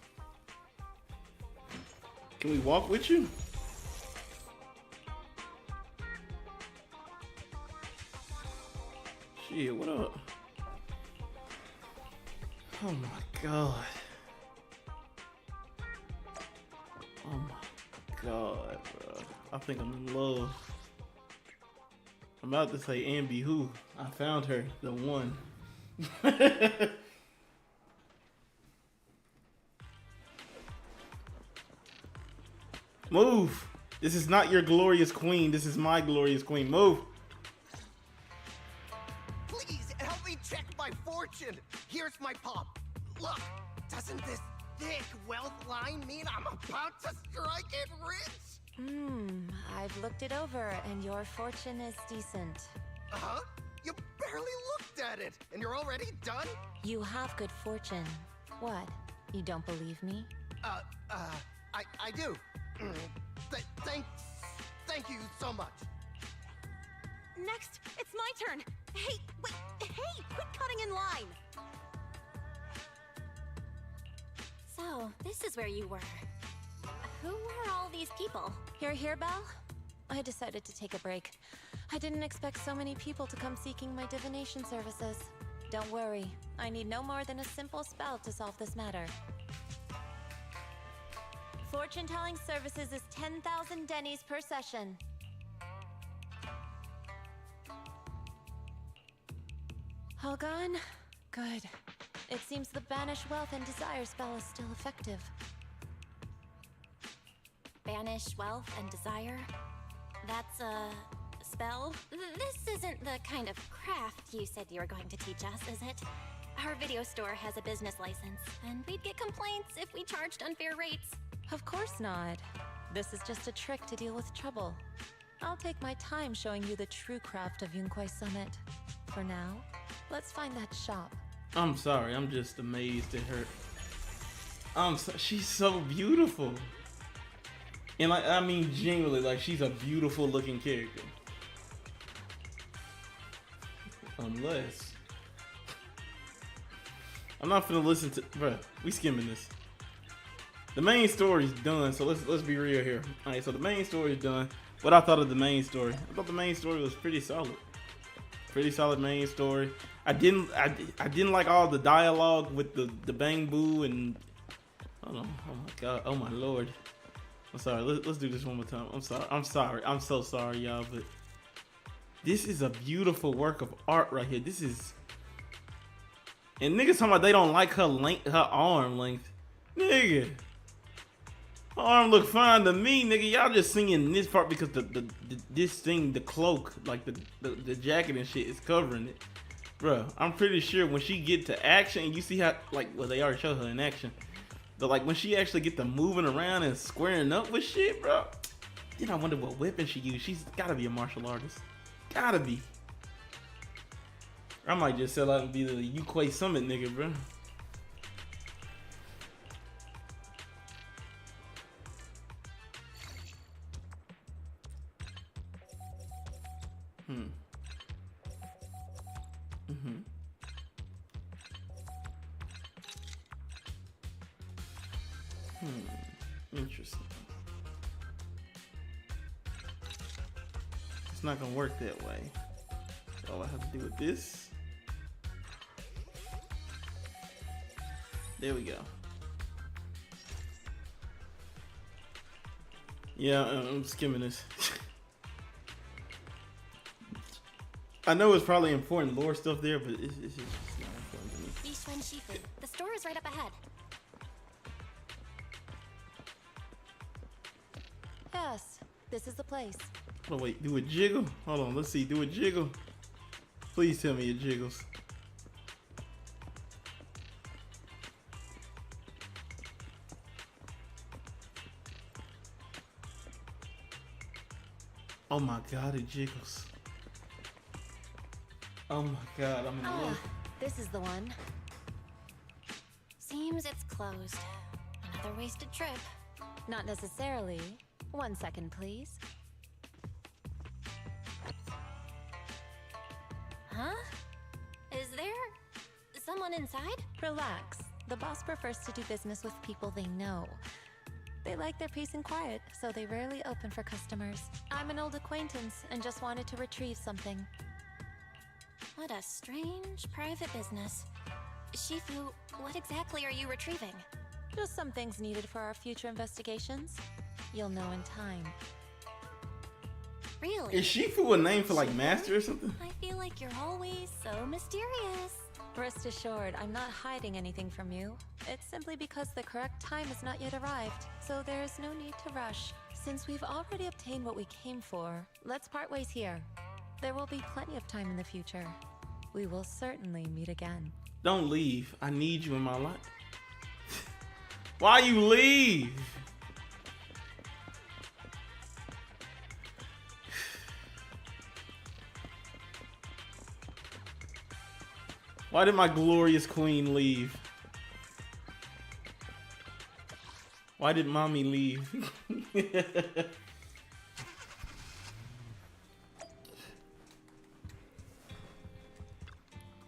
Can we walk with you? Shit, what up? Oh my god. Oh my god, bro. I think I'm in love. I'm about to say Ambi who. I found her, the one. Move! This is not your glorious queen. This is my glorious queen. Move! Please help me check my fortune. Here's my pop. Look, doesn't this thick wealth line mean I'm about to strike it rich? I've looked it over, and your fortune is decent. Huh? You barely looked at it, and you're already done? You have good fortune. What? You don't believe me? I do. Thank you so much. Next, it's my turn. Hey, wait, hey, quit cutting in line. So, this is where you were. Who were all these people? You're here, Belle? I decided to take a break. I didn't expect so many people to come seeking my divination services. Don't worry, I need no more than a simple spell to solve this matter. Fortune-telling services is 10,000 dennies per session. All gone? Good. It seems the banish wealth and desire spell is still effective. Banish wealth and desire? That's a spell? This isn't the kind of craft you said you were going to teach us, is it? Our video store has a business license, and we'd get complaints if we charged unfair rates. Of course not. This is just a trick to deal with trouble. I'll take my time showing you the true craft of YungAstraYT. For now, let's find that shop. I'm sorry, I'm just amazed at her. She's so beautiful. And like, I mean genuinely, like she's a beautiful looking character. Unless I'm not gonna listen to, bruh, we skimming this. The main story's done, so let's be real here. Alright, so the main story's done. What I thought of the main story. I thought the main story was pretty solid. Pretty solid main story. I didn't like all the dialogue with the bang boo and hold on, oh my god, oh my lord. I'm sorry, let's do this one more time. I'm so sorry y'all, but this is a beautiful work of art right here. This is, and niggas talking about they don't like her length, her arm length. Nigga, her arm look fine to me, nigga. Y'all just singing this part because this thing, the cloak, like the jacket and shit is covering it. Bruh, I'm pretty sure when she get to action, and you see how, like, well, they already showed her in action, but like when she actually get to moving around and squaring up with shit, bro, then I wonder what weapon she used. She's gotta be a martial artist. Gotta be. I might just sell out and be the YungAstraYT nigga, bro. Interesting. It's not gonna work that way. So all I have to do with this. There we go. Yeah, I'm skimming this. I know it's probably important lore stuff there, but it's just not important to me. Yishun Shifu. The store is right up ahead. Yes, this is the place. Oh wait, do a jiggle? Hold on, let's see, do a jiggle. Please tell me it jiggles. Oh my god, it jiggles. Oh my god, I'm in love. This is the one. Seems it's closed. Another wasted trip. Not necessarily. 1 second, please. Huh? Is there someone inside? Relax. The boss prefers to do business with people they know. They like their peace and quiet, so they rarely open for customers. I'm an old acquaintance and just wanted to retrieve something. What a strange private business. Shifu, what exactly are you retrieving? Just some things needed for our future investigations. You'll know in time. Really? Is Shifu a name for like master or something? I feel like you're always so mysterious. Rest assured, I'm not hiding anything from you. It's simply because the correct time has not yet arrived, so there is no need to rush. Since we've already obtained what we came for, let's part ways here. There will be plenty of time in the future. We will certainly meet again. Don't leave. I need you in my life. Why you leave? Why did my glorious queen leave? Why did mommy leave?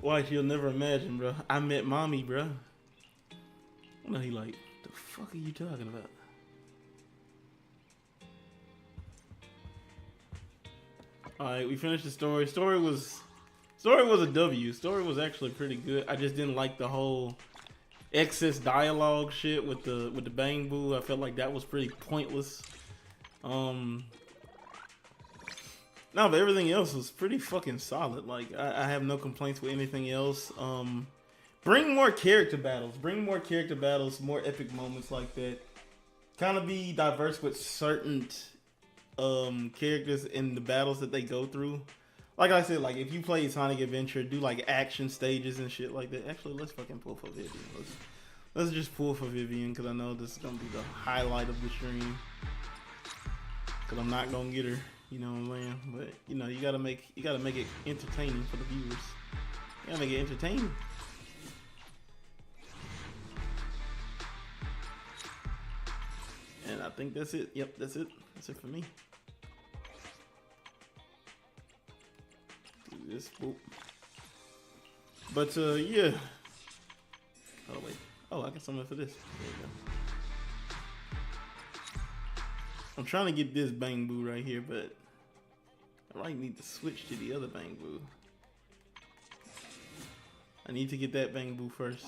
Watch, you'll never imagine, bro. I met mommy, bro. I know he like, the fuck are you talking about? Alright, we finished the story. Story was a W. Story was actually pretty good. I just didn't like the whole excess dialogue shit with the bang boo. I felt like that was pretty pointless. No, but everything else was pretty fucking solid. Like I have no complaints with anything else. Bring more character battles. Bring more character battles, more epic moments like that. Kind of be diverse with certain characters in the battles that they go through. Like I said, like if you play Sonic Adventure, do like action stages and shit like that. Actually, let's fucking pull for Vivian. Let's just pull for Vivian because I know this is gonna be the highlight of the stream. Because I'm not gonna get her, you know what I'm saying? But you know, you gotta make it entertaining for the viewers. You gotta make it entertaining. And I think that's it. Yep, that's it. That's it for me. Do this. Boop. But yeah. Oh wait. Oh, I got something for this. There you go. I'm trying to get this Bang Boo right here, but I might need to switch to the other Bang Boo. I need to get that Bang Boo first.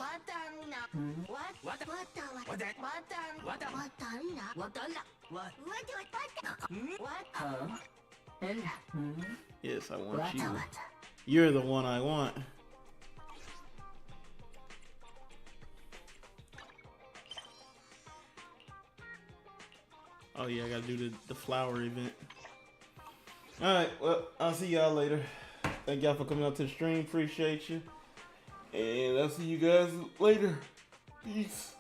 Yes, I want you. You're the one I want. Oh yeah, I gotta do the flower event. Alright, well, I'll see y'all later. Thank y'all for coming out to the stream. Appreciate you. And I'll see you guys later. Peace.